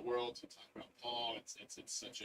world, to talk about Paul. It's such a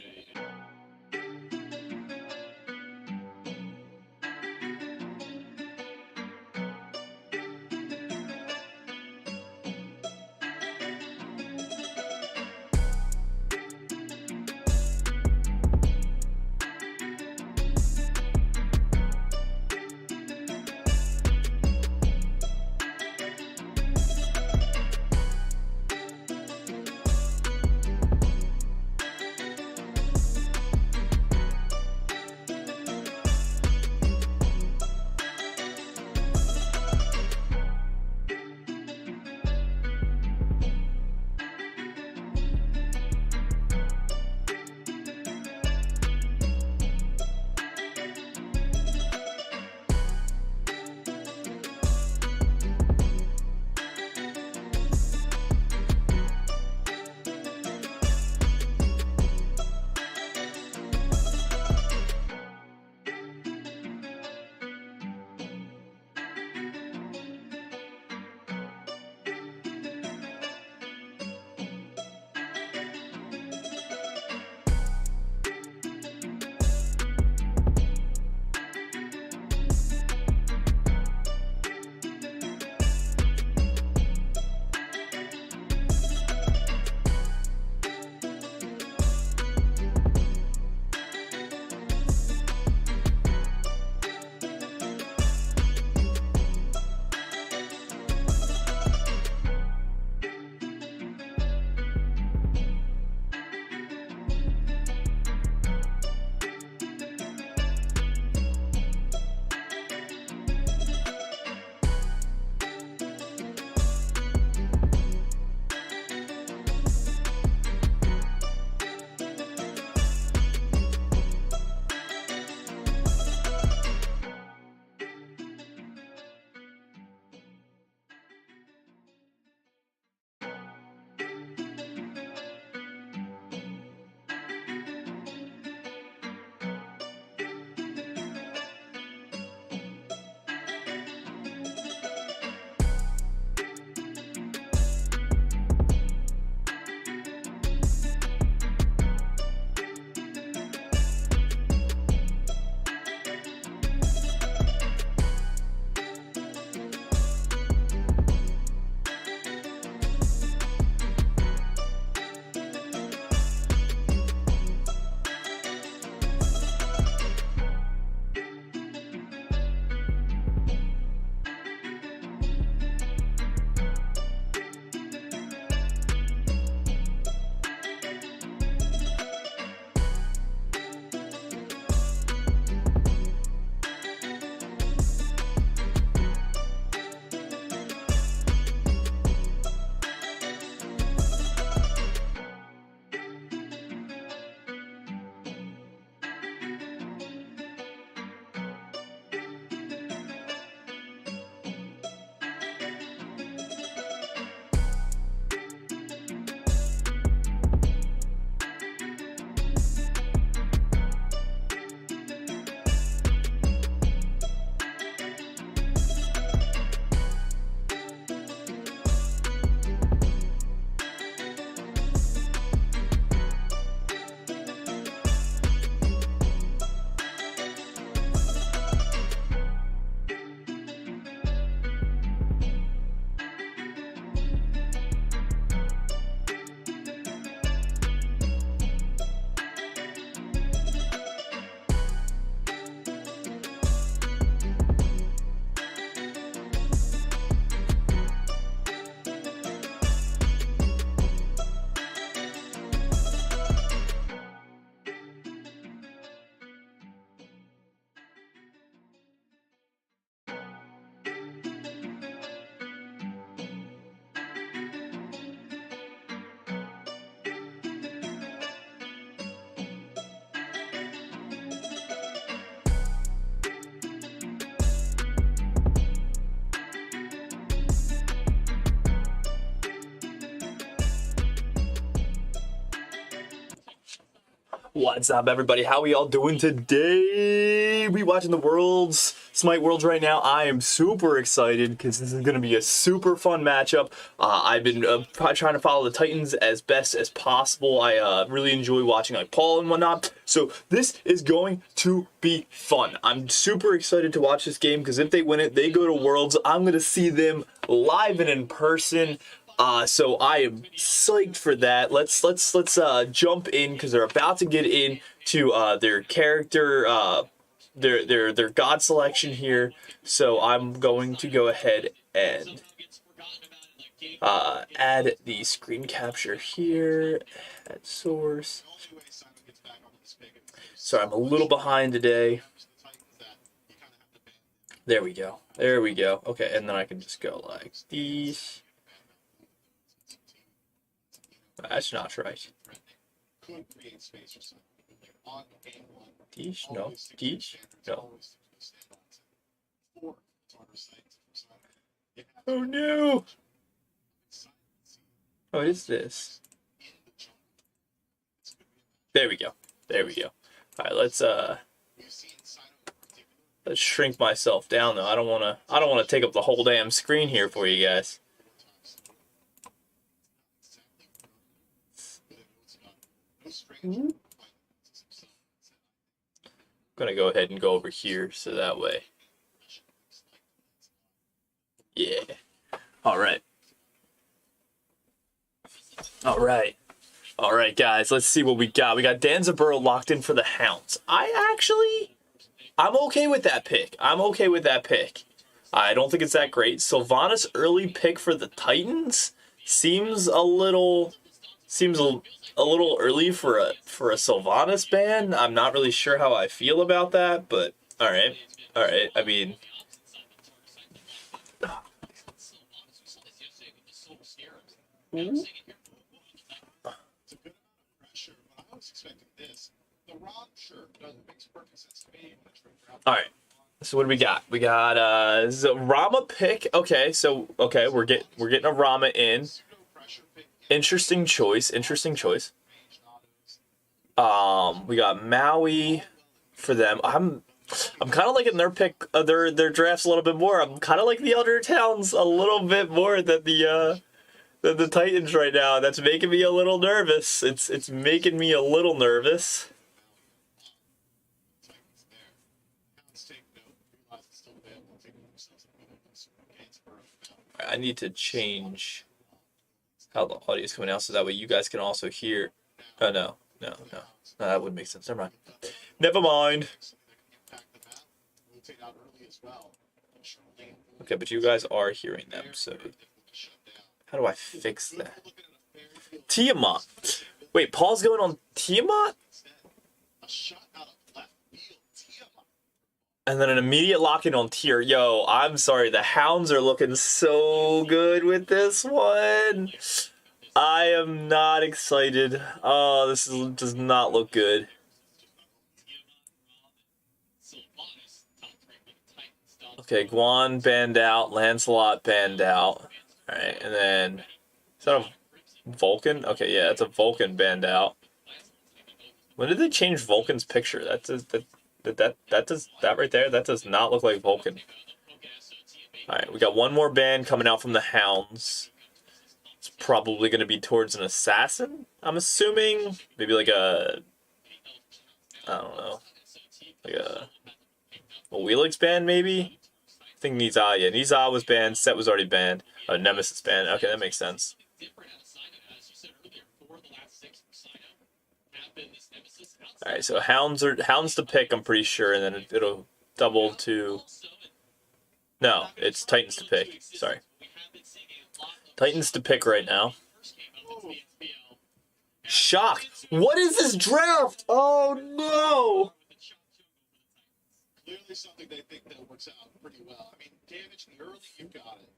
What's up, everybody? How we all doing today? We watching the world's Smite Worlds right now. I am super excited because this is going to be a super fun matchup. I've been trying to follow the Titans as best as possible. I really enjoy watching like Paul and whatnot. So this is going to be fun. I'm super excited to watch this game because if they win it, they go to Worlds. I'm going to see them live and in person. So I am psyched for that. Let's jump in because they're about to get into their character, their god selection here. So I'm going to go ahead and add the screen capture here. Add source. Sorry, I'm a little behind today. There we go. There we go. Okay, and then I can just go like these. That's not right. Dish? No. Dish? No. Oh no! What is this? There we go. There we go. Alright, let's shrink myself down though. I don't wanna take up the whole damn screen here for you guys. I'm gonna go ahead and go over here so that way. Yeah. Alright. Alright, guys, let's see what we got. We got Danzaburo locked in for the Hounds. I'm okay with that pick. I don't think it's that great. Sylvanas early pick for the Titans seems a little early for a Sylvanas ban. I'm not really sure how I feel about that, but all right. I mean, all right. So what do we got? We got Rama pick. Okay, we're getting a Rama in. Interesting choice. We got Maui for them. I'm kind of liking their pick, their drafts a little bit more. I'm kind of like the Elder Towns a little bit more than the Titans right now. That's making me a little nervous. It's making me a little nervous. I need to change how the audio is coming out so that way you guys can also hear. Oh no, that wouldn't make sense. Never mind. Okay, but you guys are hearing them, so how do I fix that? Tiamat. Wait, Paul's going on Tiamat? And then an immediate lock-in on Tier. Yo, I'm sorry. The Hounds are looking so good with this one. I am not excited. Oh, does not look good. Okay, Guan banned out. Lancelot banned out. Alright, and then... Is that a Vulcan? Okay, yeah, it's a Vulcan banned out. When did they change Vulcan's picture? That right there, that does not look like Vulcan. Alright, we got one more ban coming out from the Hounds. It's probably going to be towards an assassin, I'm assuming. Maybe like a... I don't know. Like a Wheelix ban, maybe? I think Nizah, yeah. Nizah was banned, Set was already banned. Nemesis banned. Okay, that makes sense. Alright, so Hounds to pick, I'm pretty sure, and then it'll double to... No, it's Titans to pick. Sorry. Titans to pick right now. Shock! What is this draft? Oh no! Clearly something they think that works out pretty well. I mean, damage in the early, you got it.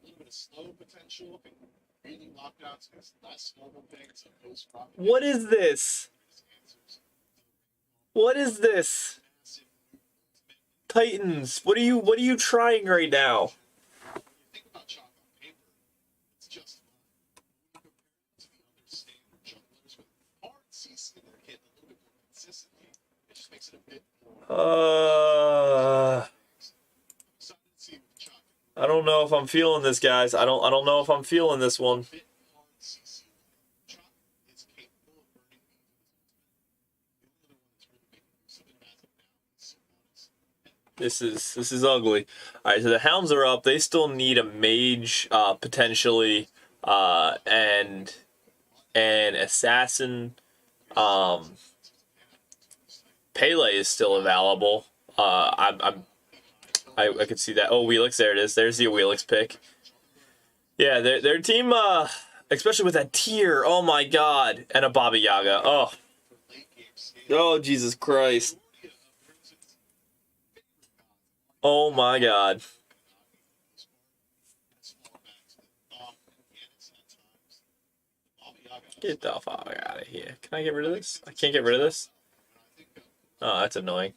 A little bit of slow potential, and really lockdowns against less mobile things. What is this? What is this? Titans, what are you trying right now? Think about chalk on paper. It's just to the other standard jugglers with hard CC in their hit a little bit more consistently. It just makes it a bit more. don't know if I'm feeling this, guys. I don't know if I'm feeling this one. bit on CC. Chuck is capable of burning beans with his ultimate. The only other one that's really making use of it as of now is Sylvanas. This is ugly. All right, so the Hounds are up. They still need a mage, potentially, and an assassin. Pele is still available. I could see that. Oh, Wheelix, there it is. There's the Wheelix pick. Yeah, their team, especially with that tier. Oh my God, and a Baba Yaga. Oh, Jesus Christ. Oh my God. Get the fuck out of here. Can I get rid of this? I can't get rid of this? Oh, that's annoying.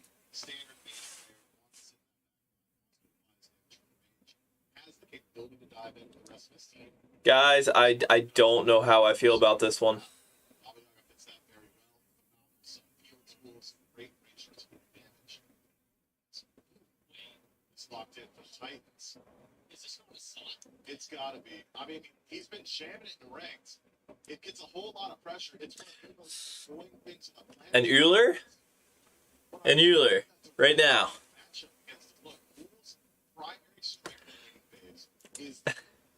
Guys, I don't know how I feel about this one. Locked in for the Titans. Is this from a son? It's gotta be. I mean, he's been jamming it in ranked. It gets a whole lot of pressure. It's one of the most annoying things on the planet. And Euler? And Euler, right now. Matchup against look, Ull's primary strength in the phase is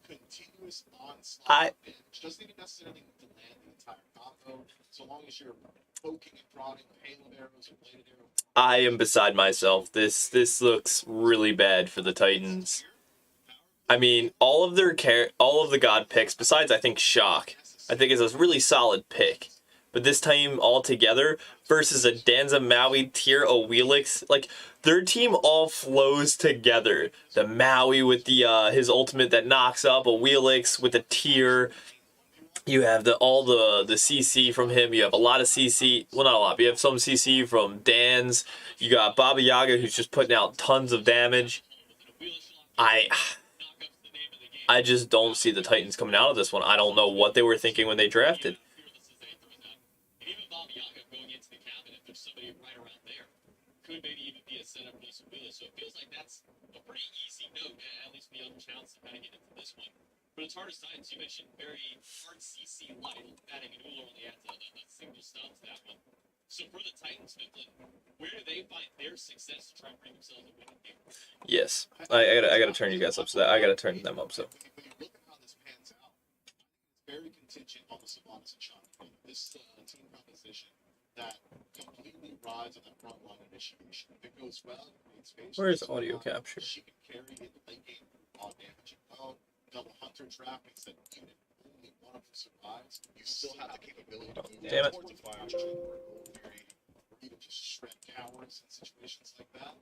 continuous onslaught damage. Doesn't even necessarily need to land the entire combo, so long as you're poking and prodding with hail of arrows or bladed arrows. I am beside myself. This looks really bad for the Titans. I mean, all of the god picks, besides I think Shock, I think is a really solid pick. But this time all together versus a Danza Maui tier, a Wheelix, like their team all flows together. The Maui with the his ultimate that knocks up, a Wheelix with a tier. You have all the CC from him. You have a lot of CC. Well, not a lot, but you have some CC from Dan's. You got Baba Yaga, who's just putting out tons of damage. I just don't see the Titans coming out of this one. I don't know what they were thinking when they drafted. Could maybe even be a setup for some Wheelers. So it feels like that's a pretty easy note, at least for the other chance to kind of get into this one. For the Tartar Titans, you mentioned very hard CC light, adding an Uller only adds a single stun to that one. So for the Titans, Finland, where do they find their success to try and bring themselves a winning game? Yes, I gotta turn you guys up so that I gotta turn them up so. When you look at how this pans out, it's very contingent on the Sylvanas and Sean. This team composition that completely rides on that front line initiation. If it goes well, it creates space. Where is audio capture? She can carry in the late game raw damage alone. Double hunter trap means that even if only one of them survives, you still have the capability to move Damn it. towards a fire chain or a gold theory, or even just shred cowards in situations like that.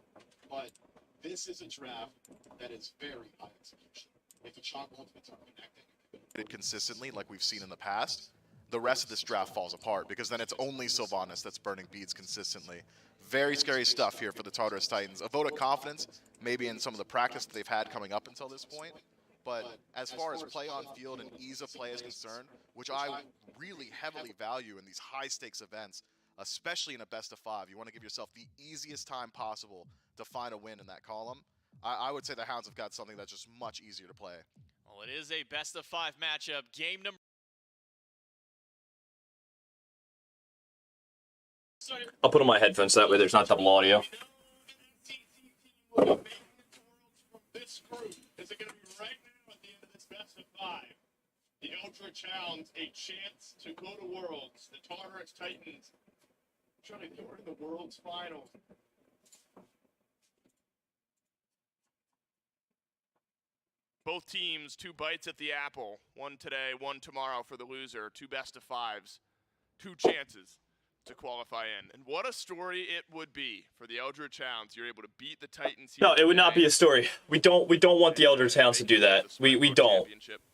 But this is a draft that is very high execution. If the chalk ultimates are connecting consistently like we've seen in the past, the rest of this draft falls apart because then it's only Sylvanas that's burning beads consistently. Very scary stuff here for the Tartarus Titans. A vote of confidence, maybe in some of the practice that they've had coming up until this point. But as far as play on field and ease of play is concerned, which I really heavily value in these high stakes events, especially in a best of 5, you want to give yourself the easiest time possible to find a win in that column. I would say the Hounds have got something that's just much easier to play. Well, it is a best of 5 matchup. Game number. I'll put on my headphones so that way there's not double audio. This group is it going to be right now at the end of this best of 5? The Ultra Challenge, a chance to go to Worlds. The Tartarus Titans trying to go to the Worlds Finals. Both teams, 2 bites at the apple. One today, one tomorrow for the loser. 2 best of 5s. 2 chances to qualify in. And what a story it would be for the Eldritch Hounds. You're able to beat the Titans here. No, it would not be a story. We don't want the Eldritch Hounds to do that. We don't.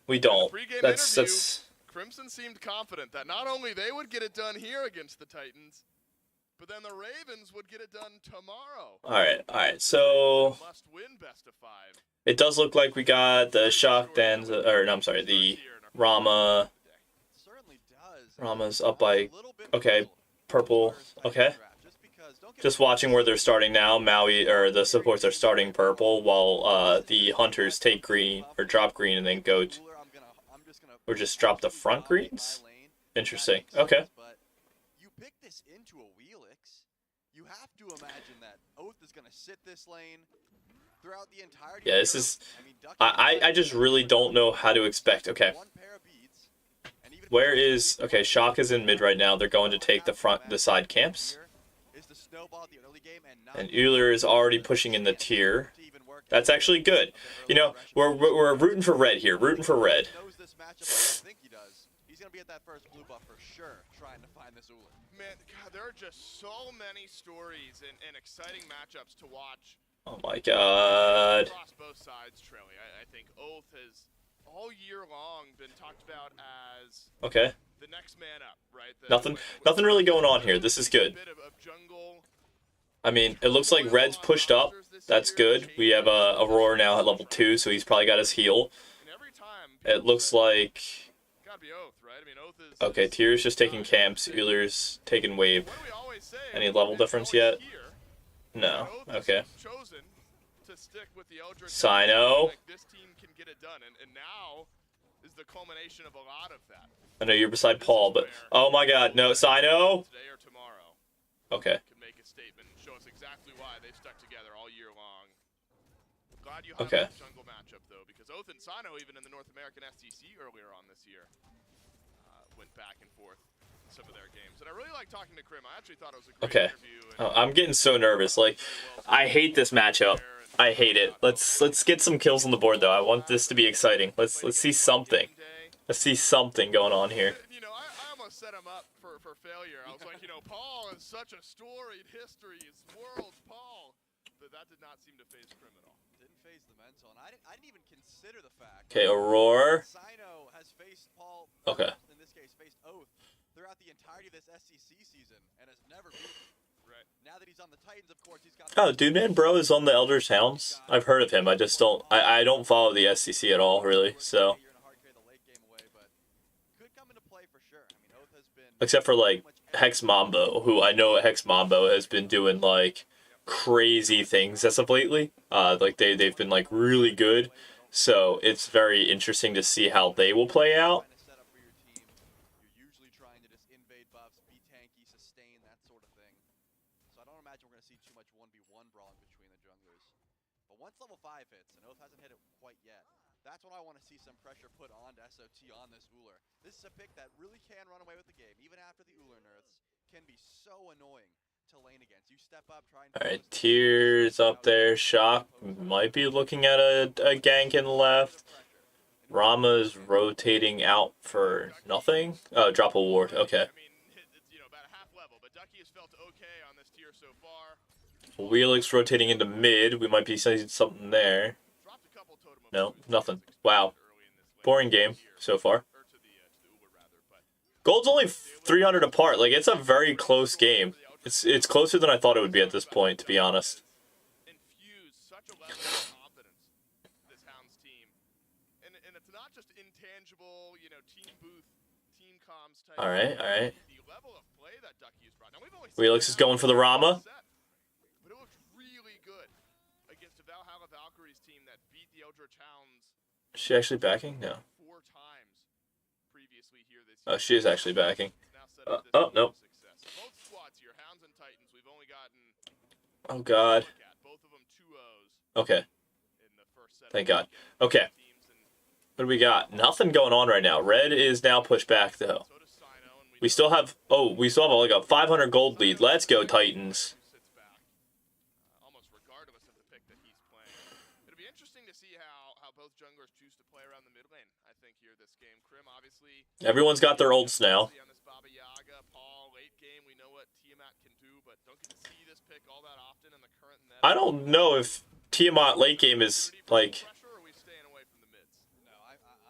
We don't. That's Crimson seemed confident that not only they would get it done here against the Titans, but then the Ravens would get it done tomorrow. all right. So Must win best of 5. it does look like we got the Shock Danza, or no, I'm sorry, the Rama. Certainly does. Rama's up by, A little bit okay, more purple, for okay. Just because Just watching where they're starting now, Maui or the supports are starting purple, while the hunters take green or drop green and then go or just drop the front greens. Interesting. Okay. But you pick this into a Wheelix, you have to imagine that Oath is going to sit this lane throughout the entirety. Yeah, this is. I just really don't know how to expect. Okay. Where is okay? Shock is in mid right now. They're going to take the side camps. And Euler is already pushing in the tier. That's actually good. You know, we're rooting for red here. Rooting for red. He's gonna be at that first blue buff for sure, trying to find this Uller. Man, God, there are just so many stories and exciting matchups to watch. Oh my God. Across both sides, Trelly. I think Oath has all year long been talked about as Okay. the next man up, right? Nothing really going on here. This is good. Bit of jungle. I mean, it looks like red's pushed up. That's good. We have Aurora now at level 2, so he's probably got his heal. And every time It looks like. gotta be Oath, right? I mean, Oath is. Okay, Tier's just taking camps. Euler's taking wave. What do we always say? Any level difference yet? No. Okay. Chosen to stick with the Eldritch. Sino. Like this team can get it done, and now is the culmination of a lot of that. I know you're beside Paul, but oh my God, no, Sino. Today or tomorrow. Okay. Can make a statement and show us exactly why they've stuck together all year long. Glad you have Okay. that jungle matchup though, because Oath and Sino, even in the North American STC earlier on this year, went back and forth in some of their games. And I really like talking to Krim. I actually thought it was a great Okay. interview. Oh, I'm getting so nervous. Like, I hate this matchup. I hate it. Let's get some kills on the board though. I want this to be exciting. Let's see something. Let's see something going on here. You know, I almost set him up for failure. I was like, you know, Paul is such a storied history. It's worlds, Paul. But that did not seem to phase Krim at all. Didn't phase the mental, and I didn't even consider the fact. Okay, Aurora. Sino has faced Paul. Okay. In this case, faced Oath throughout the entirety of this SCC season, and has never beaten. Right. Now that he's on the Titans, of course, he's got. Oh, Dude Man Bro is on the Eldritch Hounds. I've heard of him. I just don't. I don't follow the SCC at all, really. So, except for like Hex Mambo, who I know Hex Mambo has been doing like crazy things as of lately. Like they've been like really good. So it's very interesting to see how they will play out. You're usually trying to just invade buffs, be tanky, sustain, that sort of thing. So I don't imagine we're going to see too much 1v1 brawling between the junglers. But once level 5 hits, and Oath hasn't hit it quite yet, that's when I want to see some pressure put on to SOT on this Uller. This is a pick that really can run away with the game, even after the Uller nerfs. Can be so annoying to lane against. You step up, try and... Alright, Tears up there. Shock might be looking at a gank in the left. Rama's rotating out for nothing. Oh, drop a ward. Okay. I mean, it's, you know, about a half level, but Ducky has felt okay on this tier so far. Wheelix rotating into mid. We might be seeing something there. Dropped a couple totem of No, boots nothing. early Wow. in this lane. Boring game so far. Or to the Uber rather, but Gold's only 300 apart. Like, it's a very close game. It's closer than I thought it would be at this point, to be honest. infuse such a level of confidence this Hounds team. And it's not just intangible, you know, team booth, team comms type. Alright, alright. The level of play that Ducky has brought. Now we've only Wheelix is going for the Rama. But it looks really good against a Valhalla Valkyries team that beat the Eldritch Hounds Is she actually backing? No. 4 times previously here this year. Oh, she is actually backing. Now set up this Oh, nope. success. Both squads here, Hounds and Titans, we've only gotten Oh, God. look at both of them 2-0s Okay. in the first set. Thank of God. games. Okay. Teams, and What do we got? Nothing going on right now. Red is now pushed back, though. so does Sino, and We still have... Oh, we still have like a 500 gold lead. Let's go, Titans. sits back, almost regardless of the pick that he's playing. It'll be interesting to see how both junglers choose to play around the mid lane. I think here this game, Krim obviously Everyone's got their ults now. on this Baba Yaga, Paul late game. We know what Tiamat can do, but don't get to see this pick all that often in the current meta. I don't know if Tiamat late game is, like... Pressure, or are we staying away from the mids? No,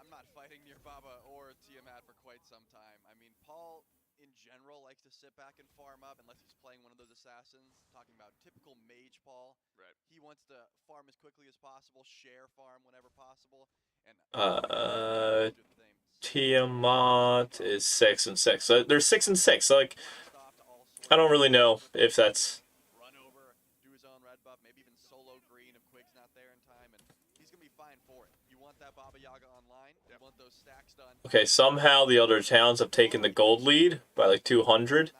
I'm not fighting near Baba or Tiamat for quite some time. I mean, Paul, in general, likes to sit back and farm up unless he's playing one of those assassins. Talking about typical mage Paul. Right. He wants to farm as quickly as possible, share farm whenever possible. And Tiamat is 6 and 6. So they're 6 and 6. So, like, I don't really know if that's Okay, somehow the other towns have taken the gold lead by like 200.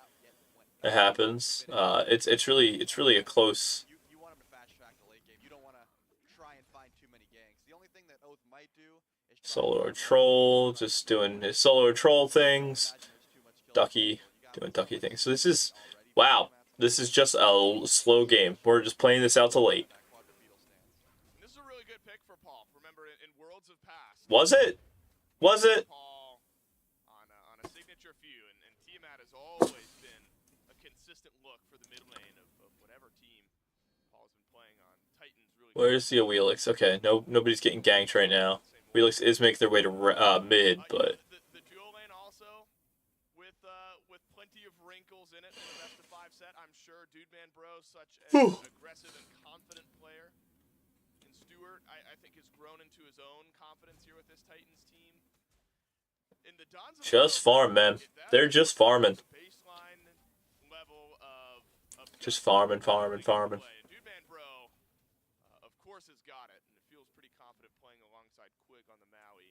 It happens. It's really a close. You want him to fast track the late game. You don't want to try and find too many ganks. The only thing that Oath might do is try and Solo find troll, one just doing his solo troll things. imagine there's too much kills Ducky, available. You got doing one ducky fight things. So this is, already for wow, formats. this is just a slow game. We're just playing this out till late. That quadrupedal stance. And this is a really good pick for Paul. Remember, in Worlds of Past, Was it? Was it? Paul on a signature few, and Tiamat has always been a consistent look for the mid lane of whatever team Paul's been playing on. Titans really. Where's the Wheelix? Okay, nobody's getting ganked right now. Wheelix is making their way to mid, but The dual lane also with plenty of wrinkles in it in the best of 5 set. I'm sure Dude Man Bro, such an aggressive and confident player, and Stewart, I think, has grown into his own confidence here with this Titans team. In the Dons of just farm, man. They're just farming. baseline level of Just farming. Dude Man Bro, of course, has got it, and it feels pretty confident playing alongside Quig on the Maui.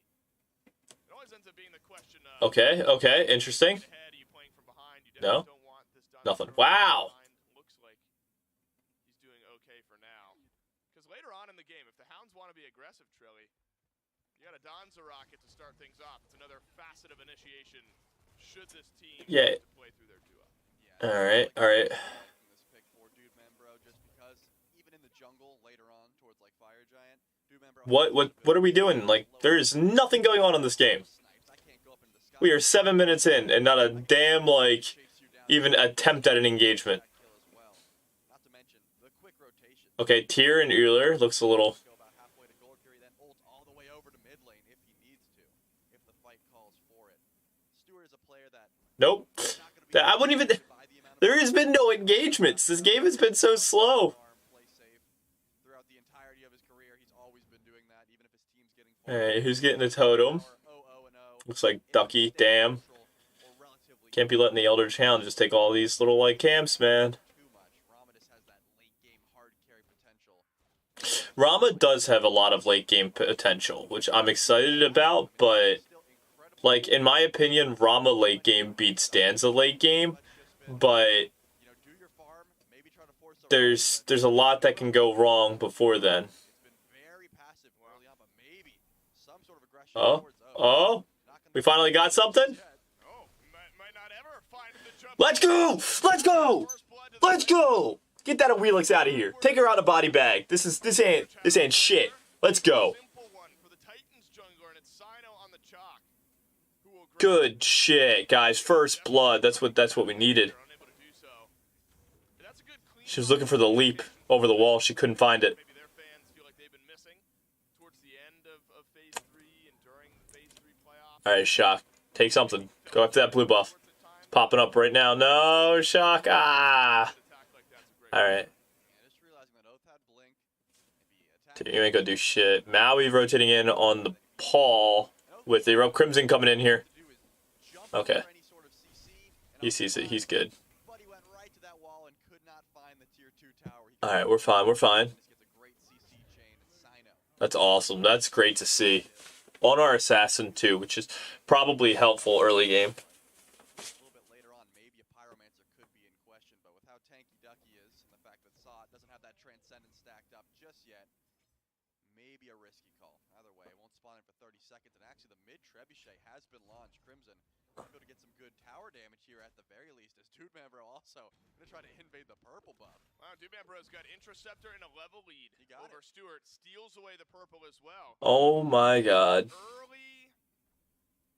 It always ends up being the question of Okay, interesting. ahead, are you playing from behind? You No. definitely don't want this Dons Nothing. Bro Wow. behind. Looks like he's doing okay for now. Because later on in the game, if the Hounds want to be aggressive, Trilly, you got a Donza rocket to start things off. It's another facet of initiation. Should this team Yeah. to play through their duo? Yeah, All right. liking this pick for Dude Man Bro just because even in the jungle later on towards like Fire Giant, Dude Man Bro What are we doing? Like, there is nothing going on in this game. We are 7 minutes in, and not a damn like even attempt at an engagement. Not to mention the quick rotation. Okay, Tyr and Euler looks a little. Go about halfway to gold carry, then ult all the way over to mid lane if he needs to, if the fight calls for it. Stewart is a player that Nope. I wouldn't even. There has been no engagements. This game has been so slow. Play safe throughout the entirety of his career. He's always been doing that, even if his team's getting All right, who's getting the totem? Looks like Ducky. Damn. Can't be letting the Elder Challenge just take all these little like camps, man. Too much. Ramadus has that late game hard carry potential. Rama does have a lot of late game potential, which I'm excited about, but like in my opinion, Rama late game beats Danza late game, but You know, do your farm, maybe try to force a there's a lot that can go wrong before then. It's been very passive early on, but maybe some sort of aggression Oh, towards oh, we finally got something. Oh, might not ever find the jump. Let's go! Let's go! Let's go! Get that Wheelix out of here. Take her out of body bag. This ain't shit. Let's go. Simple one for the Titans jungler, and it's Sino on the chalk, who will grab Good shit, guys. First blood. That's what we needed. They're unable to do so. That's a good clean She was looking for the leap over the wall. She couldn't find it. Maybe their fans feel like they've been missing towards the end of phase 3 and during the phase 3 playoffs. All right, Shock. Take something. Go after that blue buff. It's popping up right now. No, Shock. Ah. Attack like that's a great All right. Yeah, just realizing that Oath had blink. Maybe attack. You ain't gonna do shit. Maui rotating in on the Paul with the Crimson coming in here. Do is jump Okay. over any sort of CC, and He sees it. He's good. but he went right to that wall and could not find the tier 2 tower. He All right, we're fine. We're fine. just gets a great CC chain and Sino. That's awesome. That's great to see. On our Assassin too, which is probably helpful early game. A little bit later on, maybe a Pyromancer could be in question, but with how tanky Ducky is and the fact that Saw doesn't have that Transcendence stacked up just yet, maybe a risky call. Either way, it won't spawn in for 30 seconds, and actually the mid Trebuchet has been launched. Crimson might be able to get some good tower damage here at the very least, as Dude Man Bro also going to try to invade the purple buff. Wow, Dude-Man Bro's got Interceptor and a level lead He got over Stewart. Steals away the purple as well. Oh my god. Early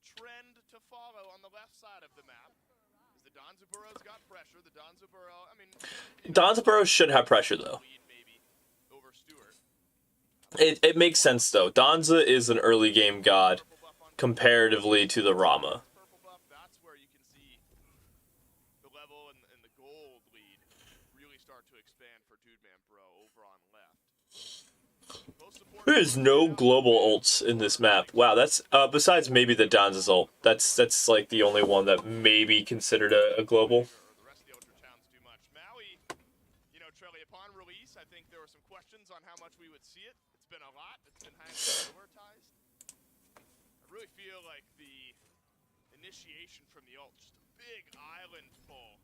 trend to follow on the left side of the map. As the Donzaburo's got pressure. The Donzaburo, I mean... Donzaburo should have pressure though. Lead maybe over Stewart. It makes sense though. Donza is an early game god Purple buff on comparatively to the Rama. purple buff, that's where you can see the level and the gold lead really start to expand for Dude Man Bro over on left. Most support There is no global ults in this map. Wow, that's besides maybe the Donza's ult. That's like the only one that may be considered a global. The rest of the Ultra Towns too much. Maui, you know, Trelly, upon release, I think there were some questions on how much we would see it. It's been a lot. It's been highly prioritized. I really feel like the initiation from the ult. Just a big island pull.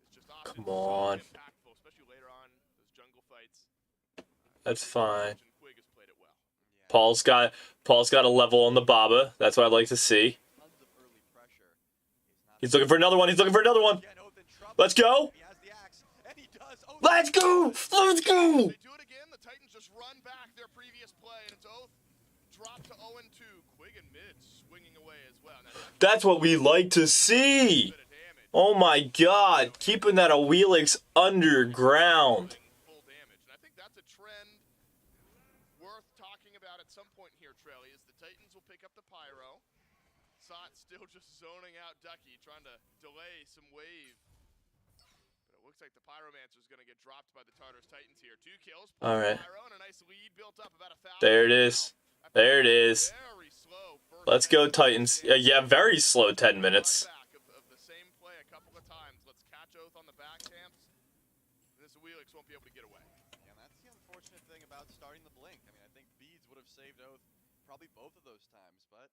It's just often Come on. so impactful, especially later on those jungle fights. That's fine. And Quig has played it well. Paul's got a level on the Baba. That's what I'd like to see. Tons of early pressure. He's looking for another one. He's looking for another one. Again, Oath in trouble. Let's go. He has the axe, and he does. Oath Let's go. Let's go. They do it again. The Titans just run back their previous play, and it's Oath drop to 0-2. Quig and mid swinging away as well. Now, That's what we like to see. bit of damage. Oh my God. Keeping that Awelix underground. Full damage. And I think that's a trend worth talking about at some point here, Trelly, is the Titans will pick up the Pyro. Sot still just zoning out Ducky, trying to delay some wave. But it looks like the Pyromancer is going to get dropped by the Tartarus Titans here. 2 kills. All right. Pyro and a nice lead built up about 1,000. There it is. There it is. Very slow first Let's go, 10 Titans. minutes. Yeah, very slow 10 minutes. Back of the same play a couple of times. Let's catch Oath on the back camps. This Wheelix won't be able to get away. Yeah, and that's the unfortunate thing about starting the blink. I mean, I think beads would have saved Oath probably both of those times, but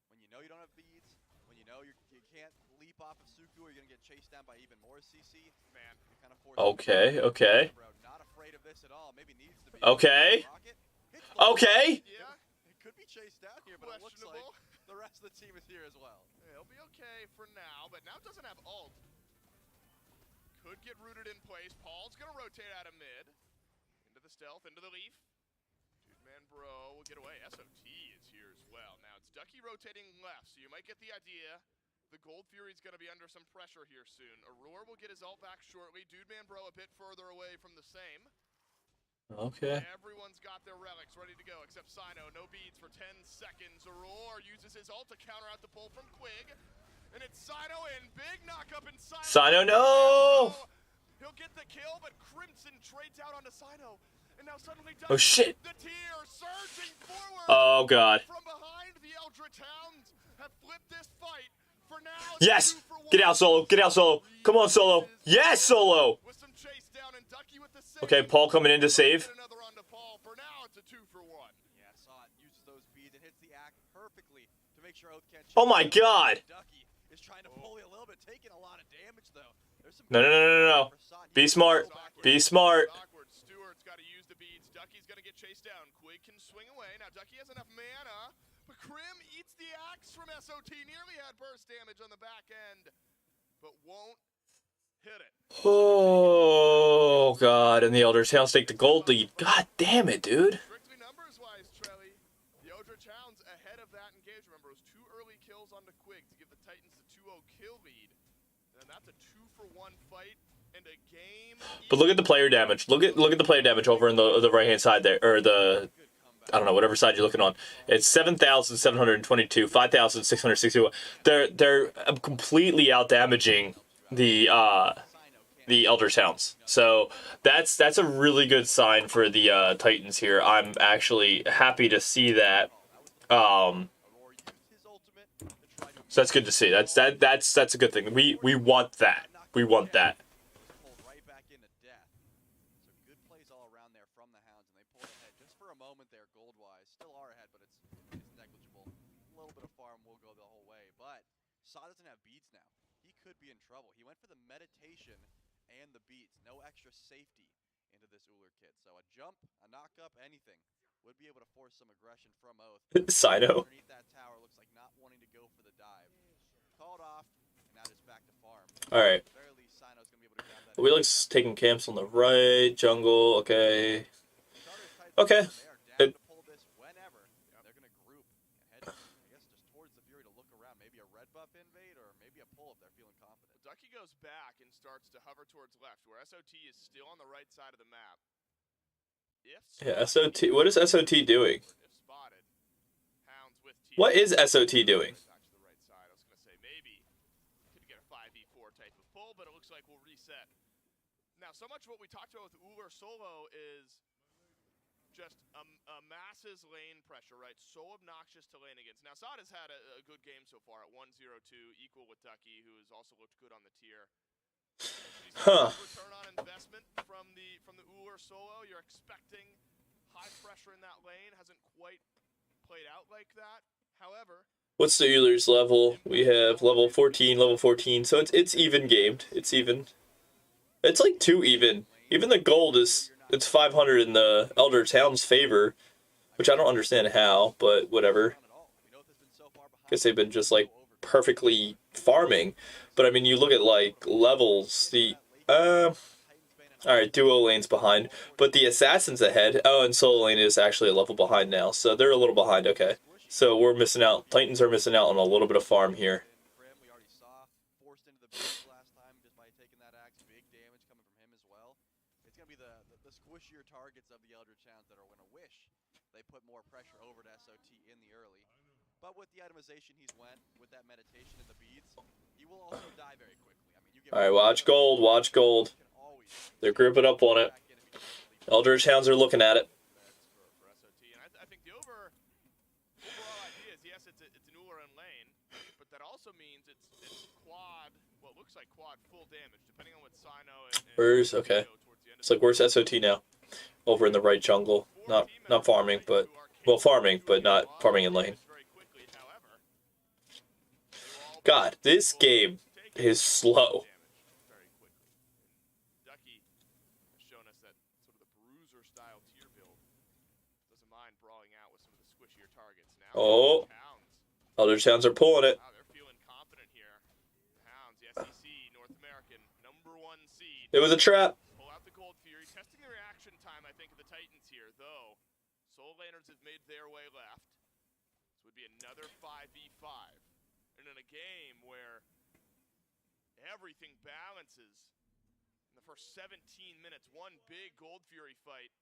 when you know you don't have beads, when you know you can't leap off of Suku or you're going to get chased down by even more CC, Man, you're kind of forced Okay, okay. Bro, not afraid of this at all. Maybe needs to be. Okay. Rocket hits the Okay. yeah, It could be chased down here, but it looks like questionable. the rest of the team is here as well. He'll be okay for now, but now doesn't have ult. Could get rooted in place. Paul's gonna rotate out of mid. Into the stealth, into the leaf. Dude man bro will get away. SOT is here as well. Now it's Ducky rotating left, so you might get the idea. The Gold Fury's gonna be under some pressure here soon. Aurora will get his ult back shortly. Dude man bro a bit further away from the same. Okay. Everyone's got their relics ready to go except Sino. No beads for 10 seconds. Aurora uses his ult to counter out the pull from Quig. And it's Sino in. Big knockup in Sino. Sino, no! He'll get the kill, but Crimson trades out onto Sino. And now suddenly Oh, shit. the tier surging forward. Oh, God. From behind, the Eldritch Hounds have flipped this fight. For now, Yes! it's 2 for 1. Get out, Solo. Get out, Solo. Come on, Solo. Yes, Solo. With some chase down and Ducky with the save. Okay, Paul coming in to save. Another onto Paul. For now, it's a 2 for 1. Yeah, saw it. Uses those beads and hits the act perfectly to make sure Oath can't. Oh my God. Ducky is trying to pull you a little bit, taking a lot of damage though. There's some No, no, no, no, no. for Sot. Be He smart. can go back Be in. smart. Awkward. Stewart's got to use the beads. Ducky's going to get chased down. Quig can swing away. Now Ducky has enough mana, but Krim eats the axe from SOT. Nearly had burst damage on the back end, but won't hit it. Oh, God. And the Elder Towns take the gold lead. God damn it, dude. Strictly numbers-wise, Trelly, the Eldritch Hounds ahead of that engage. Remember, it was 2 early kills onto Quig to give the Titans the 2-0 kill lead. And that's a 2-for-1 fight and a game. But look at the player damage. Look at the player damage over in the right-hand side there. Or the... I don't know, whatever side you're looking on. It's 7,722, 5,661. They're completely out-damaging the Elder Towns. So that's a really good sign for the Titans here. I'm actually happy to see that. Aurora used his ultimate to try to So that's good to see. That's a good thing. We want that. We want that. pulled right back into death. So good plays all around there from the Hounds, and they pulled ahead just for a moment there, gold-wise. Still are ahead, but it's negligible. A little bit of farm will go the whole way, but Saw doesn't have beads now. He could be in trouble. He went for the meditation and the beads. No extra safety into this Uller kit. So a jump, a knock-up, anything would be able to force some aggression from Oath. Sino. Underneath that tower, looks like not wanting to go for the dive. Called off, and now just back to farm. All right. At the very least, Sino's gonna be able to grab that. Wheelix taking camps on the right. Jungle. Okay. Okay. They are down to pull this whenever. They're gonna group and head, I guess, just towards the Fury to look around. Maybe a red buff invade or maybe a pull if they're feeling confident. Ducky goes back and starts to hover towards left, where SOT is still on the right side of the map. If Yeah. SOT. What is SOT doing? If spotted, Hounds with T. What is SOT doing? Back to the right side. I was gonna say maybe could get a 5v4 type of pull, but it looks like we'll reset. Now, so much what we talked about with Uller solo is just a masses lane pressure, right? So obnoxious to lane against. Now, Sod has had a good game so far at 1-0-2, equal with Ducky, who has also looked good on the tier. Huh. Return on investment from the Uller solo. You're expecting high pressure in that lane. Hasn't quite played out like that. However, What's the Euler's level? We have level 14, so it's even gamed. It's even. It's like 2 even. Even the gold it's 500 in the Elder Town's favor, which I don't understand how, but whatever. Guess they've been just like perfectly farming. But I mean, you look at like levels. All right, duo lane's behind, but the assassin's ahead. Oh, and solo lane is actually a level behind now, so they're a little behind. Okay, so we're missing out. Titans are missing out on a little bit of farm here. We already saw forced into the base last time just by taking that axe. Big damage coming from him as well. It's gonna be the squishier targets of the Elder Challenge that are gonna wish they put more pressure over to SOT in the early. But with the itemization he's went with that meditation and the beads, he will also die very quickly. I mean, you get All right, watch gold. Watch gold. They're grouping up on it. Elder Towns are looking at it. For SOT, and I think the overall idea is, yes, it's an Uller in lane, but that also means it's quad, what looks like quad full damage, depending on what Sino Where's okay? It's like where's SOT now? Over in the right jungle. Not farming, but well, farming, but not farming in lane. God, this game is slow. Oh, Elder Towns are pulling it. Wow, they're feeling confident here. Hounds, the SEC, North American, #1 seed. It was a trap. Pull out the Gold Fury. Testing the reaction time, I think, of the Titans here, though. Soul Laners have made their way left. This would be another 5v5. And in a game where everything balances in the first 17 minutes, one big Gold Fury fight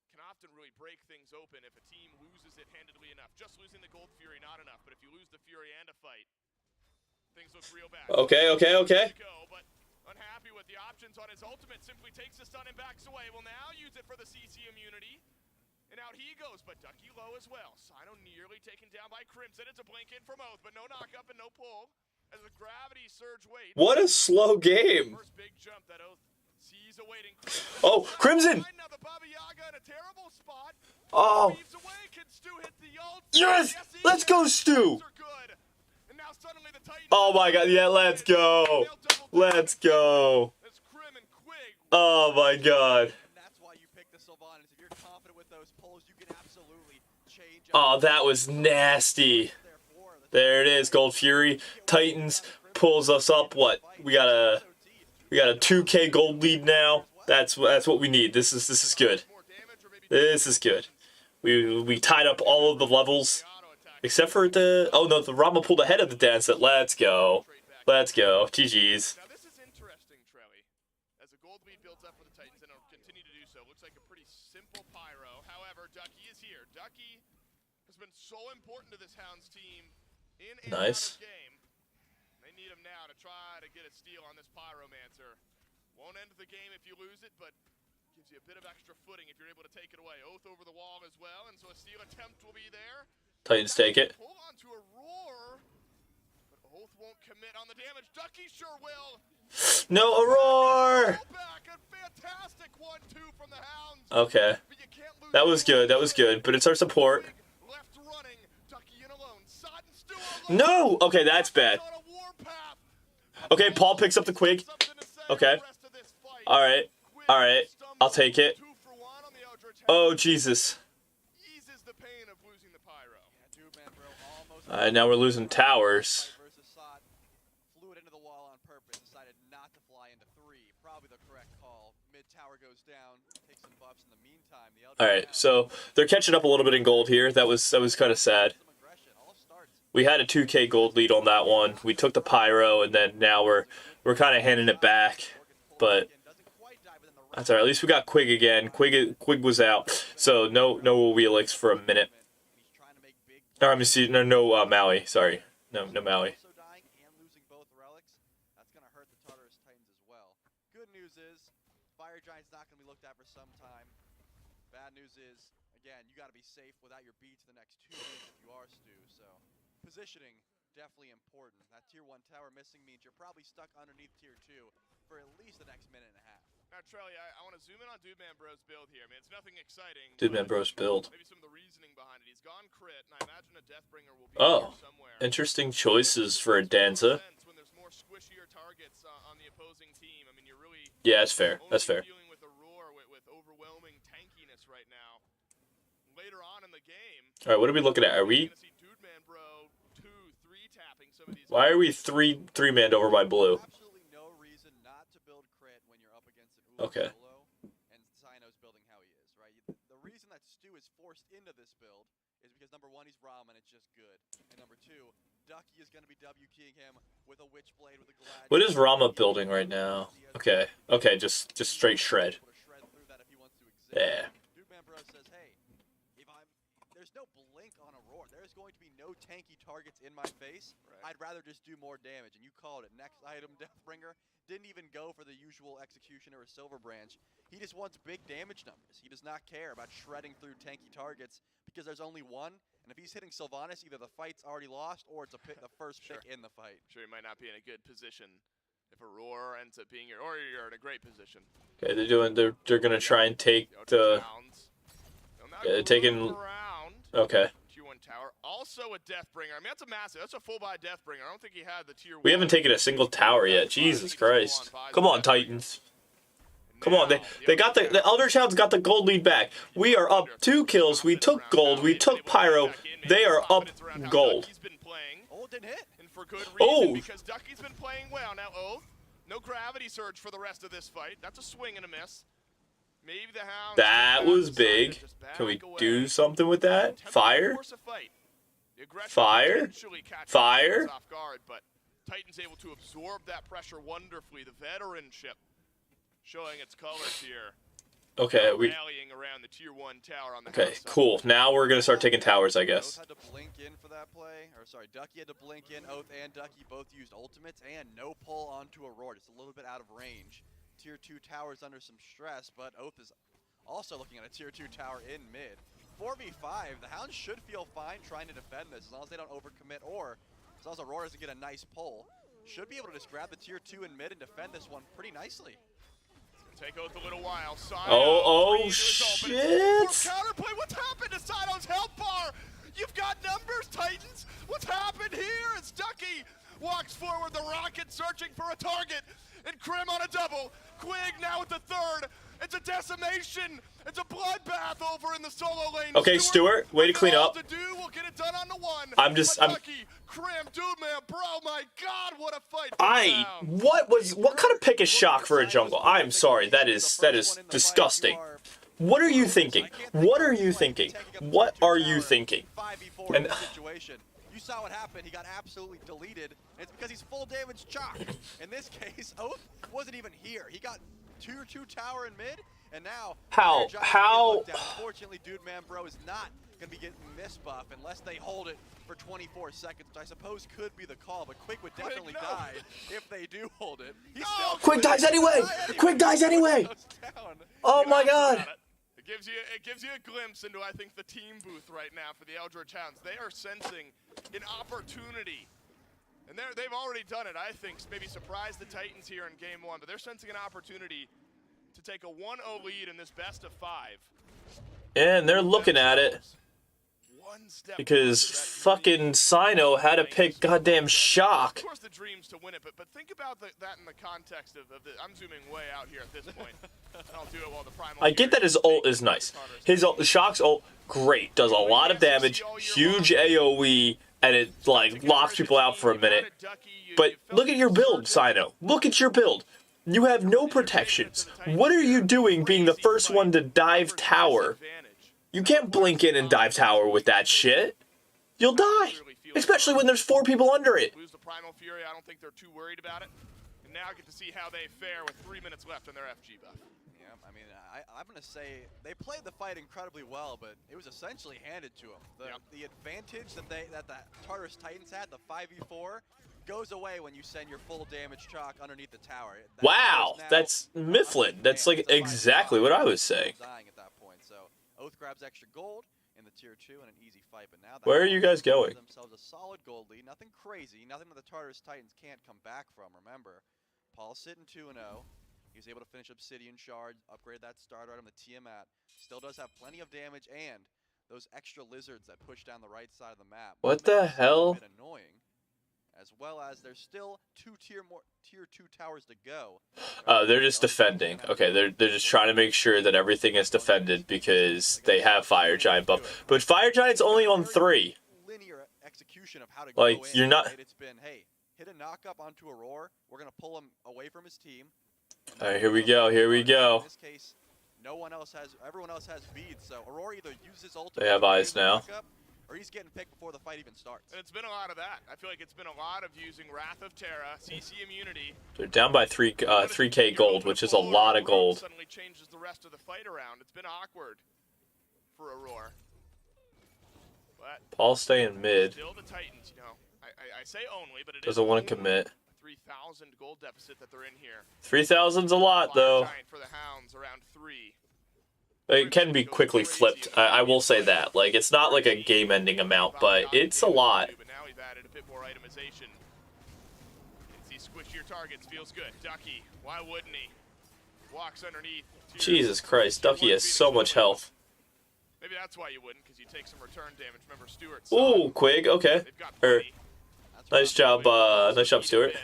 can often really break things open if a team loses it handedly enough. Just losing the Gold Fury, not enough. But if you lose the Fury and a fight, things look real bad. Okay. But unhappy with the options on his ultimate, simply takes the stun and backs away. Will now use it for the CC immunity. And out he goes, but Ducky low as well. Sino nearly taken down by Crimson. It's a blink in from Oath, but no knockup and no pull. As the gravity surge waits. What a slow game. First big jump that Oath sees awaiting. Oh, Crimson! Now the Baba Yaga in a terrible spot. Oh, Weaves away. Can Stu hit the ult? yes! he Let's go, can. Stu! Are good. And now suddenly the Titans Oh my God! Yeah, let's go. Let's go. as Crim and Quig. Oh my God. And that's why you pick the Sylvanas. If you're confident with those pulls, you can absolutely change up. Oh, that was nasty. There it is, Gold Fury. Titans pulls us up. What? We got a 2K gold lead now. That's what we need. This is good. This is good. We tied up all of the levels except for the the Rama pulled ahead of the dance set. Let's go. Let's go. GG's. Now this is interesting, Trelly. As a gold lead builds up for the Titans, and it'll continue to do so. Looks like a pretty simple pyro. However, Ducky is here. Ducky has been so important to this Hounds team in and Nice. out of game. They need him now to try to get a steal on this Pyromancer. Won't end the game if you lose it, but gives you a bit of extra footing if you're able to take it away. Oath over the wall as well, and so a steal attempt will be there. Titans take it. Hold on to a roar, but Oath won't commit on the damage. Ducky sure will. No, a roar. Back, a fantastic 1-2 from the Hounds. Okay. But you can't lose That was good. That was good. But it's our support. left running. Ducky in alone. Sodden Stu No. alone. Okay, that's bad. On a warpath. Okay, Paul picks up the Quig. Something to say Okay. the rest of this fight. All right. All right. I'll take it. 2 for 1 on the Eldritch. Oh, Jesus. Eases the pain of losing the Pyro. Dude, man, bro, almost All right, now we're losing towers. versus Sot. Flew it into the wall on purpose. Decided not to fly into 3. Probably the correct call. Mid tower goes down. Takes some buffs in the meantime. The Eldritch All right, so they're catching up a little bit in gold here. That was kind of sad. some aggression. All starts. We had a 2K gold lead on that one. We took the pyro, and then now we're kind of handing it back. But Doesn't quite die within the that's all right. At least we got Quig again. Quig was out, so no Wheelix for a minute. He's trying to make big Or let me see. No Maui. Sorry, no Maui. also dying and losing both relics. That's going to hurt the Tartarus Titans as well. Good news is, Fire Giant's not going to be looked at for some time. Bad news is, again, you got to be safe without your beats the next 2 days if you are Stu. So, positioning definitely important. That tier 1 tower missing means you're probably stuck underneath tier 2. for at least the next minute and a half. Now, Trelly, I want to zoom in on Dude Man Bro's build here. I mean, it's nothing exciting. Dude, man, but bro's build. maybe some of the reasoning behind it. He's gone crit, and I imagine a Deathbringer will be Oh, here somewhere. interesting choices for a Danza. When there's more squishier targets on the opposing team, I mean, you're really Yeah, that's fair. That's fair. dealing with a roar with overwhelming tankiness right now. Later on in the game, All right, what are we looking at? Are we? you're gonna see Dude Man Bro 2-3 tapping some of these. Why are we three-man over by blue? Absolutely no reason not to build crit when you're up against an Ula Okay. solo, and Sino's building how he is, right? The reason that Stu is forced into this build is because number one, he's Rom and it's just good, and number two, Ducky is going to be W-keying him with a Witchblade, with a Gladiator. What is Rama building right now? Okay, just straight shred. Able to shred through that if he wants to exist. Yeah. Dude Man Bro says, hey, there's no blink on a roar. There's going to be no tanky targets in my face. Right. I'd rather just do more damage. And you called it. Next item, Deathbringer. Didn't even go for the usual Executioner or Silver Branch. He just wants big damage numbers. He does not care about shredding through tanky targets because there's only one. And if he's hitting Sylvanas, either the fight's already lost or it's the first pick in the fight. Sure, you might not be in a good position if a roar ends up being or you're in a great position. Okay, they're gonna try and take the. Yeah, they're taking. Okay. Tier 1 tower. Also a Deathbringer. I mean, that's a massive. That's a full buy Deathbringer. I don't think he had the tier 1. We haven't taken a single tower yet. Jesus Christ. Come on, Titans. Come on, they got the Elder Child's got the gold lead back. We are up 2 kills. We took gold. We took Pyro. They are up gold. Ducky's been playing, Oh, didn't hit. and for good reason, Oh. because Ducky's been playing well. Now, Oath, no gravity surge for the rest of this fight. That's a swing and a miss. Maybe the Hound. That was big. Can we do something with that? Fire? Fire? Fire? Off guard, but Titan's able to absorb that pressure wonderfully. The veteranship showing its colors here. Okay, Rallying around the tier 1 tower on the Okay, house side. cool. Now we're gonna start taking towers, I Oath guess. had to blink in for that play. Or sorry, Ducky had to blink in. Oath and Ducky both used ultimates and no pull onto a roar. Just a little bit out of range. Tier 2 towers under some stress, but Oath is also looking at a tier 2 tower in mid. 4v5, the Hounds should feel fine trying to defend this as long as they don't overcommit or as long as Aurora doesn't get a nice pull. Should be able to just grab the tier 2 in mid and defend this one pretty nicely. Take Oath a little while. Sino, Oh, shit! shit! Counterplay, what's happened to Sino's health bar? You've got numbers, Titans! What's happened here? It's Ducky walks forward, the rocket searching for a target, and Krim on a double. Quig now with the third. It's a decimation. It's a bloodbath over in the solo lane. Okay, Stuart, way to clean up. To do, we'll get it done on the one. I'm just- But I'm- Ducky, Krim, dude, man, bro, my God, what a fight! What kind of pick is shock for a jungle? I'm sorry, that is disgusting. What are you thinking? What are you thinking? What are you thinking? 5v4 in this situation. You saw what happened. He got absolutely deleted. And it's because he's full damage Chalk. In this case, Oath wasn't even here. He got tier 2 tower in mid, and now How? Unfortunately, Dude Man Bro is not going to be getting this buff unless they hold it for 24 seconds, which I suppose could be the call, but Quick would definitely no. die if they do hold it. He's No, still Quick dies anyway! Quick dies anyway! goes down. Oh my god! It gives you a glimpse into, I think, the team booth right now for the Eldritch Hounds. They are sensing an opportunity. And they've already done it, I think, maybe surprised the Titans here in game 1, but they're sensing an opportunity to take a 1-0 lead in this best of 5. And they're looking at it One step because closer to that fucking dream. Sino had to pick goddamn shock. Of course, the dream's to win it, but think about that in the context of the. I'm zooming way out here at this point. I'll do it while the primal. I get that his ult is nice. His ult, Shock's ult, great, does a lot of damage, huge AoE, and it like locks people out for a minute. But look at your build, Sino. Look at your build. You have no protections. What are you doing being the first one to dive tower? You can't blink in and dive tower with that shit. You'll die. Especially when there's 4 people under it. Lose the primal fury. I don't think they're too worried about it. And now get to see how they fare with 3 minutes left on their FG buff. Yeah, I mean, I'm going to say they played the fight incredibly well, but it was essentially handed to them. The advantage that the Tartarus Titans had, the 5v4, goes away when you send your full damage Chalk underneath the tower. Wow, that's Mifflin. That's like exactly what I was saying. Dying at that point, so Oath grabs extra gold in the tier 2 and an easy fight, but now Where are you guys going? themselves a solid gold lead, nothing crazy, nothing that the Tartarus Titans can't come back from. Remember, Paul's sitting 2-0. He's able to finish Obsidian Shard, upgrade that starter item, the Tiamat. Still does have plenty of damage, and those extra lizards that push down the right side of the map. What will the make this hell? a bit annoying, as well as there's still tier 2 towers to go. They're just defending. Okay, they're just trying to make sure that everything is defended because they have Fire Giant buff. But Fire Giant's only on 3. Linear execution of how to Like, go in. you're not- Right? It's been, hey, hit a knock up onto Aurora. We're gonna pull him away from his team. All right, here we go. Here we In go. this case, everyone else has beads. So Aurora either uses ultimate. They have eyes now. Or he's getting picked before the fight even starts. And it's been a lot of that. I feel like it's been a lot of using Wrath of Terra, CC immunity. They're down by 3K gold, which is a lot of gold. Suddenly changes the rest of the fight around. It's been awkward for Aurora. But Paul staying mid. still the Titans, you know. I say only, but it Doesn't is want to only commit. a 3,000 gold deficit that they're in here. 3,000's a lot, Fire though. Giant for the Hounds around 3. It can be quickly flipped. I will say that. Like, it's not like a game-ending amount, but it's a lot. But now we've added a bit more itemization. You can see squishier targets, feels good. Ducky, why wouldn't he? Walks underneath. Jesus Christ, Ducky has so much health. Maybe that's why you wouldn't, because you take some return damage. Remember Stewart. Ooh, Quig, okay. They've got Er, plenty. nice job, Stuart.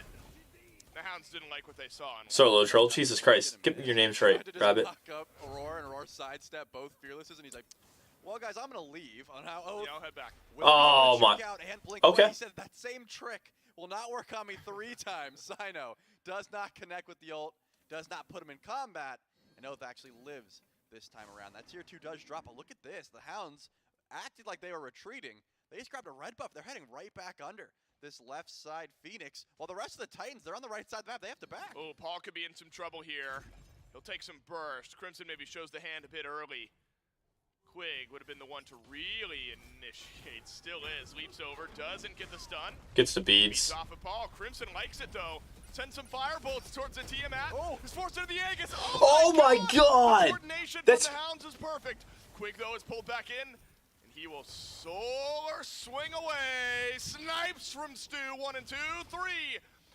The Hounds didn't like what they saw. Solo troll, Jesus Christ. Get your names right, Tried to just Rabbit. knock up Aurora, and Aurora sidestep both Fearlesses, and he's like, well, guys, I'm going to leave on how Oath Yeah, I'll head back. will Oh, be able to my- check out and blink Okay. away. He said that same trick will not work on me 3 times. Sino does not connect with the ult, does not put him in combat, and Oath actually lives this time around. That tier 2 does drop, but look at this. The Hounds acted like they were retreating. They just grabbed a red buff. They're heading right back under this left side Phoenix, while the rest of the Titans, they're on the right side of the map. They have to back. Oh, Paul could be in some trouble here. He'll take some burst. Crimson maybe shows the hand a bit early. Quig would have been the one to really initiate. Still is. Leaps over. Doesn't get the stun. Gets the Beats beads. off of Paul. Crimson likes it, though. Sends some fire bolts towards the Tiamat. Oh. Is forced into the Aegis. Oh my God! The coordination That's- from the Hounds is perfect. Quig, though, is pulled back in. And he will solar swing away. Snipes from Stu. 1 and 2. 3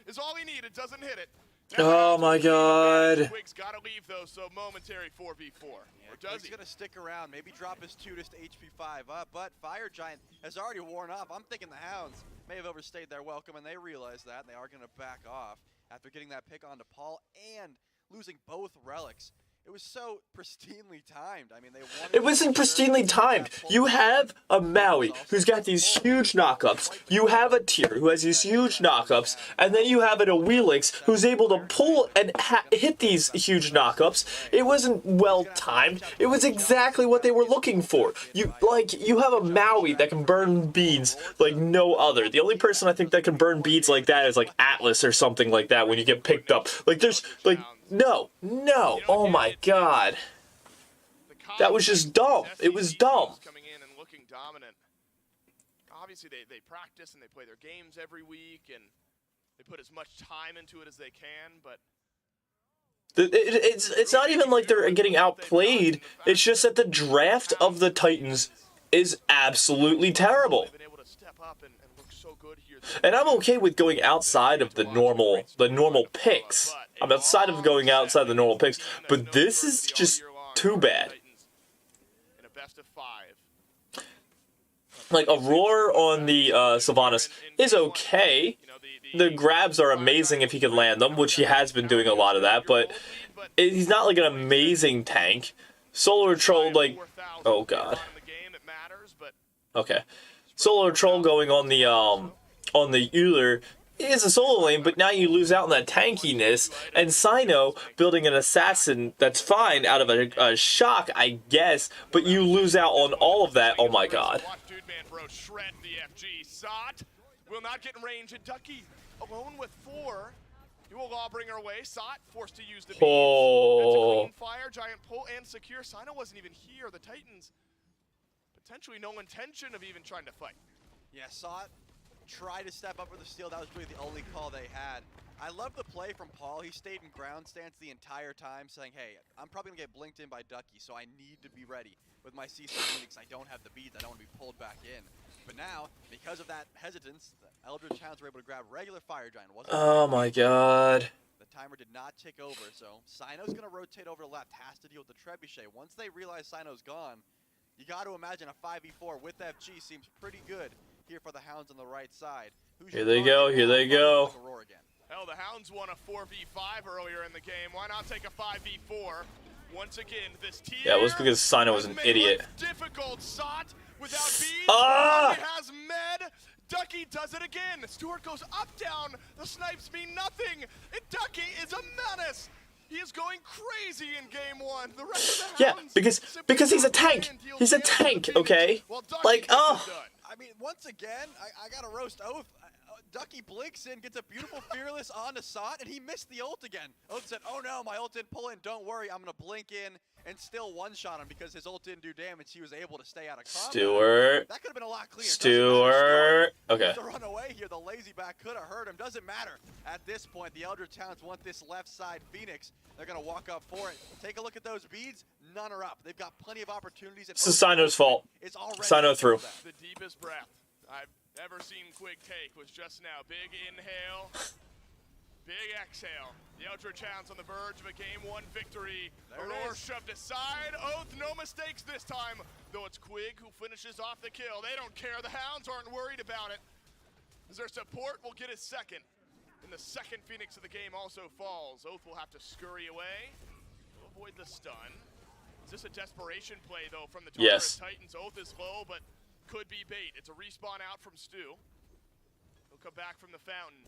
is all he needed. Doesn't hit it. Oh my God. Quig's got to leave, though, so momentary 4v4. Or does he? He's going to stick around, maybe drop his 2 just to HP 5 up, but Fire Giant has already worn off. I'm thinking the Hounds may have overstayed their welcome, and they realize that, and they are going to back off after getting that pick onto Paul and losing both relics. It was so pristinely timed. I mean, they wanted It wasn't to make sure pristinely that timed. full You have a Maui who's got these huge knockups. You have a Tyr who has these huge knockups. And then you have an Awilix who's able to pull and hit these huge knockups. It wasn't well timed. It was exactly what they were looking for. You have a Maui that can burn beads like no other. The only person I think that can burn beads like that is like Atlas or something like that when you get picked up. Like there's like no. Oh my God. That was just dumb. It was dumb. Coming in and looking dominant. Obviously, they practice and they play their games every week, and they put as much time into it as they can, but It's not even like they're getting outplayed. It's just that the draft of the Titans is absolutely terrible. they've been able to step up and look so good here. And I'm okay with going outside of the normal picks. I'm outside of going outside the normal picks, but this is just too bad. In a best of 5. Like a roar on the Sylvanas is okay. The grabs are amazing if he can land them, which he has been doing a lot of that, but he's not like an amazing tank. Solar Troll, like, oh God. Okay. Solar Troll going on the Euler is a solo lane, but now you lose out on that tankiness. And Sino building an assassin that's fine out of a shock, I guess, but you lose out on all of that. Oh my God. Watch Dude Man Bro shred the FG. Sot will not get in range, and Ducky alone with 4. You will Lawbringer away. Sot forced to use the beams. Oh. That's a clean fire, giant pull, and secure. Sino wasn't even here. The Titans potentially no intention of even trying to fight. Yeah, saw it. Try to step up for the steal. That was really the only call they had. I love the play from Paul. He stayed in ground stance the entire time, saying, hey, I'm probably going to get blinked in by Ducky, so I need to be ready with my CC Phoenix. I don't have the beads. I don't want to be pulled back in. But now, because of that hesitance, the Eldritch Hounds were able to grab regular Fire Giant. Oh my God. The timer did not tick over, so Sino's going to rotate over to left, has to deal with the Trebuchet. Once they realize Sino's gone, you got to imagine a 5v4 with FG seems pretty good here for the Hounds on the right side. Here they go, here they go. Hell, the Hounds won a 4v5 earlier in the game. Why not take a 5v4? Once again, this tier. Yeah, it was because Sino was an idiot. Difficult shot without beads. Ah! He has med. Ducky does it again. Stewart goes up, down. The snipes mean nothing. And Ducky is a menace. He is going crazy in game one. The rest of the Hounds because he's a tank. He's a tank, okay? Like, oh. I mean, once again, I got to roast Oath. Ducky blinks in, gets a beautiful Fearless onto Sot, and he missed the ult again. Oath said, oh no, my ult didn't pull in. Don't worry, I'm going to blink in and still one-shot him because his ult didn't do damage. He was able to stay out of combat. Stewart. That could have been a lot cleaner. Stewart. Okay. To run away here, the lazy back could have hurt him. Doesn't matter. At this point, the Eldritch Towns want this left side Phoenix. They're going to walk up for it. Take a look at those beads. None are up. They've got plenty of opportunities. This is Sino's fault. Sino threw. The deepest breath I've ever seen Quig take was just now. Big inhale, big exhale. The Eldritch Hounds on the verge of a game one victory. Aurora shoved aside. Oath, no mistakes this time. Though it's Quig who finishes off the kill. They don't care. The Hounds aren't worried about it. As their support will get his second. And the second Phoenix of the game also falls. Oath will have to scurry away to avoid the stun. Is this a desperation play, though, from the Yes. Titans? Oath is low, but could be bait. It's a respawn out from Stu. He'll come back from the fountain.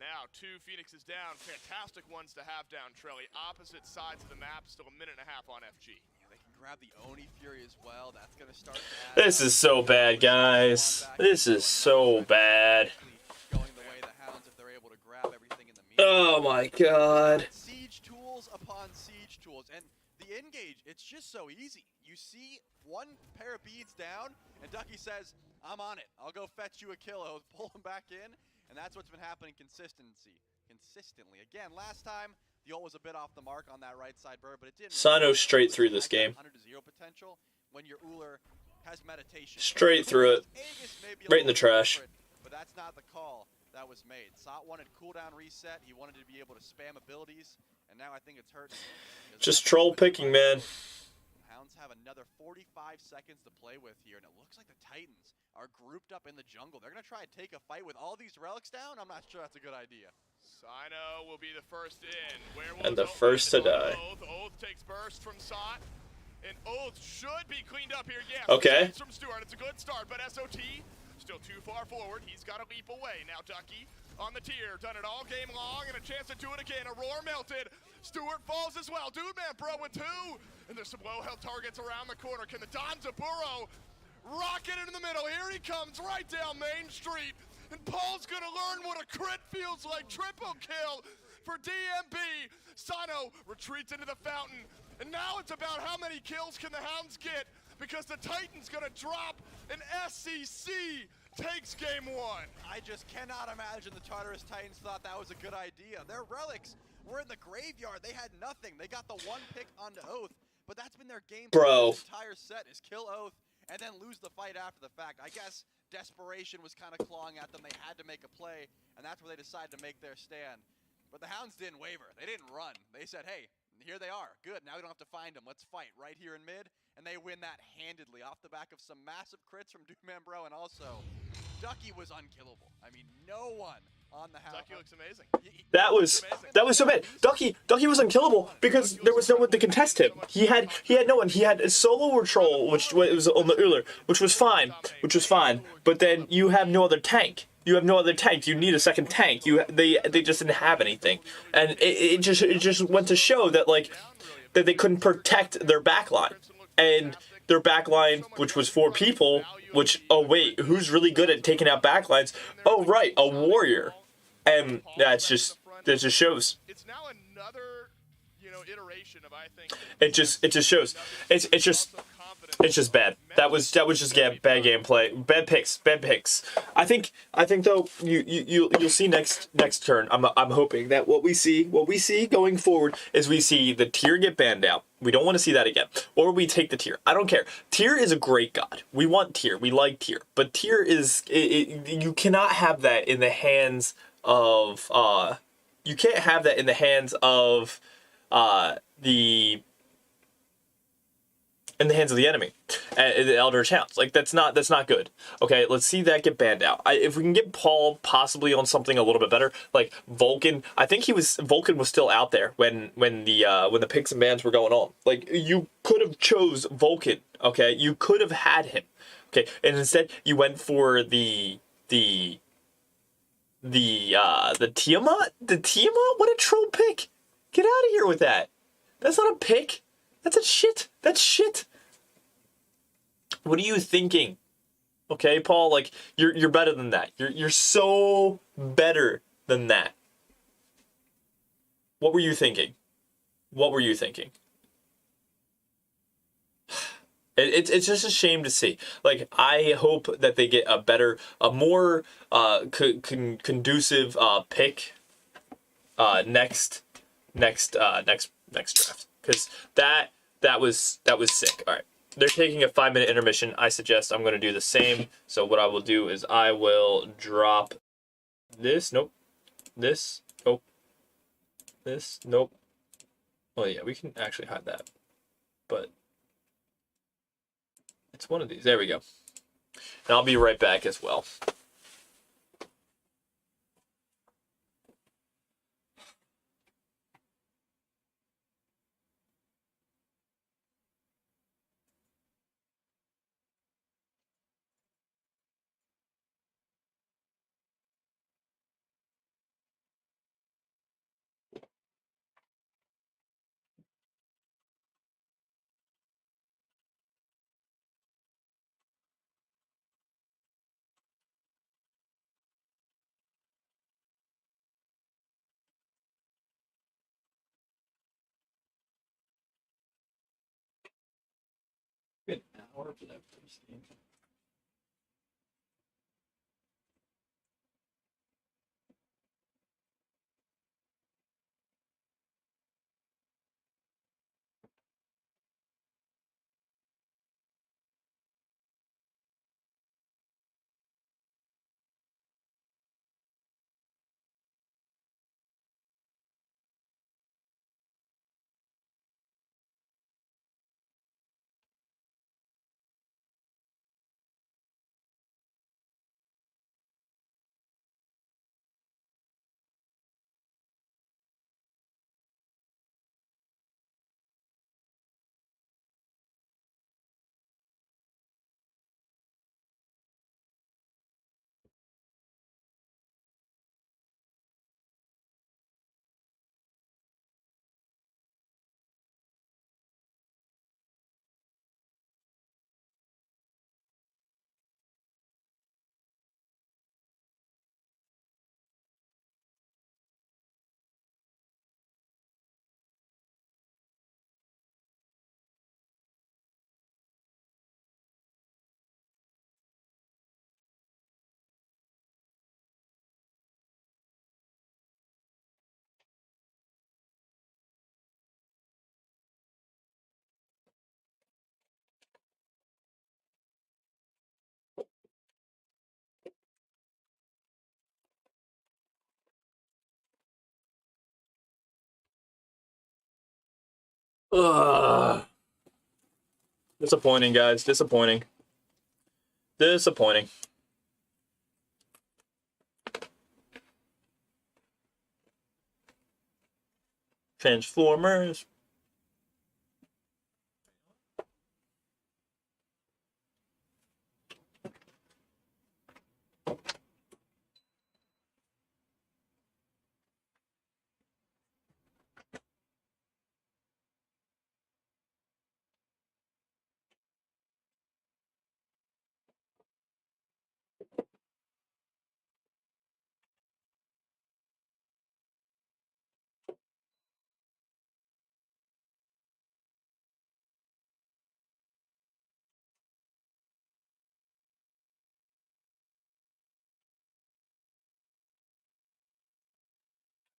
Now, 2 Phoenixes down. Fantastic ones to have down, Trelly. Opposite sides of the map, still a minute and a half on FG. Yeah, they can grab the Oni Fury as well. That's going to start to add This is so bad, guys. This is so bad. Going the way the Hounds if they're able to grab everything in the meat. Oh my god. Siege tools upon siege tools. And the engage, it's just so easy. You see one pair of beads down, and Ducky says, I'm on it. I'll go fetch you a kill. I'll pull him back in, and that's what's been happening consistently. Again, last time, the ult was a bit off the mark on that right side bird, but it didn't. Sino straight through this game. 100 to 0 potential when your Uller has meditation. Straight through it. Aegis may be a Right in the little trash. different, but that's not the call that was made. Sot wanted cooldown reset. He wanted to be able to spam abilities, and now I think it's hurting. Just troll picking, man. Hounds have another 45 seconds to play with here, and it looks like the Titans are grouped up in the jungle. They're going to try and take a fight with all these relics down? I'm not sure that's a good idea. Sino will be the first in. And the first to die. Oath takes burst from Sot. And Oath should be cleaned up here. Yes. Okay. From Stewart. It's a good start, but SOT still too far forward. He's got to leap away. Now Ducky on the tier. Done it all game long, and a chance to do it again. Aurora melted. Stewart falls as well. Dude, man, bro, with 2. And there's some low-health targets around the corner. Can the Donza burrow? Rocket in the middle. Here he comes right down Main Street. And Paul's going to learn what a crit feels like. Triple kill for DMB. Sino retreats into the fountain. And now it's about how many kills can the Hounds get, because the Titans going to drop an SCC. Takes game 1. I just cannot imagine the Tartarus Titans thought that was a good idea. Their relics were in the graveyard. They had nothing. They got the 1 pick onto Oath, but that's been their game Bro. the entire set is kill Oath and then lose the fight after the fact. I guess desperation was kind of clawing at them. They had to make a play, and that's where they decided to make their stand. But the Hounds didn't waver. They didn't run. They said, hey, here they are. Good, now we don't have to find them. Let's fight right here in mid. And they win that handedly off the back of some massive crits from Doomman Bro, and also Ducky was unkillable. I mean, no one on the Hounds. Ducky looks amazing. That was so bad. Ducky was unkillable because there was no one to contest him. He had no one. He had a solo patrol, which was on the Uller, which was fine. But then you have no other tank. You need a second tank. They just didn't have anything, and it just went to show that that they couldn't protect their backline, and their backline, which was 4 people. Which, oh wait, who's really good at taking out backlines? Oh right, a warrior, and that just shows. It's now another, iteration of, I think. It just shows. It's just bad. That was just bad gameplay, bad picks. I think though you'll see next turn. I'm hoping that what we see going forward is we see the tier get banned out. We don't want to see that again, or we take the tier. I don't care. Tier is a great god. We want tier. We like tier, but tier is you cannot have that in the hands of you can't have that in the hands of the enemy, the Eldritch Hounds. Like that's not good. Okay, let's see that get banned out. If we can get Paul possibly on something a little bit better, like Vulcan. I think Vulcan was still out there when the picks and bans were going on. Like you could have chose Vulcan. Okay, you could have had him. Okay, and instead you went for the Tiamat. The Tiamat. What a troll pick! Get out of here with that. That's not a pick. That's a shit. That's shit. What are you thinking? Okay, Paul, like you're better than that. You're so better than that. What were you thinking? What were you thinking? It's just a shame to see. Like I hope that they get a more conducive pick next draft, because that was sick. All right, they're taking a 5-minute intermission. I suggest I'm going to do the same. So what I will do is I will drop this. Nope. This. Nope. This. Nope. Oh yeah, we can actually hide that, but it's one of these. There we go. And I'll be right back as well. An hour for that first game. Ugh. Disappointing, guys. Disappointing. Disappointing. Transformers.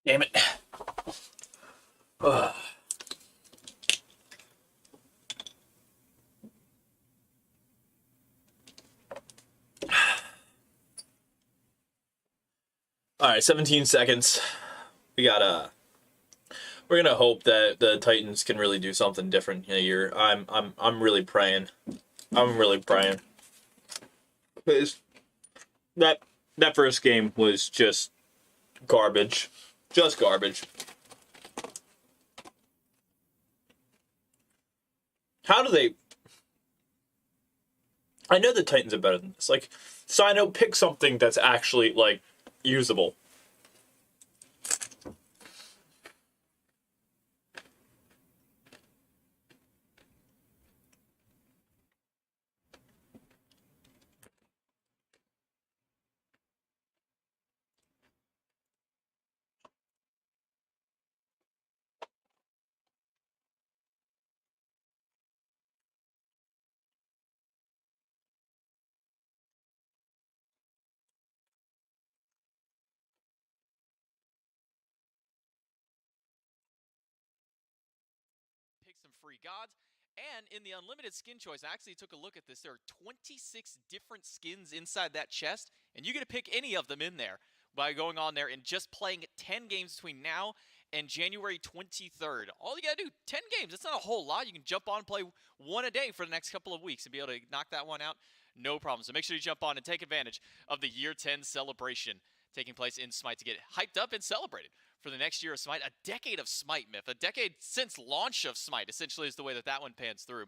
Damn it. Ugh. All right, 17 seconds. we're gonna hope that the Titans can really do something different here. I'm really praying. I'm really praying. Because that first game was just garbage. Just garbage. How do they... I know the Titans are better than this. Like, side note, pick something that's actually, like, usable. Pick some free gods. And in the unlimited skin choice, I actually took a look at this. There are 26 different skins inside that chest, and you get to pick any of them in there by going on there and just playing 10 games between now and January 23rd. All you gotta do, 10 games. It's not a whole lot. You can jump on and play one a day for the next couple of weeks and be able to knock that one out. No problem. So make sure you jump on and take advantage of the Year 10 celebration taking place in Smite to get hyped up and celebrated for the next year of Smite. A decade of Smite myth. A decade since launch of Smite, essentially, is the way that one pans through.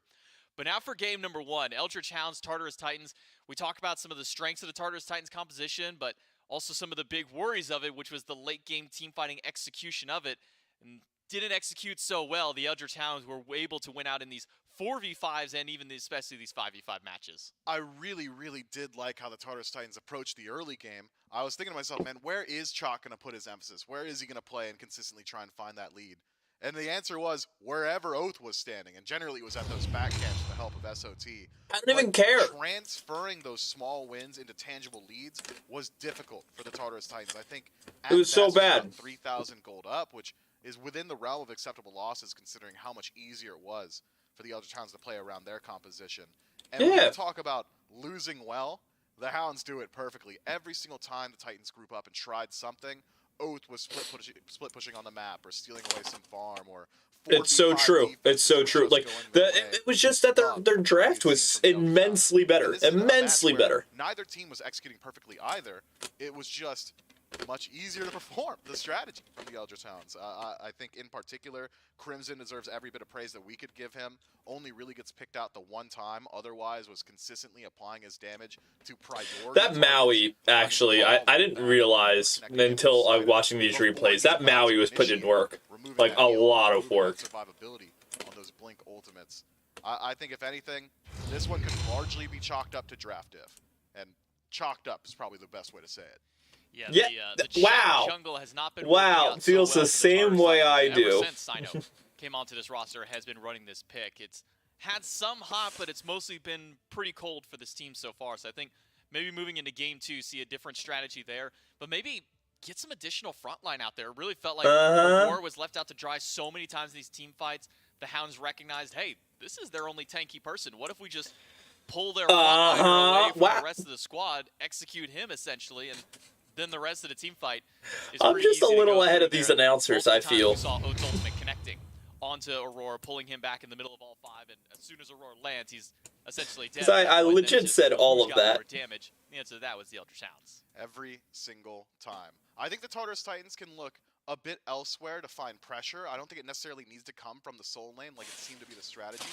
But now for game number 1, Eldritch Hounds, Tartarus Titans. We talk about some of the strengths of the Tartarus Titans composition, but also some of the big worries of it, which was the late game team fighting execution of it. And didn't execute so well. The Eldritch Hounds were able to win out in these 4v5s and even especially these 5v5 matches. I really, really did like how the Tartarus Titans approached the early game. I was thinking to myself, man, where is Chalk going to put his emphasis? Where is he going to play and consistently try and find that lead? And the answer was wherever Oath was standing, and generally it was at those back camps with the help of SOT. I don't even care. Transferring those small wins into tangible leads was difficult for the Tartarus Titans. I think it was so bad. 3,000 gold up, which is within the realm of acceptable losses considering how much easier it was for the Eldritch Hounds to play around their composition. And when we talk about losing well, the Hounds do it perfectly. Every single time the Titans group up and tried something, Oath was split pushing on the map or stealing away some farm or... It's so true. It's so true. Like it was just that their draft was immensely better. Immensely better. Neither team was executing perfectly either. It was just much easier to perform the strategy from the Eldritch Hounds. I think in particular, Crimson deserves every bit of praise that we could give him. Only really gets picked out the one time. Otherwise, was consistently applying his damage to priority. That Maui, actually, I didn't realize until I was watching these replays. That Maui was putting in work, like a lot of work. Survivability on those Blink ultimates. I think if anything, this one could largely be chalked up to draft diff, and chalked up is probably the best way to say it. Yeah, the wow. jungle has not been feels so well the same way I do. Ever since Sino came onto this roster, has been running this pick. It's had some hot, but it's mostly been pretty cold for this team so far. So I think maybe moving into game 2, see a different strategy there, but maybe get some additional frontline out there. It really felt like War was left out to dry so many times in these team fights. The Hounds recognized, hey, this is their only tanky person. What if we just pull their frontliner away from the rest of the squad, execute him essentially, and then the rest of the team fight is I'm just a little ahead of there. these announcers, I feel. We saw Oath's ultimate connecting onto Aurora, pulling him back in the middle of all 5, and as soon as Aurora lands, he's essentially dead. I legit said all of that. Damage. The answer to that was the Eldritch Hounds. Every single time. I think the Tartarus Titans can look a bit elsewhere to find pressure. I don't think it necessarily needs to come from the soul lane like it seemed to be the strategy.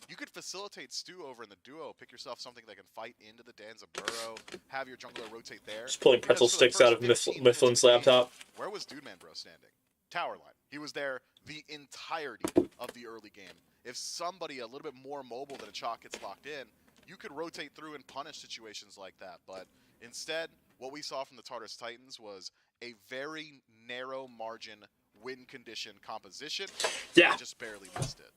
You could facilitate Stu over in the duo, pick yourself something that can fight into the Danza Burrow, have your jungler rotate there. Just pulling pretzel sticks out of Mifflin's laptop. Where was Dude Man Bro standing? Tower line. He was there the entirety of the early game. If somebody a little bit more mobile than a Chalk gets locked in, you could rotate through and punish situations like that. But instead, what we saw from the Tartarus Titans was a very narrow margin win condition composition. Yeah. They just barely missed it.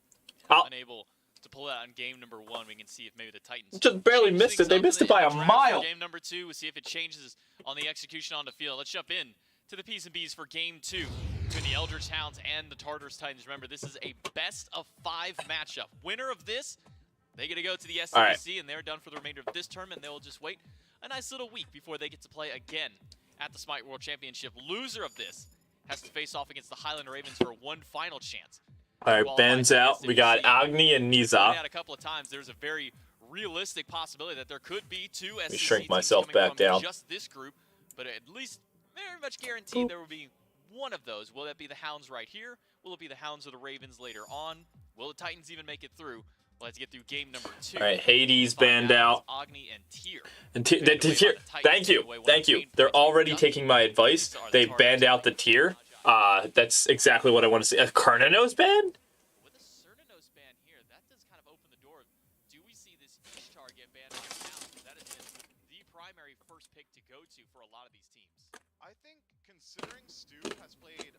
Unable to pull it out in game number 1. We can see if maybe the Titans just barely missed it. They missed it by a mile. Game number 2, we'll see if it changes on the execution on the field. Let's jump in to the P's and B's for game 2 between the Eldritch Hounds and the Tartarus Titans. Remember, this is a best of 5 matchup. Winner of this, they get to go to the SCC, and they're done for the remainder of this tournament. They will just wait a nice little week before they get to play again at the Smite World Championship. Loser of this has to face off against the Highland Ravens for one final chance. All right, Ben's out. We got Agni and Niza. Out a couple of times. There's a very realistic possibility that there could be two SEC shrink teams myself coming back from down. just this group, but at least very much guaranteed there will be one of those. Will that be the Hounds right here? Will it be the Hounds or the Ravens later on? Will the Titans even make it through? Let's get through game number 2. All right, Hades banned out. Agni and Tier. And tier. Thank you. They're already taking my advice. They banned out the tier. That's exactly what I want to see. A Kernanos banned? With a Cernanos ban here, that does kind of open the door. Do we see this Ishtar get banned out now? That has been the primary first pick to go to for a lot of these teams. I think considering Stu has played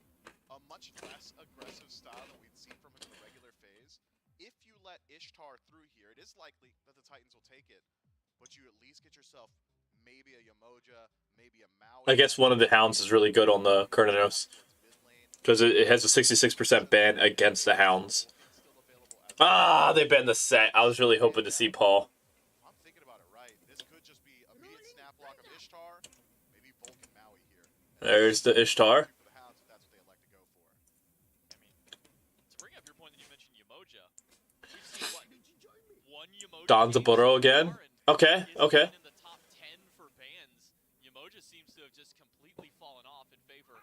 a much less aggressive style than we'd seen from him in the regular phase, if you let Ishtar through here, it is likely that the Titans will take it, but you at least get yourself maybe a Yamoja, maybe a Maui. I guess one of the Hounds is really good on the Kernanos because it has a 66% ban against the Hounds. Ah, they banned the set. I was really hoping to see Paul. I'm thinking about it right. This could just be immediate snap block of Ishtar, maybe Vulcan Maui here. There's the Ishtar. For the Hounds, if that's what they elect to go for. I mean, to bring up your point that you mentioned Yamoja, we've seen what? One Yamoja Danzaburo again? Okay, okay. In the top 10 for bans, Yamoja seems to have just completely fallen off in favor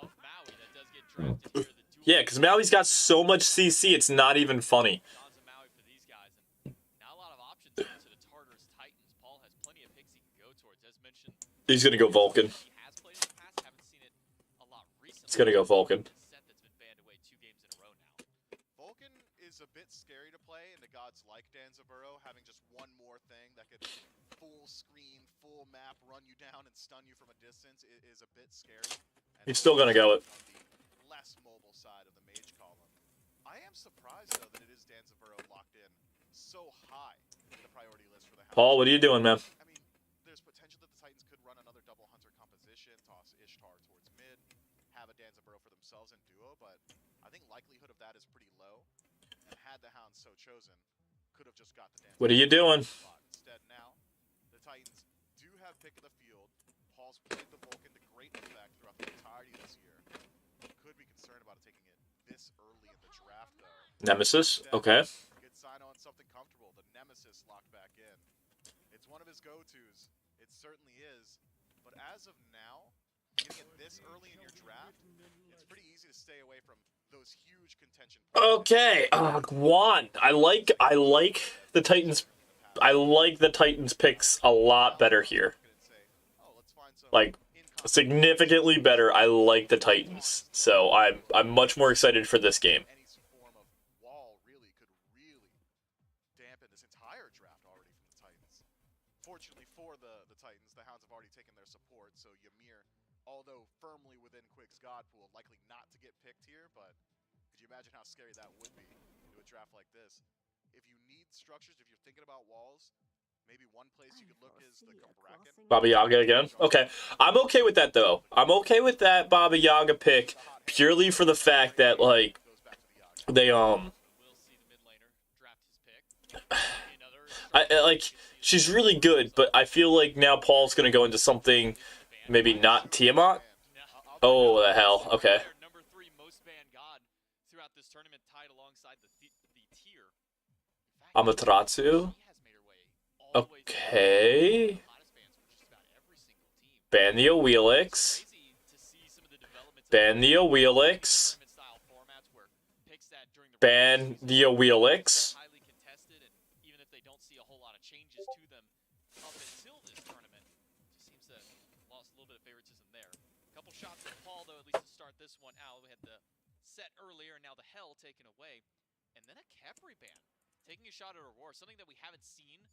of Maui. That does get drafted here. The dual Yeah, because Maui's got so much CC, it's not even funny. Danza Maui for these guys, and not a lot of options here to the Tartarus Titans. Paul has plenty of picks he can go towards, as mentioned. He's going to go Vulcan. He has played in the past, haven't seen it a lot recently. He's going to go Vulcan. Set that's been banned away 2 games in a row now. Vulcan is a bit scary to play into gods like Danzaburo, having just one more thing that could full screen, full map, run you down and stun you from a distance is a bit scary. And He's still going to go it. on the less mobile side of the mage column. I am surprised though that it is Danzaburo locked in so high in the priority list for the Hounds. Paul, what are you doing, man? I mean, there's potential that the Titans could run another double hunter composition, toss Ishtar towards mid, have a Danzaburo for themselves in duo, but I think likelihood of that is pretty low. And had the Hounds so chosen, could have just got the Danzaburo. What are you doing? Instead now, the Titans do have pick of the field. Paul's played the Vulcan to great effect throughout the entirety of this year. Could be concerned about taking it this early in the draft though. Nemesis? Okay. Get sign on something comfortable. The Nemesis locked back in. It's one of his go-tos. It certainly is. But as of now, getting it this early in your draft, it's pretty easy to stay away from those huge contention points. Okay. Guan. I like the Titans. I like the Titans picks a lot better here. Like significantly better. I like the Titans. So I'm much more excited for this game. Any form of wall really could really dampen this entire draft already from the Titans. Fortunately for the Titans, the Hounds have already taken their support, so Ymir, although firmly within Quick's God pool, likely not to get picked here, but could you imagine how scary that would be into a draft like this? If you need structures, if you're thinking about walls, maybe one place you could look is the Bracken. Baba Yaga again? Okay. I'm okay with that, though. I'm okay with that Baba Yaga pick purely for the fact that, like, they, We'll see the mid laner draft his pick. Another she's really good, but I feel like now Paul's going to go into something maybe not Tiamat. Oh, the hell. Okay. Number 3 most banned god throughout this tournament, tied alongside the tier. Amaterasu. Okay. Ban the Awelix. Ban the Awelix. Ban the Awelix. Highly contested, and even if they don't see a whole lot of changes to them up until this tournament, just seems to have lost a little bit of favoritism there. A couple shots from Paul, though, at least to start this one out. We had the set earlier, and now the hell taken away. And then a Khepri ban, taking a shot at Aurora, something that we haven't seen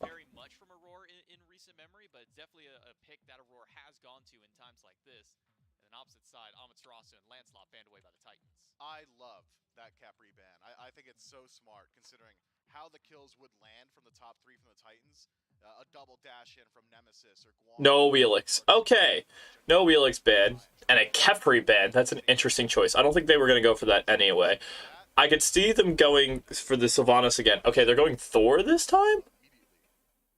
very much from Aurora in recent memory, but it's definitely a pick that Aurora has gone to in times like this. And then opposite side, Amaterasu and Lancelot banned away by the Titans. I love that Capri ban. I think it's so smart considering how the kills would land from the top 3 from the Titans. A double dash in from Nemesis or Guam. No Awelix. Okay. No Awelix ban. And a Khepri ban. That's an interesting choice. I don't think they were going to go for that anyway. I could see them going for the Sylvanas again. Okay, they're going Thor this time?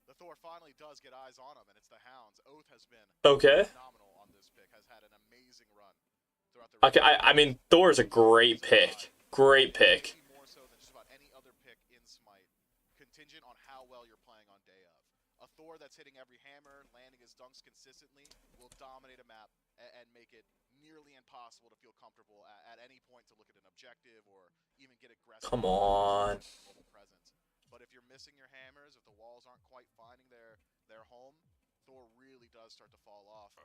The Thor finally does get eyes on him, and it's the Hounds. Oath has been Okay. phenomenal on this pick, has had an amazing run throughout the Okay, I mean, Thor is a great pick. Great pick. More so than just about any other pick in Smite, contingent on how well you're playing on day of. A Thor that's hitting every hammer, landing his dunks consistently, will dominate a map and make it nearly impossible to feel comfortable at any point to look at an objective or even get aggressive. Come on. Global presence. But if you're missing your hammers, if the walls aren't quite finding their home, Thor really does start to fall off.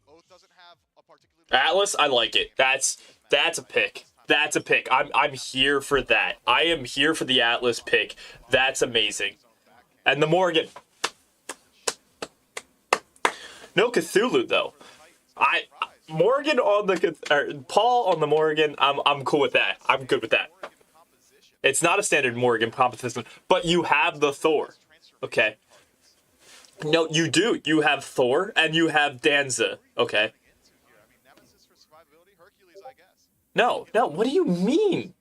Oath doesn't have a particularly Atlas, I like it. That's a pick. That's a pick. I'm here for that. I am here for the Atlas pick. That's amazing. And the Morgan. No Cthulhu though. Morgan on the Paul on the Morgan. I'm cool with that. I'm good with that. It's not a standard Morgan competition, but you have the Thor. Okay. No, you do. You have Thor and you have Danza. Okay. No. What do you mean?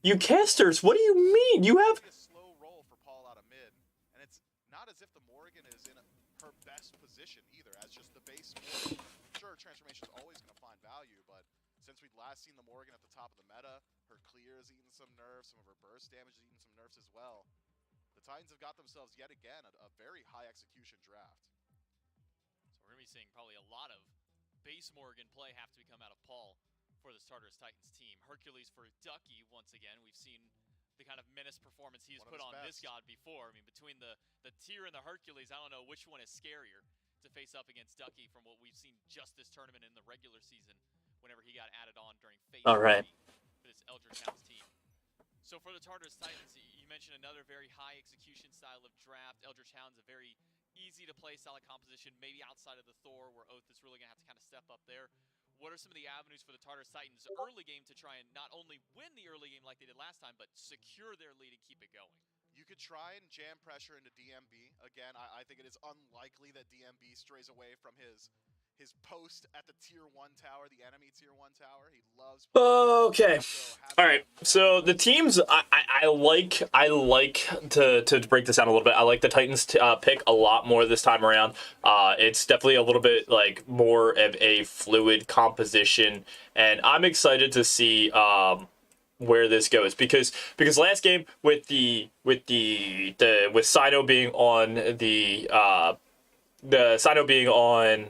You casters, what do you mean? You have slow roll for Paul out of mid, and it's not as if the Morgan is in her best position either, as just the base Morgan. Sure, transformation is always going to find value, but since we'd last seen the Morgan at the top of the meta, her clear has eaten some nerfs, some of her burst damage has eaten some nerfs as well. The Titans have got themselves yet again a very high execution draft. So we're going to be seeing probably a lot of base Morgan play have to come out of Paul for the Tartarus Titans team. Hercules for Ducky once again. We've seen the kind of menace performance he has put on this god before. I mean, between the Tyr and the Hercules, I don't know which one is scarier to face up against Ducky from what we've seen just this tournament in the regular season whenever he got added on during phase 3 for this Eldritch House team. So for the Tartarus Titans, you mentioned another very high execution style of draft. Eldritch Hound's a very easy to play style of composition, maybe outside of the Thor, where Oath is really going to have to kind of step up there. What are some of the avenues for the Tartarus Titans early game to try and not only win the early game like they did last time, but secure their lead and keep it going? You could try and jam pressure into DMB. Again, I think it is unlikely that DMB strays away from his post at the tier 1 tower, the enemy tier 1 tower. He loves. Okay. All right. So the teams I like to break this down a little bit. I like the Titans pick a lot more this time around. It's definitely a little bit like more of a fluid composition, and I'm excited to see where this goes because last game with Sino being on the Sino being on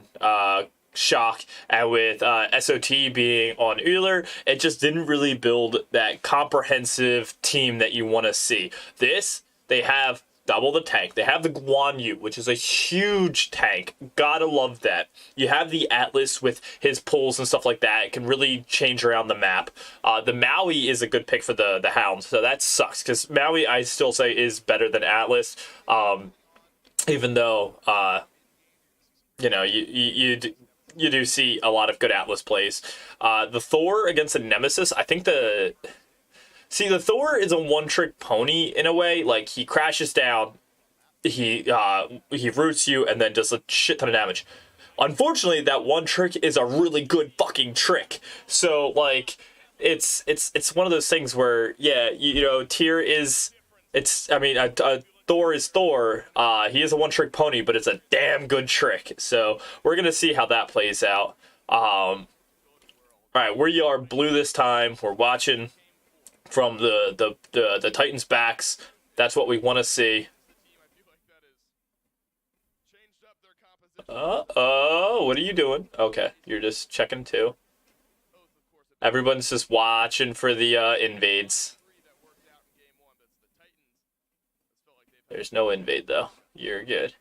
Shock and with SOT being on Euler, it just didn't really build that comprehensive team that you want to see. This, they have double the tank. They have the Guan Yu, which is a huge tank. Gotta love that. You have the Atlas with his pulls and stuff like that. It can really change around the map. The Maui is a good pick for the Hounds, so that sucks because Maui, I still say, is better than Atlas, even though you do see a lot of good Atlas plays. The Thor against the Nemesis, I think the Thor is a one-trick pony in a way. Like, he crashes down, he roots you, and then does a shit ton of damage. Unfortunately, that one trick is a really good fucking trick. So, like, it's one of those things where, yeah, Tyr is... Thor is Thor. He is a one-trick pony, but it's a damn good trick. So we're gonna see how that plays out. All right, we are blue this time. We're watching from the Titans' backs. That's what we want to see. What are you doing? Okay, you're just checking too. Everyone's just watching for the invades. There's no invade, though. You're good.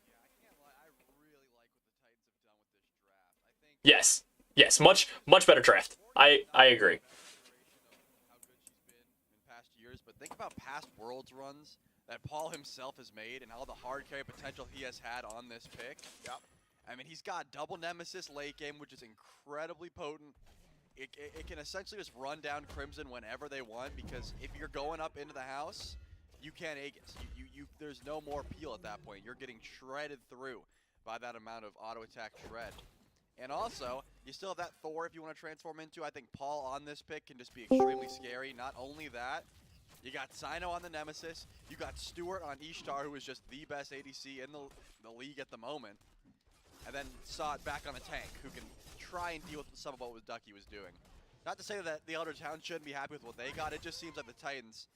Yes. Yes, much better draft. I agree. But think about past Worlds runs that Paul himself has made and all the hard carry potential he has had on this pick. Yep. I mean, he's got double Nemesis late game, which is incredibly potent. It can essentially just run down Crimson whenever they want, because if you're going up into the house, you can't Aegis. There's no more peel at that point. You're getting shredded through by that amount of auto attack shred. And also, you still have that Thor if you want to transform into. I think Paul on this pick can just be extremely scary. Not only that, you got Sino on the Nemesis. You got Stewart on Ishtar, who is just the best ADC in the league at the moment. And then Sot back on a tank, who can try and deal with some of what Ducky was doing. Not to say that the Elder Town shouldn't be happy with what they got. It just seems like the Titans,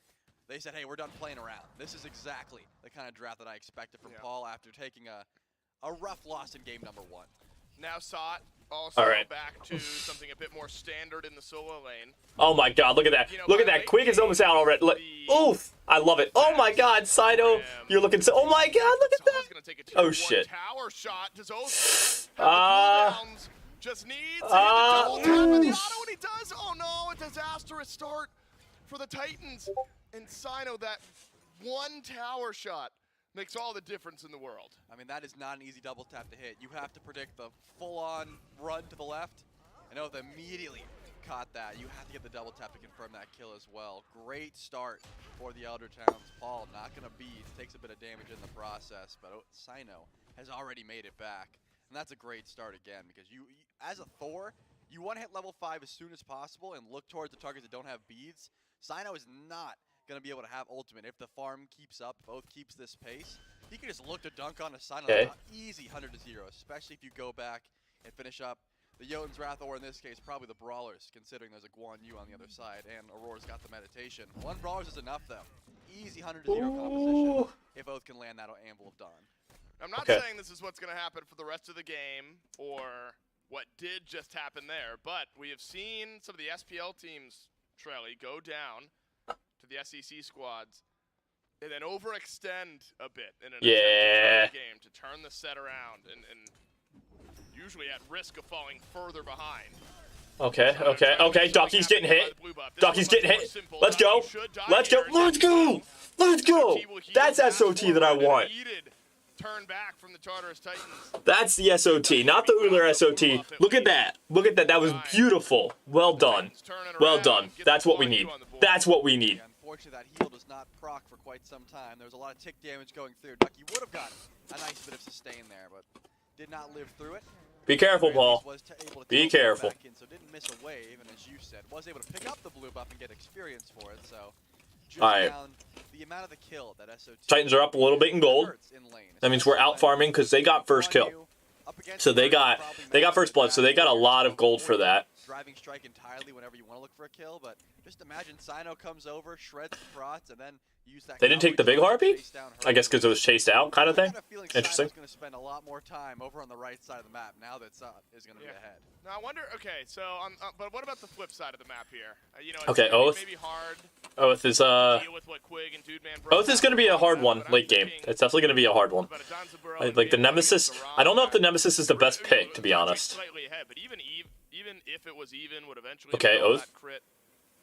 they said, hey, we're done playing around. This is exactly the kind of draft that I expected from Paul after taking a rough loss in game number 1. Now Sot also All right. back to something a bit more standard in the solo lane. Oh my God, look at that. You know, Look at by that. late Quick is game, almost out already. Oof. I love it. Oh my God, Saito. You're looking so. Oh my God, look at Sot's that. gonna take a Oh, tier shit. 1 tower shot. Does Oath have the cooldowns? Just needs to hit the double tap on the auto, and he does. Oh no, a disastrous start for the Titans. And Sino, that one tower shot makes all the difference in the world. I mean, that is not an easy double tap to hit. You have to predict the full-on run to the left. And Oath immediately caught that. You have to get the double tap to confirm that kill as well. Great start for the Elder Towns. Paul not going to beat, takes a bit of damage in the process, but Sino has already made it back. And that's a great start again, because you as a Thor, you want to hit level 5 as soon as possible and look towards the targets that don't have beads. Sino is not going to be able to have ultimate if the farm keeps up, if Oath keeps this pace. He can just look to dunk on a Sino. Okay. Easy 100-0, especially if you go back and finish up the Jotun's Wrath, or in this case, probably the Brawlers, considering there's a Guan Yu on the other side, and Aurora's got the meditation. 1 Brawlers is enough, though. Easy 100-0 composition if Oath can land that Anvil of Dawn. I'm not saying this is what's going to happen for the rest of the game or what did just happen there, but we have seen some of the SPL teams, Trelly, go down to the SEC squads and then overextend a bit in an attempt to turn the game, to turn the set around, and usually at risk of falling further behind. Okay. Ducky's getting hit. Ducky's getting hit. Let's go. Let's go. Let's go. Let's go. That's SOT that I want. Turn back from the Tartarus Titans. That's the SOT, not the Uller SOT. Look at that. Look at that. That was beautiful. Well done. Well done. That's what we need. That's what we need. Unfortunately, that heal does not proc for quite some time. There was a lot of tick damage going through. Ducky would have gotten a nice bit of sustain there, but did not live through it. Be careful, Paul. Be careful. So didn't miss a wave, and as you said, was able to pick up the blue buff and get experience for it. So just down the amount of the kill that SOT Titans are up a little bit in gold. That means we're out farming because they got first kill. So they got first blood, so they got a lot of gold for that. Driving strike entirely whenever you want to look for a kill, but just imagine Sino comes over, shreds the prots, and then use that. They didn't take the big harpy? I guess because it was chased out kind of thing. Interesting. Going to spend a lot more time over on the right side of the map now that Sot is going to be ahead. Now I wonder. Okay, so but what about the flip side of the map here? You know, okay, Oath. Maybe hard. Oath is Oath is going to be a hard one late game. It's definitely going to be a hard one. Like the Nemesis. I don't know if the Nemesis is the best pick, to be honest. Slightly ahead, but even if it was even, would eventually. Okay, Oath.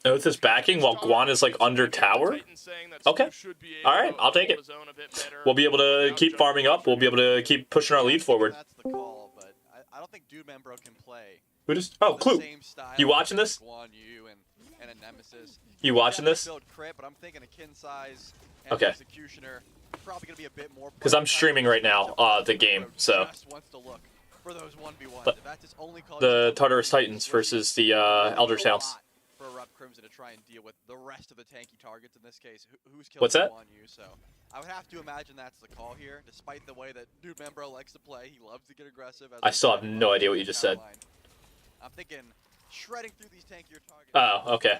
Oath is backing while Guan is like under tower. Okay. All right, I'll take it. We'll be able to keep farming up. We'll be able to keep pushing our lead forward. That's the call, but I don't think Dude Membro can play. Who just? Oh, Clue. You watching this? Guan Yu and a Nemesis. You watching this? Crit, but I'm thinking a kin size and okay. Executioner probably gonna be a bit more. Because I'm streaming right now, the game, so. For those 1v1s. The Tartarus Titans versus the Elder Towns. For Erupt Crimson to try and deal with the rest of the tanky targets in this case. Who's killing What's that? On you, so I would have to imagine that's the call here, despite the way that Dude Membro likes to play. He loves to get aggressive. I still have no idea what you just said. I'm thinking shredding through these tankier targets. Oh, okay.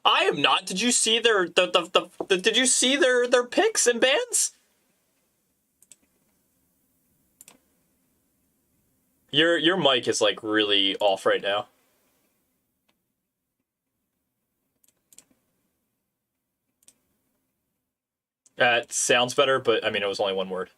I am not. Did you see their did you see their picks and bans? Your mic is like really off right now. It sounds better, but I mean it was only one word.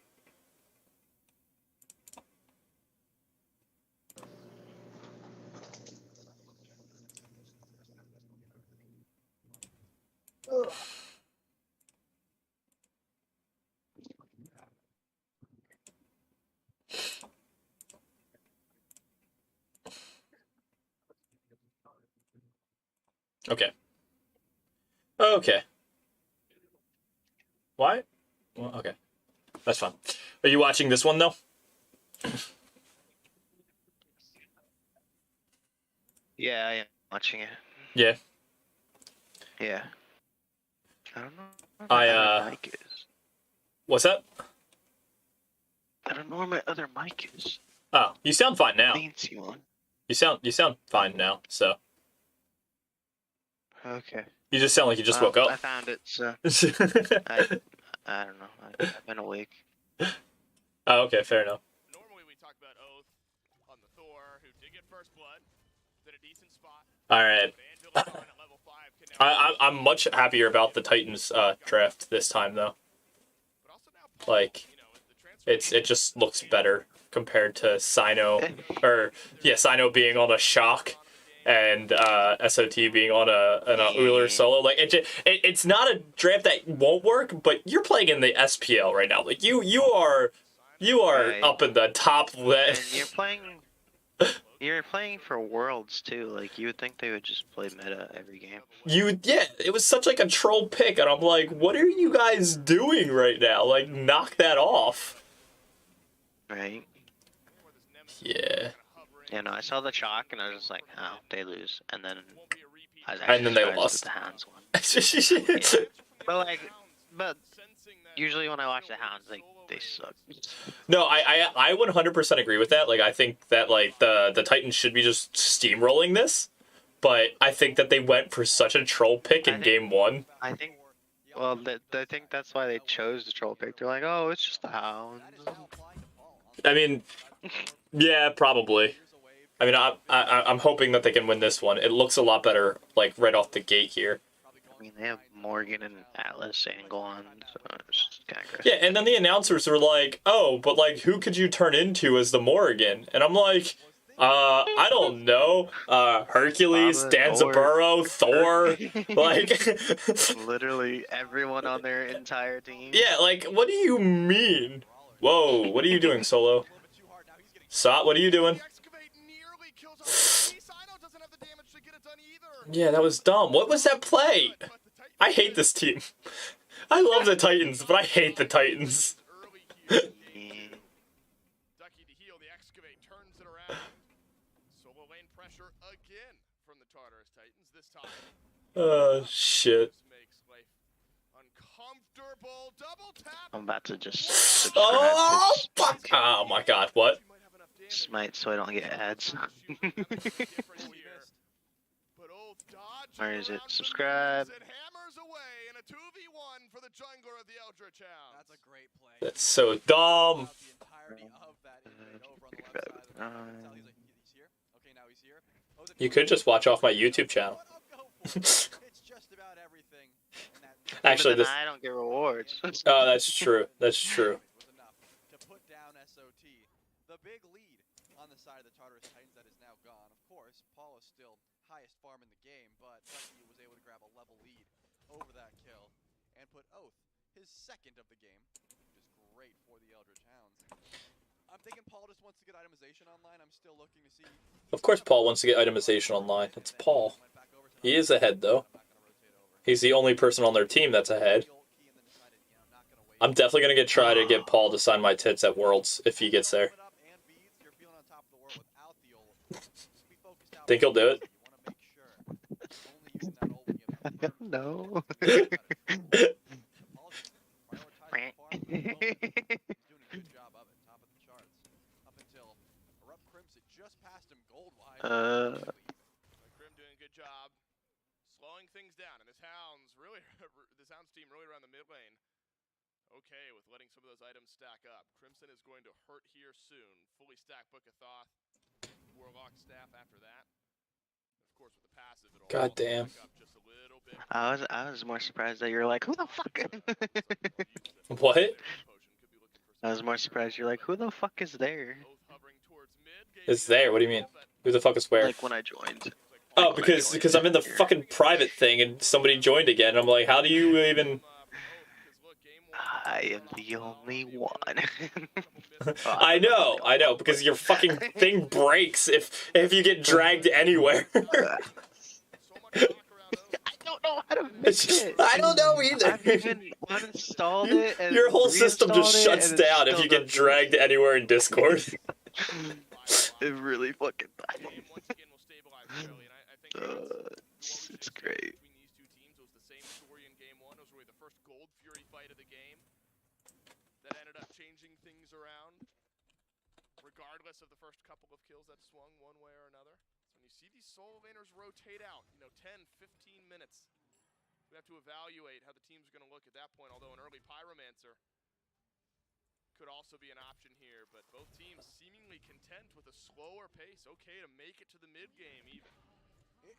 Okay. Okay. Why? Well, okay. That's fine. Are you watching this one, though? Yeah, I am watching it. Yeah. Yeah. I don't know where my other mic is. What's that? I don't know where my other mic is. Oh, you sound fine now. Fancy one. You sound fine now. So Okay. you just sound like you just Well, woke up. I found it, so I don't know. I've been awake. Oh, okay, fair enough. Normally we talk about Oath on the Thor, who did get first blood, did a decent spot. All right. But Angela Dawn at level 5 can now I'm much happier about the Titans draft this time though. but also now Paul, Like, you know, the transfer it just looks better compared to Sino, or yeah, Sino being on a shock, and SOT being on a Uller solo. Like it's not a draft that won't work, but you're playing in the SPL right now. Like you are Right. up in the top And list. you're playing for Worlds too. Like you would think they would just play meta every game. Yeah, it was such like a troll pick, and I'm like, what are you guys doing right now? Like, knock that off. Right? Yeah. You know, I saw the chalk and I was just like, oh, they lose. And then I was And then they surprised lost. that the Hounds won. No, But usually when I watch the Hounds, they suck. I 100% agree with that. Like, I think that like the Titans should be just steamrolling this, but I think that they went for such a troll pick in game one. I think, well, I think that's why they chose the troll pick. They're like, oh, it's just the Hounds. I mean, yeah, probably. I mean, I'm hoping that they can win this one. It looks a lot better, like right off the gate here. I mean, they have Morgan and Atlas Angle on, so it's kind of Yeah, and then the announcers were like, "Oh, but like, who could you turn into as the Morrigan?" And I'm like, I don't know. Hercules, Baba, Danzaburo, Thor, like, literally everyone on their entire team. yeah, like, what do you mean? Whoa, what are you doing, Solo? Sot, what are you doing? Yeah, that was dumb. What was that play? I hate this team. I love the Titans, but I hate the Titans. Ducky to heal, the excavate turns it around. Solo lane pressure again from the Tartarus Titans this time. Oh, shit. This makes life uncomfortable. Double tap. I'm about to just subscribe Oh, to fuck. Oh, my God, what? Smite so I don't get ads. Where is it? Subscribe. That's a great play. That's so dumb. The entirety of that invade over on the left side. Tell he's here. Okay, now he's here. Oh, the You could just watch off my YouTube channel. I'll go for it. It's just about everything. And that Actually, But this. then I don't get rewards. Oh, that's true. That's true. was enough to put down SOT. The big lead on the side of the Tartarus Titans that is now gone. Of course, Paul is still highest farm in the game, but Ducky was able to grab a level lead over that kill and put Oath, his second of the game, which is great for the Eldritch Hounds. I'm thinking Paul just wants to get itemization online. I'm still looking to see. Of course, Paul wants to get itemization online. It's Paul. He is ahead, though. He's the only person on their team that's ahead. I'm definitely gonna try to get Paul to sign my tits at Worlds if he gets there. Think he'll do it? No. Crim doing a good job slowing things down, and this Hounds team really around the mid lane. Okay, with letting some of those items stack up. Crimson is going to hurt here soon. Fully stacked Book of Thoth, Warlock Staff after that. Of course, with the passive, it'll God all damn. stack up just a little bit. I was more surprised that you're like, who the fuck? What? I was more surprised you're like, who the fuck is there? Both hovering towards mid. Is there? What do you mean? Who the fuck is where? Like when I joined. Oh, because I'm in the fucking private thing and somebody joined again. I'm like, how do you even? I am the only one. I know, because your fucking thing breaks if you get dragged anywhere. I don't know how to fix it. I don't know either. I've even uninstalled it. And Your whole system just reinstalled it, shuts and it down if still you get doesn't dragged work. anywhere in Discord. It really fucking it's great. Between these two teams, it was the same story in game one. It was really the first Gold Fury fight of the game that ended up changing things around. Regardless regardless of the first couple of kills that swung one way or another. So when you see these Soul Invaders rotate out, 10, 15 minutes, we have to evaluate how the team's going to look at that point, although an early Pyromancer could also be an option here, but both teams seemingly content with a slower pace, okay to make it to the mid game even.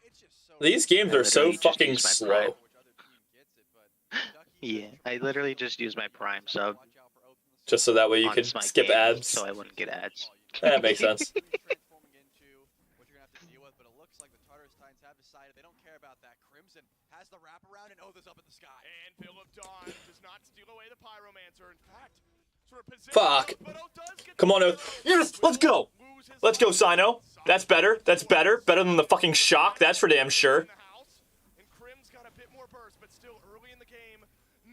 It's just so These games are so literally just fucking used my slow. which other team gets it, but Yeah, I literally just used my Prime sub Just so that way you on could Smite skip games, ads. so I wouldn't get ads. That makes sense. Transforming into what you're gonna have to deal with, but it looks like the Tartarus Titans have decided they don't care about that. Crimson has the wraparound and Oath is up in the sky. And Philip Dawn does not steal away the Pyromancer. In fact, sort of position Fuck. but Oath does get Come on, the Oath. kill. Yes, let's go. Lose his Let's go, life. Sino. That's better. That's better. Better than the fucking shock. That's for damn sure. In the house, and Crim's got a bit more burst, but still early in the game.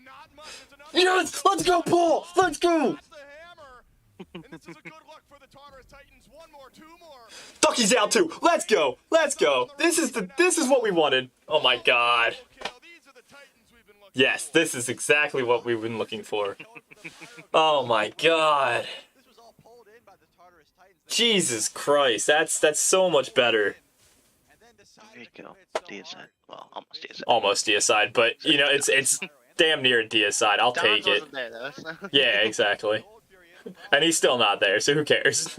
Not much. There's another Yes, let's go, Paul. Let's go. That's the hammer. And this is a good look for the Tartarus Titans. One more, two more. Ducky's out too. Let's go. Let's go. This is what we wanted. Oh my god. These are the Titans we've been looking Yes, for. this is exactly what we've been looking for. Oh my god. This was all pulled in by the Tartarus Titans. Jesus Christ. That's so much better. And then decided There you to go. commit so Deicide. hard. Well, almost Deicide. Almost deicide, but it's damn near deicide. I'll take it. wasn't there though. So. Yeah, exactly. And he's still not there, so who cares?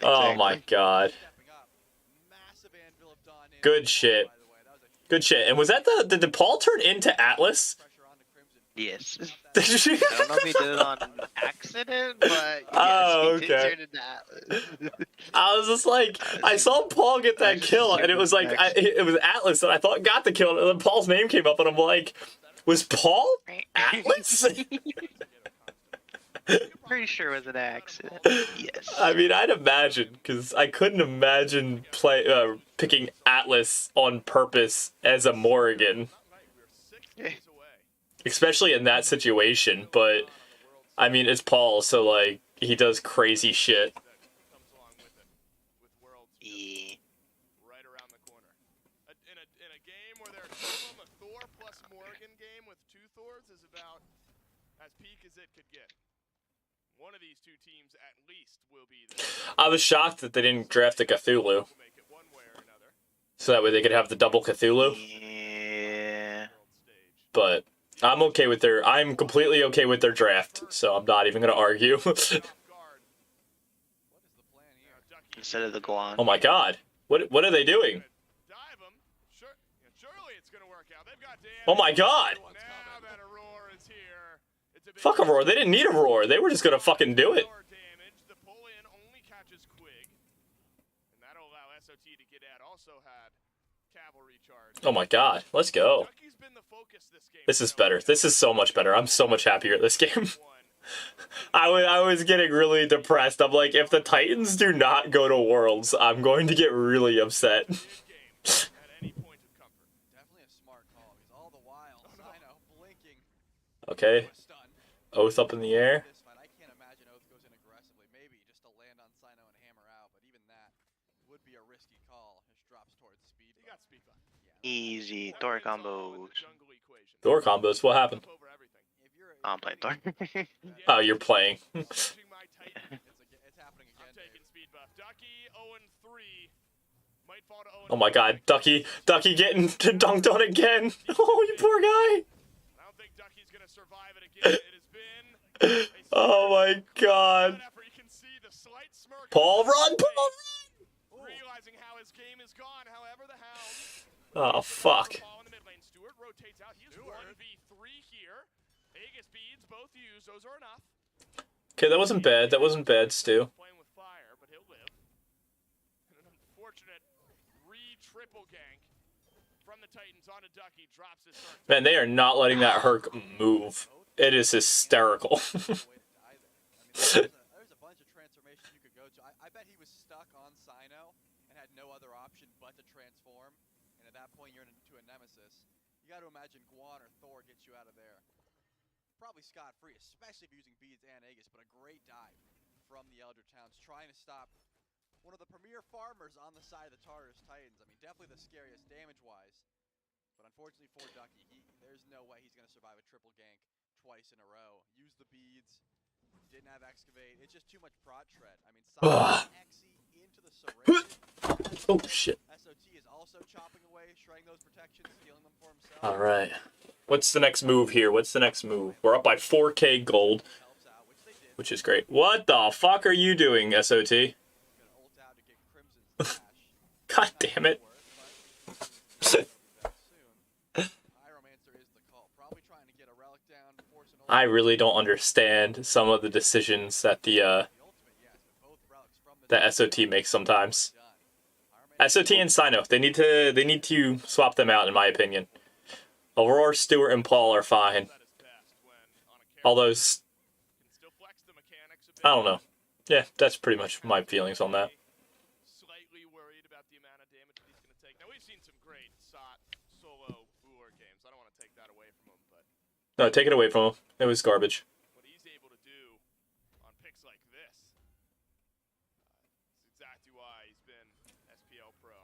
Oh my god. Good shit. Good shit. And was that did Paul turn into Atlas? Yes. Did I don't know if he did it on accident, but yes, Oh, he did okay. turn into Atlas. I was just like, I saw Paul get that kill, and it was like, it was Atlas, and I thought got the kill, and then Paul's name came up, and I'm like, was Paul Atlas? Pretty sure it was an accident. Yes. I mean, I'd imagine, because I couldn't imagine picking Atlas on purpose as a Morrigan, especially in that situation. But I mean, it's Paul, so like he does crazy shit. Yeah. Right around the corner. In a game where there's two of them, a Thor plus Morgan game with two Thors is about as peak as it could get. One of these two teams at least will be there. I was shocked that they didn't draft a Cthulhu, We'll make it one way or another. so that way they could have the double Cthulhu. Yeah. But I'm okay with I'm completely okay with their draft, so I'm not even gonna argue. Off guard. What is the plan here? Instead of the Guan. Oh my god, what are they doing? Dive 'em. Surely it's gonna work out. They've got damage. Oh my god! Now that Aurora is here, it's a big Fuck Aurora, they didn't need Aurora, they were just gonna fucking do it. power damage. The pull-in only catches Quig, and that'll allow SOT to get at. Also had cavalry charge. Oh my god, let's go. Ducky's been the focus this game. This is better. This is so much better. I'm so much happier at this game. I was getting really depressed. I'm like, if the Titans do not go to Worlds, I'm going to get really upset. At any point of comfort. Definitely a smart call because all the while, Sino blinking Okay, was stunned. Oath up in the air. This fight, I can't imagine Oath goes in aggressively. Maybe just to land on Sino and hammer out, but even that would be a risky call. His drops towards speed. He got speed buff. Easy. That Thor wins all with combos. the jungle equation. Door combos, what happened? Over everything. If you're I'm playing Thor. Oh, you're playing. Changing my Titan. it's happening I'm again. taking speed buff. Ducky 0-3. Might fall to 0-4. Oh my god, Ducky getting dunked on again. Oh, you poor guy. I don't think Ducky's gonna survive it again. It has been a Oh my god. effort. You can see the slight smirk. Paul, run, Paul, Realizing how his game is gone. However, the Hound. run. Oh, fuck. Ball in the mid lane. Stewart rotates out. He's 1v3 here. Aegis beads, both used. Those are enough. Okay, that wasn't bad. That wasn't bad, Stu. Playing with fire, but he'll live. And an unfortunate triple gank from the Titans onto Ducky. Drops his start. Man, they are not letting that Herc move. It is hysterical. There's a bunch of transformations you could go to. I bet he was stuck on Sino and had no other option but to transform. And at that point, you're into a nemesis. You got to imagine Guan or Thor gets you out of there. Probably scot-free, especially if you're using beads and Aegis, but a great dive from the Elder Towns, trying to stop one of the premier farmers on the side of the Tartarus Titans. I mean, definitely the scariest damage-wise. But unfortunately for Ducky, there's no way he's going to survive a triple gank twice in a row. Use the beads, Didn't have excavate. It's just too much prod tread. I mean, Side Xe into the Serration. Oh shit. SOT is also chopping away, shredding those protections, stealing them for himself. All right. What's the next move here? What's the next move? We're up by 4K gold, Helps out, which they did. which is great. What the fuck are you doing, SOT? Gonna ult out to get Crimson's dash. God damn it. Soon. Pyromancer is the call. Probably trying to get a relic down, force an ult. I really don't understand some of the decisions that the ultimate, yes, but both relics from the that SOT makes sometimes. done. SOT and Sino, they need to swap them out in my opinion. Aurora, Stewart, and Paul are fine. Although, I don't know. Yeah, that's pretty much my feelings on that. Slightly worried about the amount of damage that he's going to take. Now, we've seen some great SOT solo Uber games. I don't want to take that away from him, but No, take it away from him. It was garbage. what he's able to do on picks like this is exactly why he's been SPL Pro.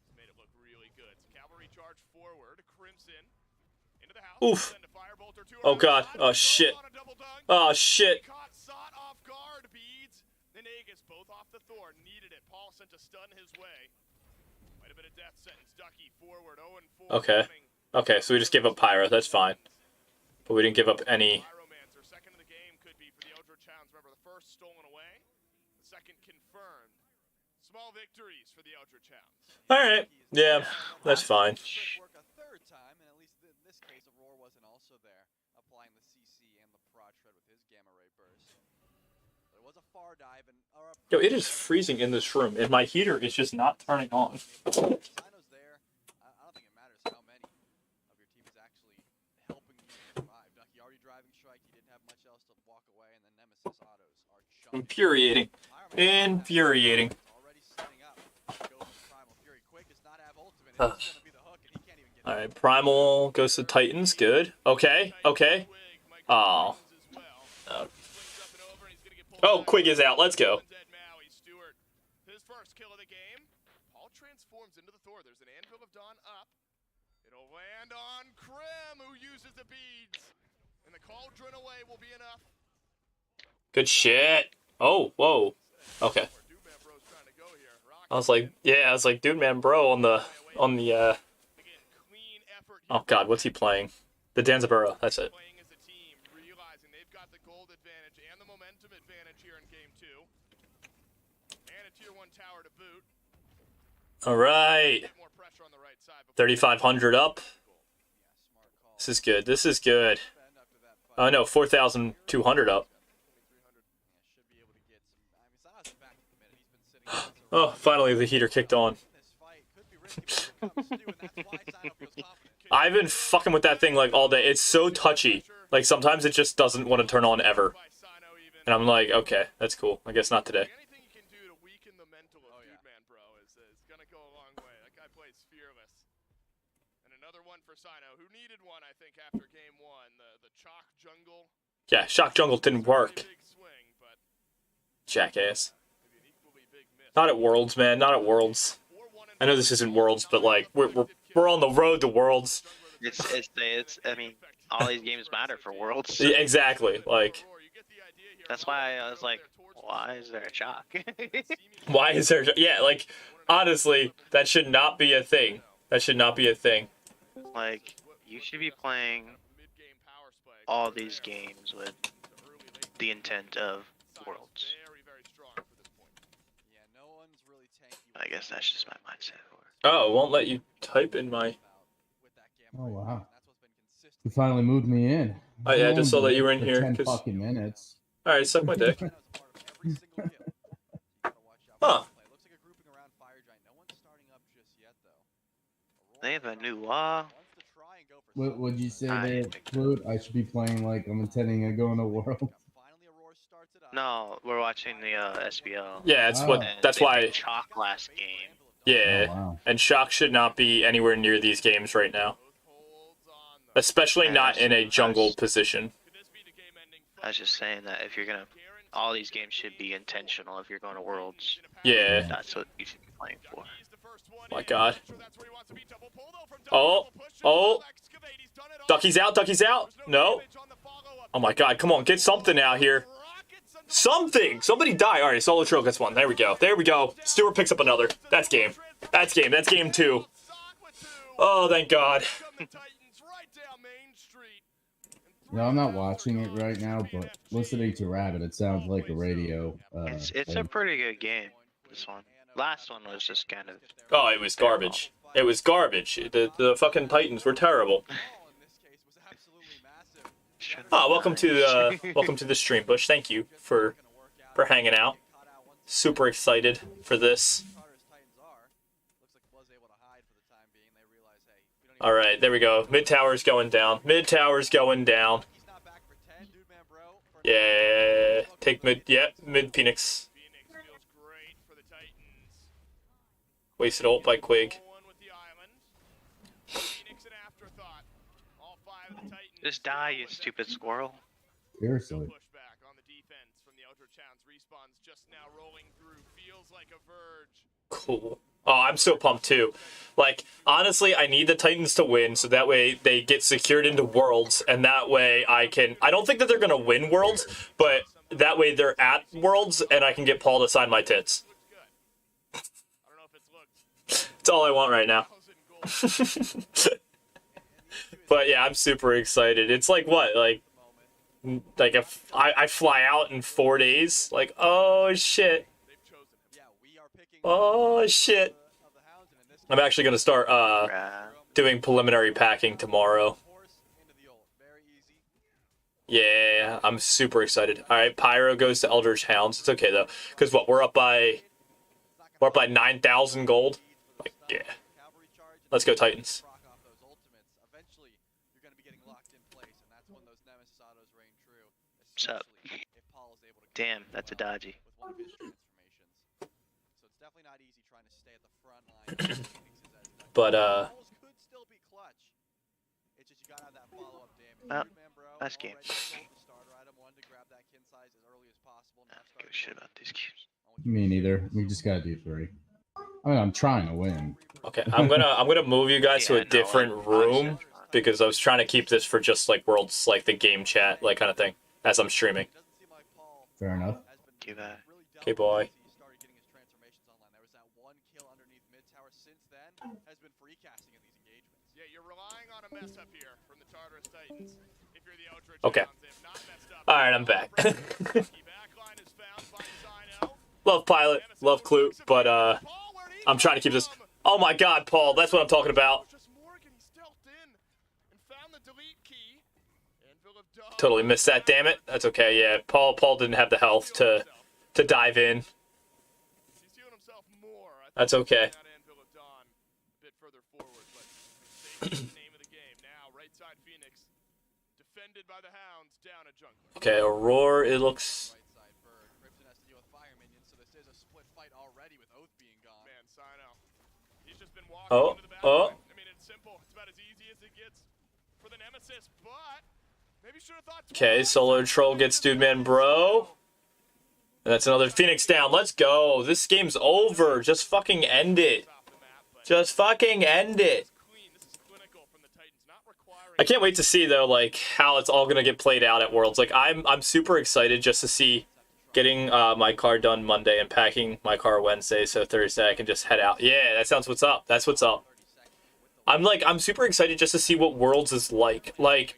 He's made it look really good. So cavalry charge forward. Crimson into the house. Oof. Send a firebolt or two Oh around god. SOT. Oh shit. On a double dunk. Oh shit. Caught SOT off guard. Beads and Aegis both off the Thor. Needed it. Paul sent a stun his way. Might have been a death sentence. Ducky forward. 0-4. Okay. Okay, so we just gave up Pyro. That's fine. But we didn't give up any. Pyromancer. Second of the game could be for the Eldritch Hounds. Remember, the first stolen away. The second confirmed. Small victories for the Eldritch Hounds. Alright. Yeah, that's fine. Trick work a third time, and at least in this case, Aurora wasn't also there, applying the CC and the prod shred with his gamma ray burst. But it was a far dive, and Yo, it is freezing in this room, and my heater is just not turning on. Sino's there. I don't think it matters how many of your team is actually helping you survive. Ducky already driving strike. He didn't have much else to walk away, and then Nemesis autos are chunking. Infuriating. Pyromancer Infuriating. already setting up. Go for Primal Fury. Quick does not have ultimate. It's gonna be the hook, and he can't even get it. Alright, Primal goes to Titans. Good. Okay. Okay. Oh. Oh, Quig is out. Let's go. His first kill of the game. Paul transforms into the Thor. There's an Anvil of Dawn up. It'll land on Krim, who uses the beads. And the Cauldron away will be enough. Good shit. Oh, whoa. Okay. I was like, yeah, I was like, dude, man, bro, on the, oh god, what's he playing? The Danzaburo, that's it. Playing as a team, realizing they've got the gold advantage and the momentum advantage here in game 2. And a tier 1 tower to boot. Alright. Bit more pressure on the right side. 3,500 up. This is good. This is good. Oh no, 4,200 up. Oh, finally the heater kicked on. I've been fucking with that thing like all day. It's so touchy. Like sometimes it just doesn't want to turn on ever. And I'm like, okay, that's cool. I guess not today. Anything you can do to weaken the mental of Dude Man Bro is gonna go a long way. That guy plays fearless. And another one for Sino, who needed one, I think, after game 1. The Chalk Jungle. Yeah, Shock Jungle didn't work. Big swing, but Jackass. maybe an equally big miss. Not at Worlds, man. Not at Worlds. I know this isn't Worlds, but like we're on the road to Worlds. It's I mean, all these games matter for Worlds. Yeah, exactly. Like, That's why I was like, why is there a shock? why is there? Yeah, like honestly, that should not be a thing. That should not be a thing. Like, you should be playing all these games with the intent of Worlds. Yeah, no one's really tanky. I guess that's just my mindset. Oh, it won't let you type in my. With that gamma Oh, ray, wow. and that's what's been consistent. You finally moved me in. Oh yeah, I just saw that you were in For here. 10 'Cause... fucking minutes. All right, suck my dick. That was part of every single kill. You gotta watch out for Huh. this play. Looks like a grouping around Fire Giant. No one's starting up just yet, though. They have a new law. Wants to try and go for What would you say I there, think- Flute? I should be playing like I'm intending on going to World. Finally, Aurora starts it up. No, we're watching the SBL. Yeah, it's what. Oh. That's They why. did Chalk last game. Yeah, Oh, wow. and Shock should not be anywhere near these games right now, especially not in a jungle position. I was just saying that if you're gonna, all these games should be intentional. If you're going to Worlds, Yeah. that's what you should be playing for. My God. Oh, oh. Ducky's out. Ducky's out. No. Oh my God! Come on, get something out here. Something! Somebody die. All right, Solo Trail gets one. There we go. There we go. Stewart picks up another. That's game. That's game. That's game 2. Oh, thank God. I'm not watching it right now, but listening to Rabbit, it sounds like a radio. It's a thing. pretty good game. This one. Last one was just kind of. Oh, it was garbage. It was garbage. The fucking Titans were terrible. Oh, welcome to the stream, Bush. Thank you for hanging out. Super excited for this. All right, there we go. Mid tower's going down. Mid tower's going down. Yeah, take mid. Yeah, mid Phoenix. Wasted ult by Quig. Just die, you stupid squirrel. Seriously. Cool. Oh, I'm so pumped too. Like, honestly, I need the Titans to win so that way they get secured into Worlds, and that way I don't think that they're gonna win Worlds, but that way they're at Worlds and I can get Paul to sign my tits. That's all I want right now. But yeah, I'm super excited. It's like what? Like if I fly out in 4 days? Like, oh shit. Oh shit. I'm actually gonna start doing preliminary packing tomorrow. Yeah, I'm super excited. Alright, Pyro goes to Eldritch Hounds. It's okay though. Cause what, we're up by 9,000 gold? Like, yeah. Let's go Titans. What's up? Damn, that's a dodgy. But well, that's game. I don't give a shit about these cubes. Me neither. We just gotta do 3. I mean, I'm trying to win. okay, I'm gonna move you guys to a different room because I was trying to keep this for just like Worlds, like the game chat, like kind of thing, as I'm streaming. Fair enough. Okay, boy. Okay. Alright, I'm back. Love Pilot, love Clute, but I'm trying to keep this. Oh my god, Paul, that's what I'm talking about. Totally missed that, damn it. That's okay, yeah. Paul didn't have the health to dive in. That's okay. Okay, Aurora, it looks... Oh. I mean, it's simple. It's about as easy as it gets for the Nemesis, but maybe should have thought. Okay, Solo Troll gets Dude Man Bro. And that's another Phoenix down. Let's go. This game's over. Just fucking end it. Just fucking end it. I can't wait to see though, like how it's all gonna get played out at Worlds. Like I'm super excited just to see getting my car done Monday and packing my car Wednesday, so Thursday I can just head out. Yeah, that sounds what's up. That's what's up. I'm super excited just to see what Worlds is like. Like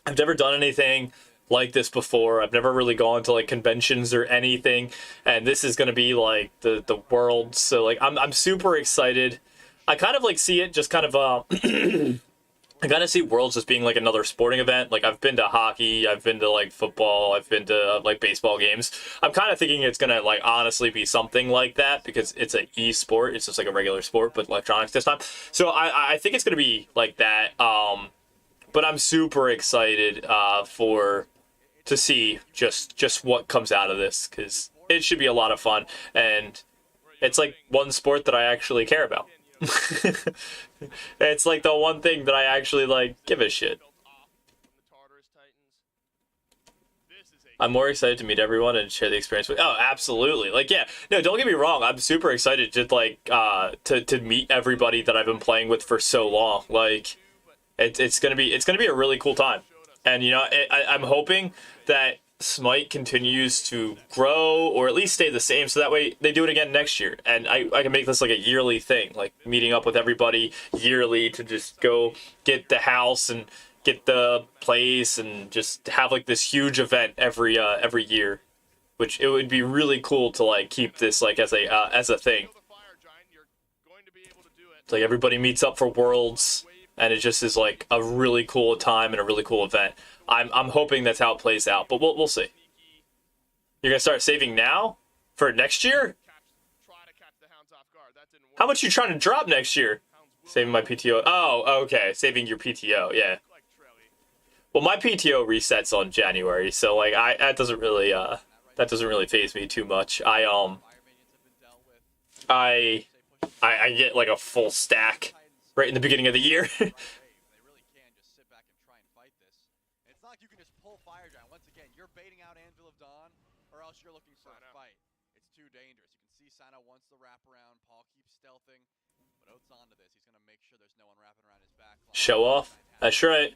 I've never done anything like this before. I've never really gone to like conventions or anything, and this is gonna be like the Worlds. So like I'm super excited. I kind of like see it just kind of I kind of see Worlds as being like another sporting event. Like I've been to hockey, I've been to like football, I've been to like baseball games. I'm kind of thinking it's gonna like honestly be something like that because it's an e-sport. It's just like a regular sport, but electronics this time. So I think it's gonna be like that. But I'm super excited to see just what comes out of this because it should be a lot of fun and it's like one sport that I actually care about. It's like the one thing that I actually like give a shit. I'm more excited to meet everyone and share the experience with. Oh, absolutely. Like, yeah, no, don't get me wrong. I'm super excited to like to meet everybody that I've been playing with for so long. Like, it's gonna be a really cool time. And you know, I'm hoping that Smite continues to grow or at least stay the same, so that way they do it again next year. And I can make this like a yearly thing, like meeting up with everybody yearly to just go get the house and get the place and just have like this huge event every year, which it would be really cool to like keep this like as a thing. It's like everybody meets up for Worlds, and it just is like a really cool time and a really cool event. I'm hoping that's how it plays out, but we'll see. You're gonna start saving now for next year? How much you trying to drop next year? Saving my PTO. Oh, okay, saving your PTO. Yeah. Well, my PTO resets on January, so like that doesn't really faze me too much. I get like a full stack right in the beginning of the year. They really can just sit back and try and fight this. And it's not like you can just pull Fire Giant. Once again, you're baiting out Anvil of Dawn, or else you're looking for a fight. It's too dangerous. You can see Sino wants the wraparound. Paul keeps stealthing, but Oath's onto this. He's going to make sure there's no one wrapping around his back. Show off. That's right.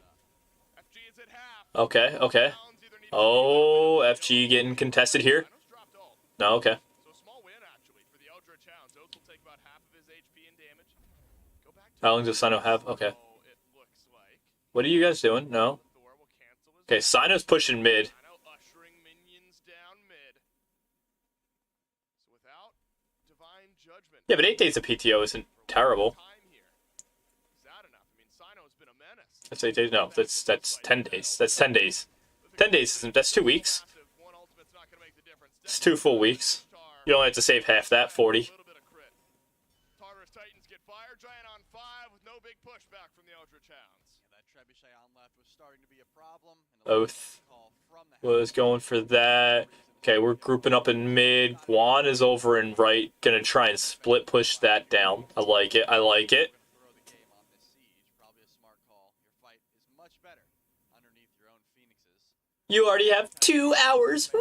Okay, okay. Oh, FG getting contested here. No, okay. How long does Sino have? Okay. What are you guys doing? No. Okay, Sino's pushing mid. Yeah, but 8 days of PTO isn't terrible. That's 8 days. No, that's 10 days. That's 10 days. 10 days isn't. That's 2 weeks. It's 2 full weeks. You only have to save half that, 40. Oath was going for that. Okay, we're grouping up in mid. Juan is over in right. Gonna try and split push that down. I like it. I like it. You already have 2 hours. Whee!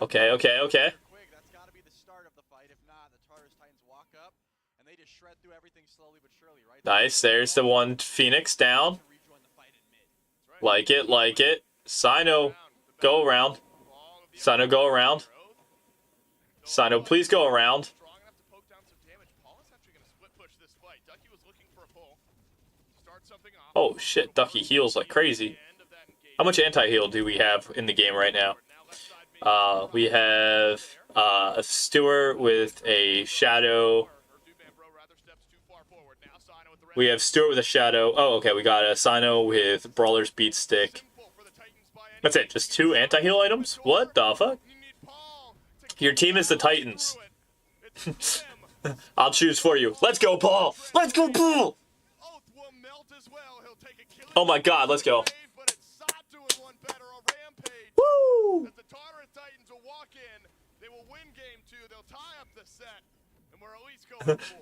Okay, okay, okay. That's got to be the start of the fight. If not, the Tartarus Titans walk up and they just shred through everything slowly but surely, right? Nice. There's the one Phoenix down. Like it, like it. Sino, go around. Sino, go around. Sino, please go around. Oh shit, Ducky heals like crazy. How much anti-heal do we have in the game right now? We have a Stewart with a Shadow. We have Stewart with a Shadow. Oh, okay, we got a Sino with Brawler's Beat Stick. That's it, just 2 anti-heal items? What the fuck? Your team is the Titans. I'll choose for you. Let's go, Paul! Let's go, Paul! Oh my god, let's go. Woo!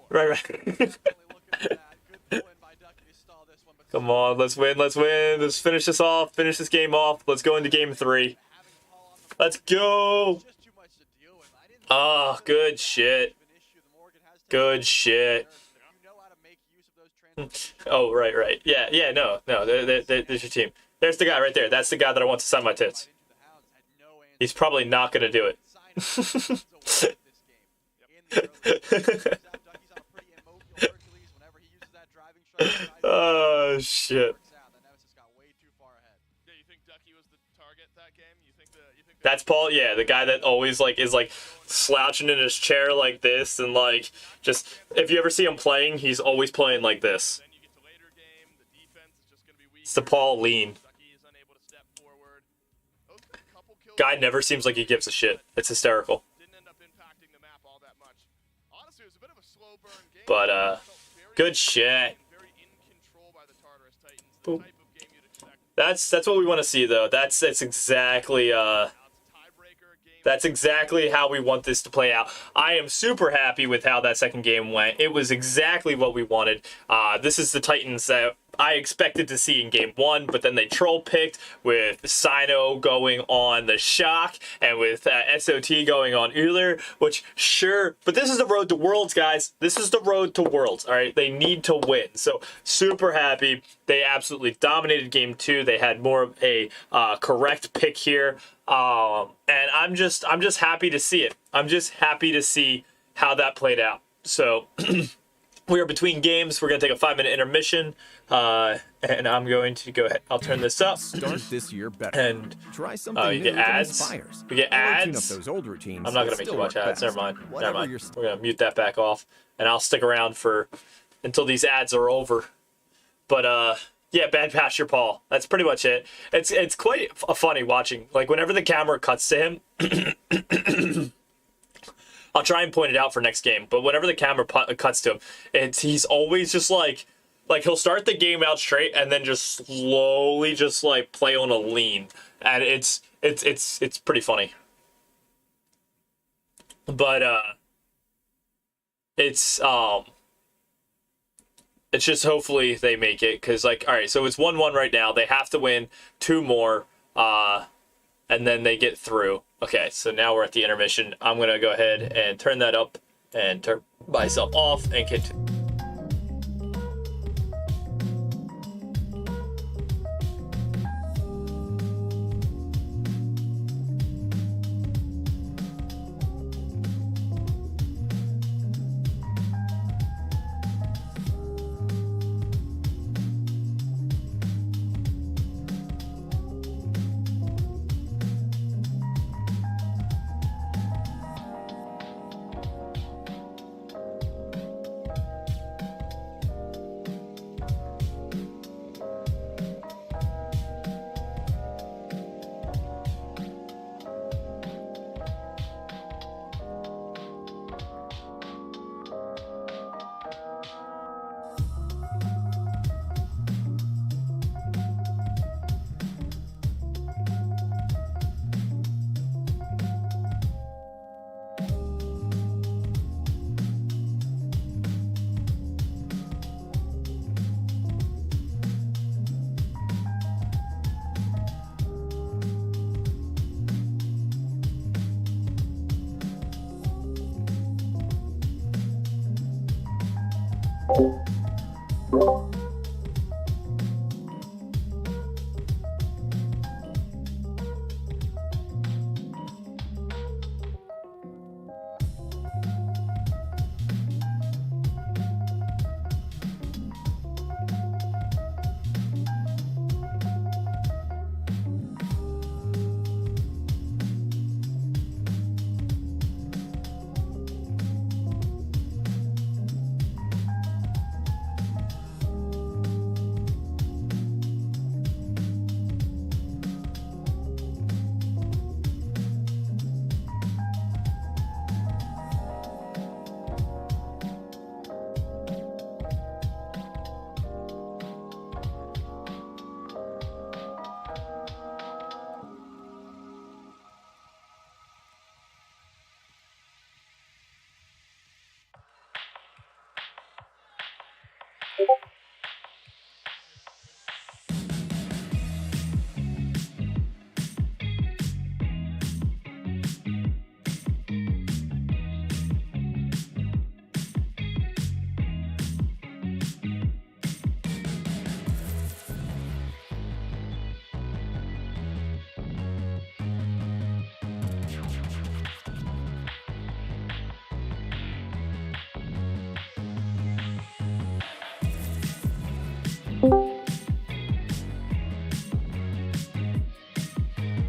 Right. Come on, let's win, let's win. Let's finish this off, finish this game off. Let's go into game 3. Let's go! Ah, good shit. Good shit. Oh, right. Yeah, no. There's your team. There's the guy right there. That's the guy that I want to sign my tits. He's probably not going to do it. Oh, shit. That's Paul, yeah, the guy that always like is like slouching in his chair like this and like just if you ever see him playing, he's always playing like this. It's the Paul lean. Guy never seems like he gives a shit. It's hysterical. But good shit. Boop. That's what we want to see though. That's exactly that's exactly how we want this to play out. I am super happy with how that second game went. It was exactly what we wanted. This is the Titans that I expected to see in game 1, but then they troll picked with Sino going on the Shock and with SOT going on Euler, which sure, but this is the road to Worlds, guys. This is the road to Worlds, all right? They need to win. So super happy. They absolutely dominated game 2. They had more of a correct pick here. And I'm just happy to see it. I'm just happy to see how that played out. So we are between games. We're going to take a 5-minute intermission. And I'm going to go ahead. I'll turn this up. Start this year better. And try something you new get that ads. inspires. We get Or tune up ads. those old routines I'm not that going to make still you watch work ads. best. Never mind. Never Whatever mind. your We're going to mute that back off. And I'll stick around until these ads are over. But, yeah, Bad Pasture Paul. That's pretty much it. It's quite funny watching. Like, whenever the camera cuts to him, I'll try and point it out for next game. But whenever the camera cuts to him, he's always just like he'll start the game out straight and then just slowly just like play on a lean, and it's pretty funny. But it's just hopefully they make it, because like, all right, so it's 1-1 right now. They have to win 2 more, and then they get through. Okay, so now we're at the intermission. I'm going to go ahead and turn that up and turn myself off and continue.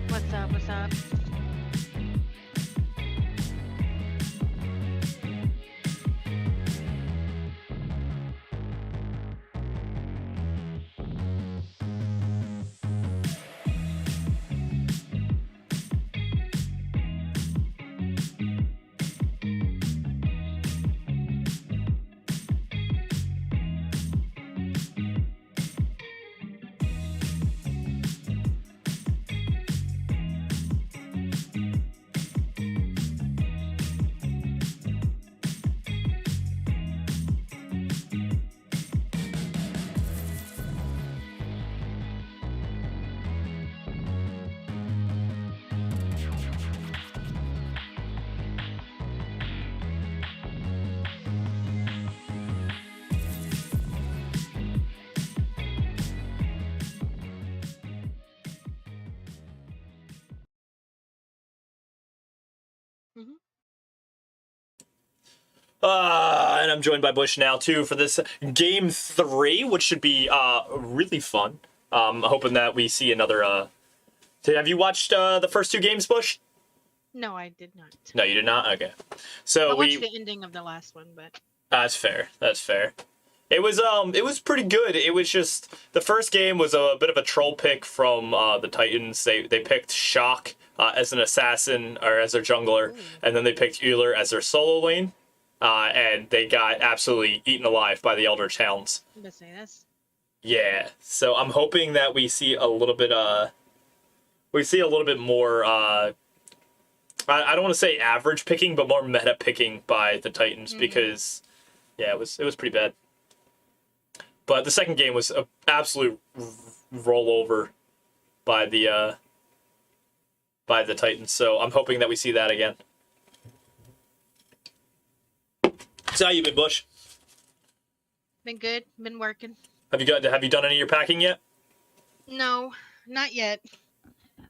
What's up? What's up? And I'm joined by Bush now too for this game 3, which should be really fun. Hoping that we see another. Have you watched the first 2 games, Bush? No, I did not. No, you did not. Okay, so I watched the ending of the last one, but that's fair. That's fair. It was pretty good. It was just the first game was a bit of a troll pick from the Titans. They picked Shock as an assassin or as their jungler, and then they picked Euler as their solo lane. And they got absolutely eaten alive by the Eldritch Hounds. I'm gonna say this. Yeah, so I'm hoping that we see a little bit more. I don't want to say average picking, but more meta picking by the Titans because, yeah, it was pretty bad. But the second game was an absolute rollover by the Titans. So I'm hoping that we see that again. So how you been, Bush? Been good. Been working. Have you done any of your packing yet? No, not yet.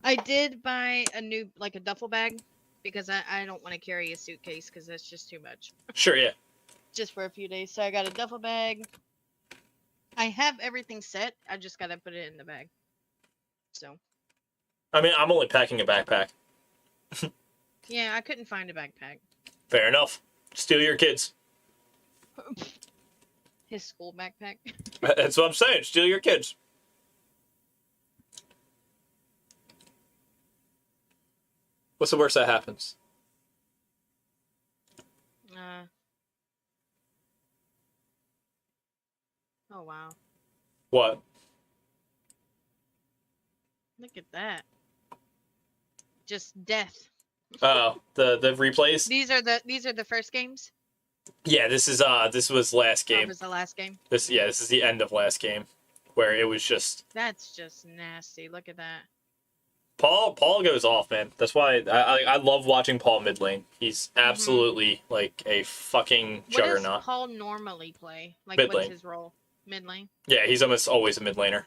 I did buy a duffel bag because I don't want to carry a suitcase because that's just too much. Sure, yeah. Just for a few days. So I got a duffel bag. I have everything set. I just gotta put it in the bag. So. I mean, I'm only packing a backpack. Yeah, I couldn't find a backpack. Fair enough. Steal your kids. His school backpack. That's what I'm saying. Steal your kids. What's the worst that happens? Oh, wow. What? Look at that. Just death. Oh, the replays? These are the first games? Yeah, this was last Oh, game. it was the last game? This is the end of last game. Where it was just That's just nasty. Look at that. Paul goes off, man. That's why I love watching Paul mid lane. He's absolutely like a fucking juggernaut. What does Paul normally play? Like Mid what's lane. his role? Mid lane? Yeah, he's almost always a mid laner.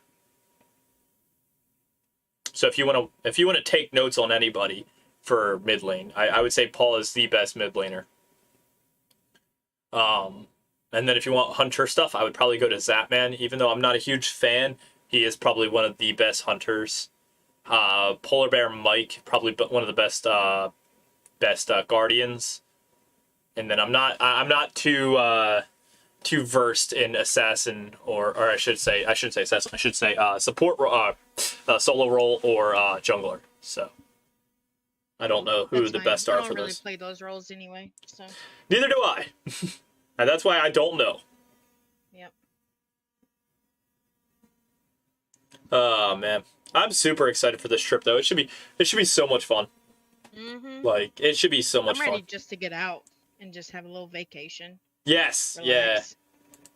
So if you wanna take notes on anybody for mid lane, I would say Paul is the best mid laner. And then if you want hunter stuff, I would probably go to Zapman. Even though I'm not a huge fan, he is probably one of the best hunters. Polar Bear Mike, probably one of the best guardians. And then I'm not too versed in assassin or I shouldn't say assassin. I should say support solo role or jungler. So I don't know who the best are for I don't really those. play those roles anyway. So. Neither do I. And that's why I don't know. Yep. Oh man, I'm super excited for this trip though. It should be so much fun. Like it should be so much I'm ready fun. just to get out and just have a little vacation. Yes, Relax. yeah.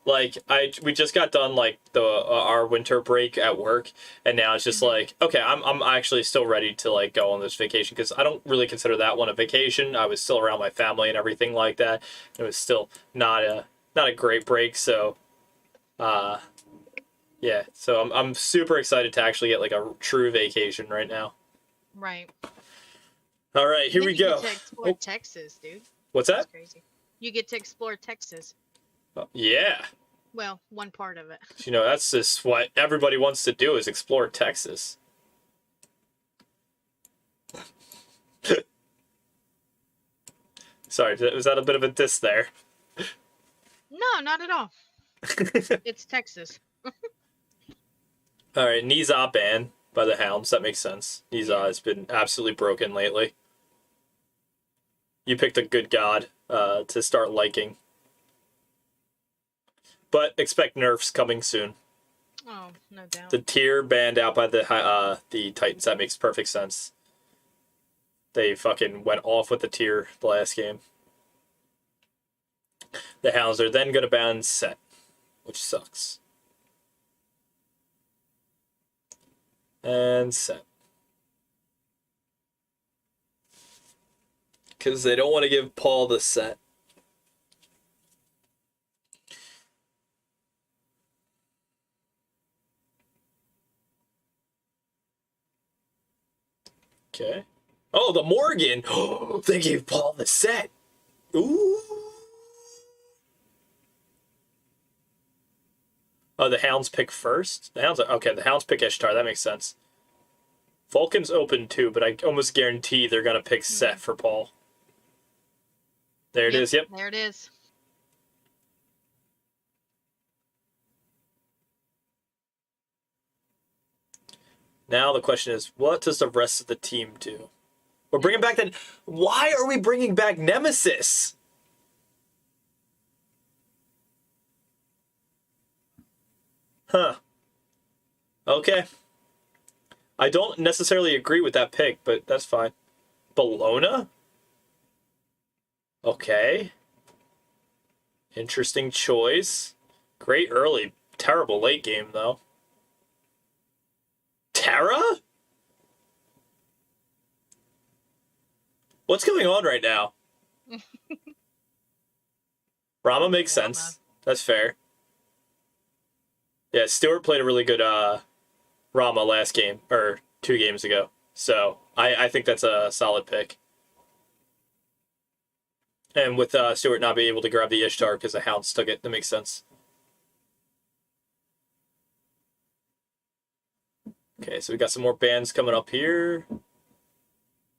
Like we just got done like our winter break at work, and now it's just like okay, I'm actually still ready to like go on this vacation because I don't really consider that one a vacation. I was still around my family and everything like that. It was still not a great break, so yeah. So I'm super excited to actually get like a true vacation right now. Right. All right, here we You go. get to explore Texas, dude. What's That's that? crazy. You get to explore Texas. Yeah. Well, one part of it. You know, that's just what everybody wants to do is explore Texas. Sorry, was that a bit of a diss there? No, not at all. It's Texas. All right, Niza banned by the Hounds. That makes sense. Niza has been absolutely broken lately. You picked a good god to start liking. But expect nerfs coming soon. Oh, no doubt. The tier banned out by the Titans. That makes perfect sense. They fucking went off with the tier the last game. The Hounds are then going to ban Set, which sucks. And Set. Because they don't want to give Paul the Set. Okay. Oh, the Morgan. They gave Paul the set. Ooh. Oh, the Hounds pick first? The Hounds, okay, the Hounds pick Ishtar. That makes sense. Vulcan's open too, but I almost guarantee they're going to pick Set for Paul. There it is, yep. There it is. Now the question is, what does the rest of the team do? We're bringing back that. Why are we bringing back Nemesis? Huh. Okay. I don't necessarily agree with that pick, but that's fine. Bologna? Okay. Interesting choice. Great early. Terrible late game, though. Terra? What's going on right now? Rama makes sense. That's fair. Yeah, Stewart played a really good Rama last game, or 2 games ago. So I think that's a solid pick. And with Stewart not being able to grab the Ishtar because the Hounds took it, that makes sense. Okay, so we got some more bans coming up here.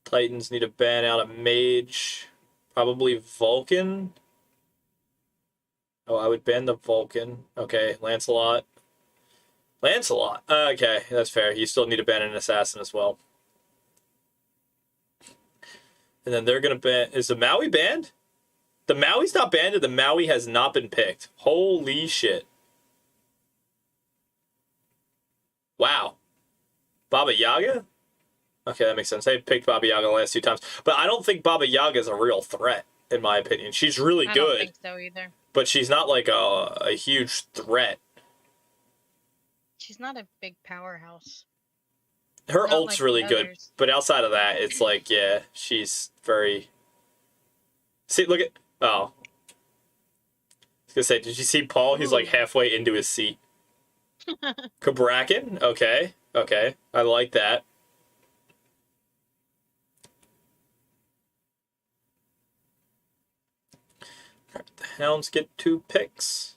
Titans need to ban out a Mage. Probably Vulcan. Oh, I would ban the Vulcan. Okay, Lancelot. Lancelot. Okay, that's fair. You still need to ban an Assassin as well. And then they're going to ban... Is the Maui banned? The Maui's not banned, and the Maui has not been picked. Holy shit. Wow. Baba Yaga? Okay, that makes sense. They picked Baba Yaga the last 2 times. But I don't think Baba Yaga is a real threat, in my opinion. She's really good. I don't think so either. But she's not like a huge threat. She's not a big powerhouse. Her ult's really good. But outside of that, it's like, yeah, she's very... See, look at... Oh. I was gonna say, did you see Paul? He's like halfway into his seat. Kabrakan? Okay. Okay. I like that. Alright, the Hounds get 2 picks.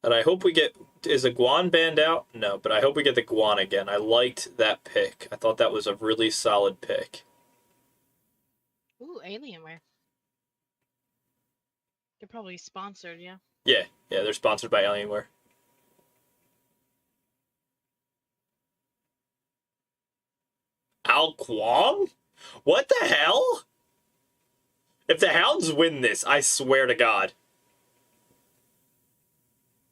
And I hope we get... Is a Guan banned out? No, but I hope we get the Guan again. I liked that pick. I thought that was a really solid pick. Ooh, Alienware. They're probably sponsored, yeah. Yeah, they're sponsored by Alienware. Al Kwong? What the hell? If the Hounds win this, I swear to God.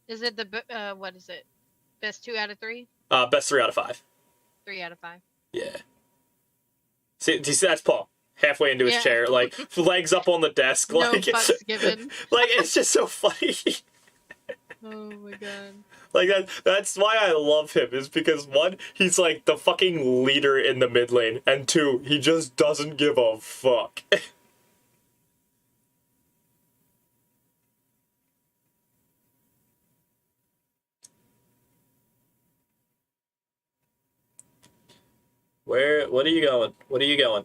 Is it the, what is it? Best 2 out of 3? Best 3 out of 5. 3 out of 5. Yeah. See, do you see that's Paul? Halfway into his chair, like, legs up on the desk. No like, fucks given. Like, it's just so funny. Oh my god. Like, that's why I love him, is because 1, he's like the fucking leader in the mid lane, and 2, he just doesn't give a fuck. What are you going? What are you going?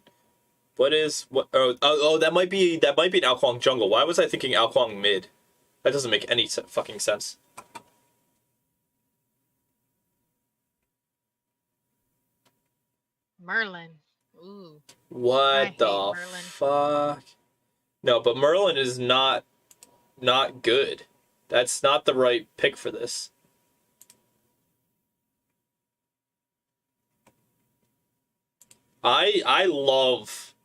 Oh, that might be an Ao Kuang jungle. Why was I thinking Ao Kuang mid? That doesn't make any fucking sense. Merlin. Ooh. What the fuck? No, but Merlin is not good. That's not the right pick for this. I love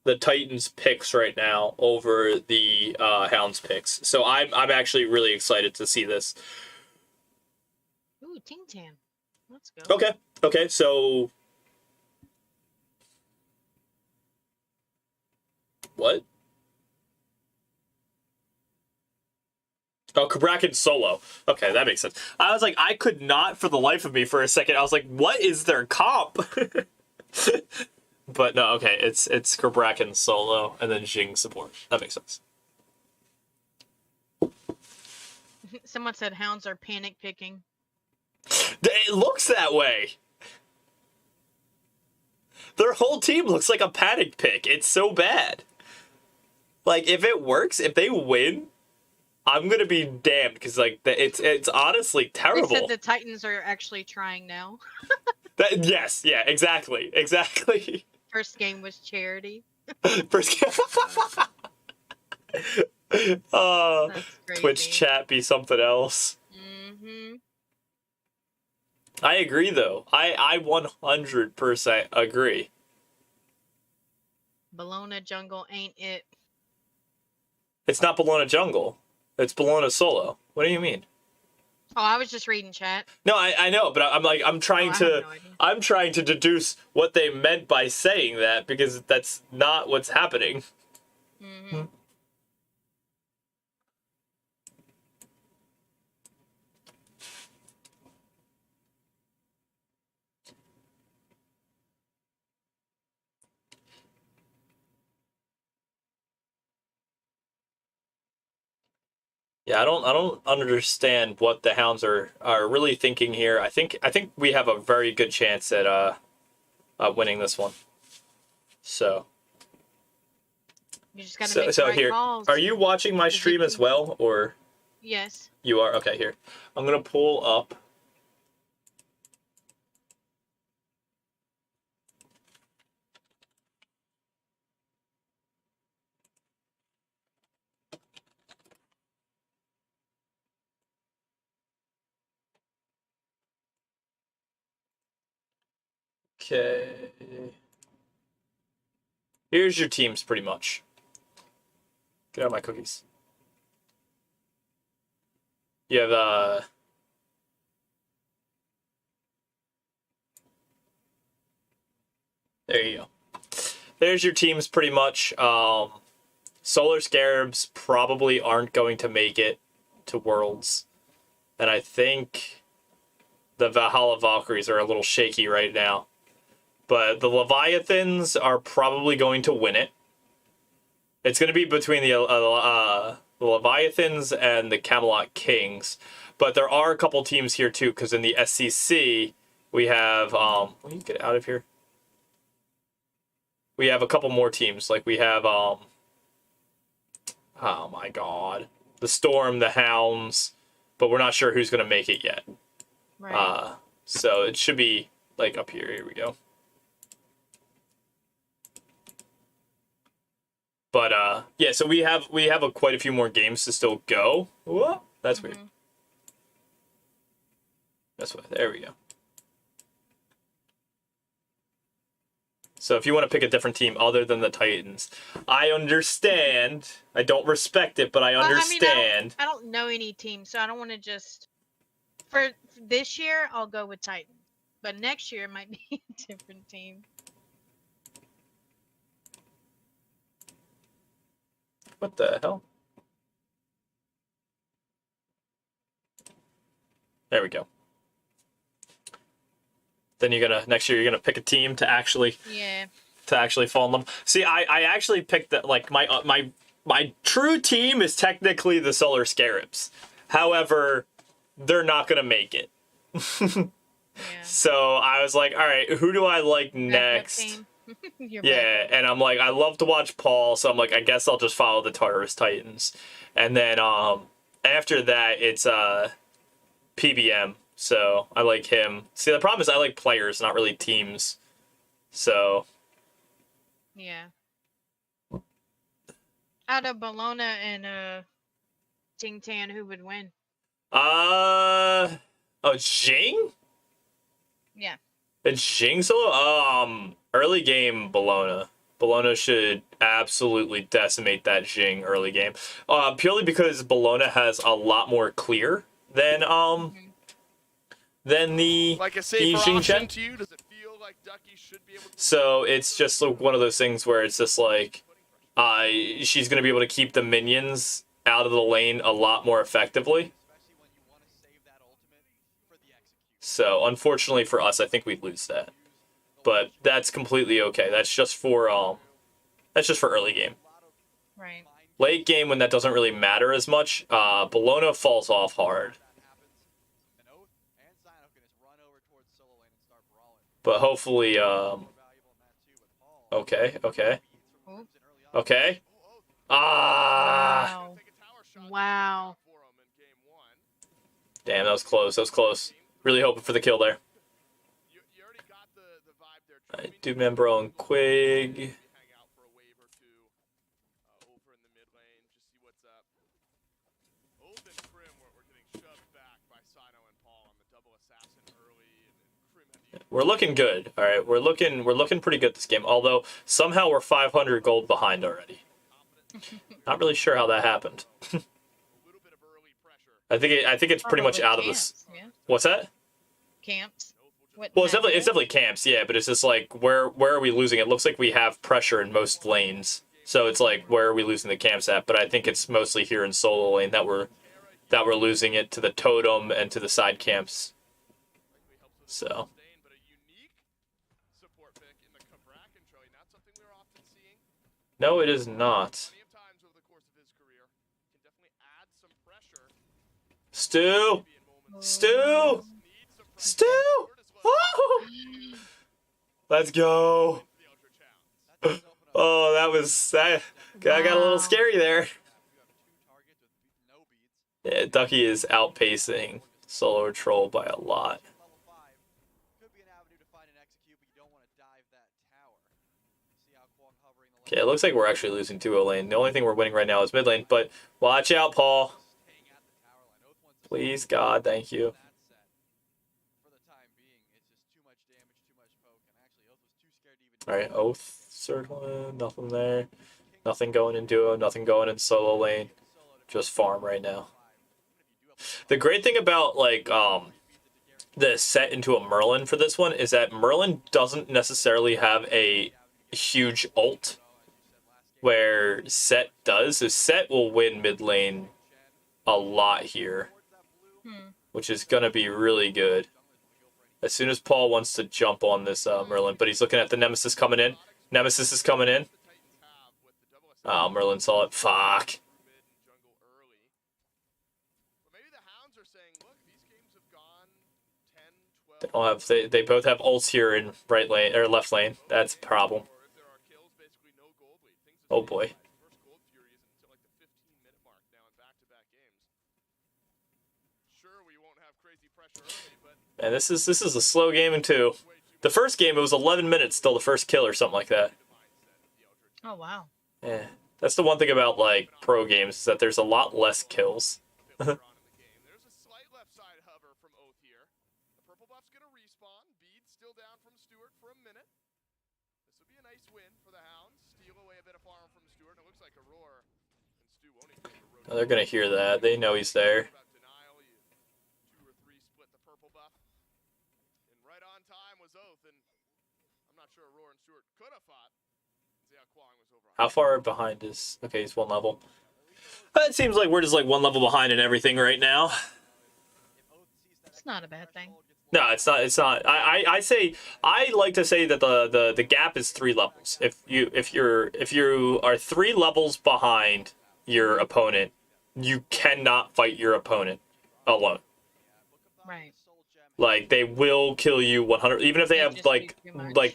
the Titans picks right now over the Hounds picks. So I'm actually really excited to see this. Ooh, Ting Tan. Let's go. Okay, so what? Oh, Kabrakan solo. Okay, that makes sense. I was like, I could not for the life of me for a second. I was like, what is their comp? But no, okay, it's Kabrakan solo and then Jing support. That makes sense. Someone said Hounds are panic picking. It looks that way. Their whole team looks like a panic pick. It's so bad. Like, if it works, if they win, I'm gonna be damned because like it's honestly They terrible. said the Titans are actually trying now. Yes, yeah, exactly. First game was charity. First game. That's crazy. Twitch chat be something else. Mm-hmm. I agree though. I 100% agree. Bologna Jungle ain't it. It's not Bologna Jungle. It's Bologna Solo. What do you mean? Oh, I was just reading chat. No, I know, but I'm trying I to have no idea. I'm trying to deduce what they meant by saying that because that's not what's happening. Mm-hmm. Yeah, I don't understand what the Hounds are really thinking here. I think we have a very good chance at winning this one. So You just gotta make the right here, calls. are you watching my stream as well, or Yes. you are? Okay, here. I'm gonna pull up. Okay. Here's your teams, pretty much. Get out of my cookies. You have there you go. There's your teams, pretty much. Solar Scarabs probably aren't going to make it to Worlds, and I think the Valhalla Valkyries are a little shaky right now. But the Leviathans are probably going to win it. It's going to be between the Leviathans and the Camelot Kings. But there are a couple teams here too, because in the SCC, we have... will you get out of here? We have a couple more teams. Like we have... oh my god. The Storm, the Hounds. But we're not sure who's going to make it yet. Right. So it should be like up here. Here we go. But yeah, so we have quite a few more games to still go. Whoa, that's weird. That's why. There we go. So if you want to pick a different team other than the Titans, I understand. I don't respect it, but I understand. I don't know any team, so I don't want to just. For this year, I'll go with Titans, but next year it might be a different team. What the hell? There we go. Then next year you're gonna pick a team to actually fall in love. See, I actually picked that, like my true team is technically the Solar Scarabs. However, they're not gonna make it. So I was like, all right, who do I like next? Yeah, and I'm like, I love to watch Paul, so I'm like, I guess I'll just follow the Tartarus Titans. And then after that, it's PBM, so I like him. See, the problem is I like players, not really teams. So yeah. Out of Bologna and Ting Tan, who would win? Jing? Yeah. It's Jing solo? Early game Bologna. Bologna should absolutely decimate that Jing early game. Purely because Bologna has a lot more clear than the Like a safer Jing option Chen. to you? Does it feel like Ducky should be able to... So it's just like one of those things where it's just like she's going to be able to keep the minions out of the lane a lot more effectively. So unfortunately for us, I think we'd lose that. But that's completely okay. That's just for early game. Right. Late game, when that doesn't really matter as much, Bologna falls off hard. But hopefully Okay. Okay. Oh. Okay. Ah. Wow. Wow. Damn, that was close. That was close. Really hoping for the kill there. Doomembro and Quig. We're looking good. All right, we're looking pretty good this game. Although somehow we're 500 gold behind already. Not really sure how that happened. I think it's pretty much Probably out of camps, this. yeah. What's that? Camps. Well, it's definitely camps, yeah. But it's just like where are we losing? It looks like we have pressure in most lanes, so it's like where are we losing the camps at? But I think it's mostly here in solo lane that we're losing it to the totem and to the side camps. So. No, it is not. Stu! Stu! Stu! Oh! Let's go! Oh, that was... that got a little scary there. Yeah, Ducky is outpacing Solo Troll by a lot. Okay, it looks like we're actually losing 2-0 lane. The only thing we're winning right now is mid lane, but watch out, Paul. Please, God, thank you. Alright, Oath circling, nothing there. Nothing going in duo, nothing going in solo lane. Just farm right now. The great thing about, like, the set into a Merlin for this one is that Merlin doesn't necessarily have a huge ult, where Set does. So Set will win mid lane a lot here, which is going to be really good. As soon as Paul wants to jump on this Merlin, but he's looking at the Nemesis coming in. Nemesis is coming in. Oh, Merlin saw it. Fuck. They don't have. They both have ults here in right lane or left lane. That's a problem. Oh boy. And this is a slow game in 2. The first game it was 11 minutes till the first kill or something like that. Oh wow. Yeah, that's the one thing about like pro games is that there's a lot less kills. Oh, they're gonna hear that. They know he's there. How far behind is... Okay, he's 1 level. It seems like we're just like 1 level behind in everything right now. It's not a bad thing. No, it's not. It's not. I like to say that the gap is 3 levels. If you are 3 levels behind your opponent, you cannot fight your opponent alone. Right. Like they will kill you 100. Even if they have like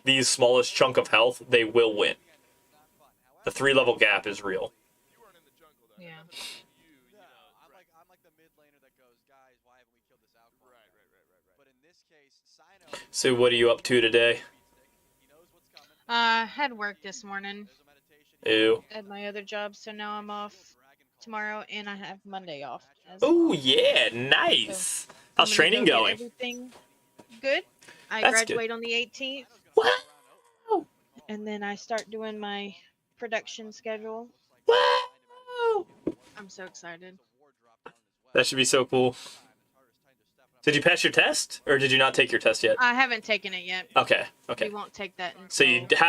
the smallest chunk of health, they will win. The 3 level gap is real. Yeah. So what are you up to today? Had work this morning Ew. at my other job, so now I'm off tomorrow, and I have Monday off. Oh yeah, nice. So how's training going? Everything good. I That's graduate good. on the 18th. Wow. And then I start doing my production schedule. Wow. I'm so excited. That should be so cool. Did you pass your test, or did you not take your test yet? I haven't taken it yet. Okay. Okay. We won't take that until... So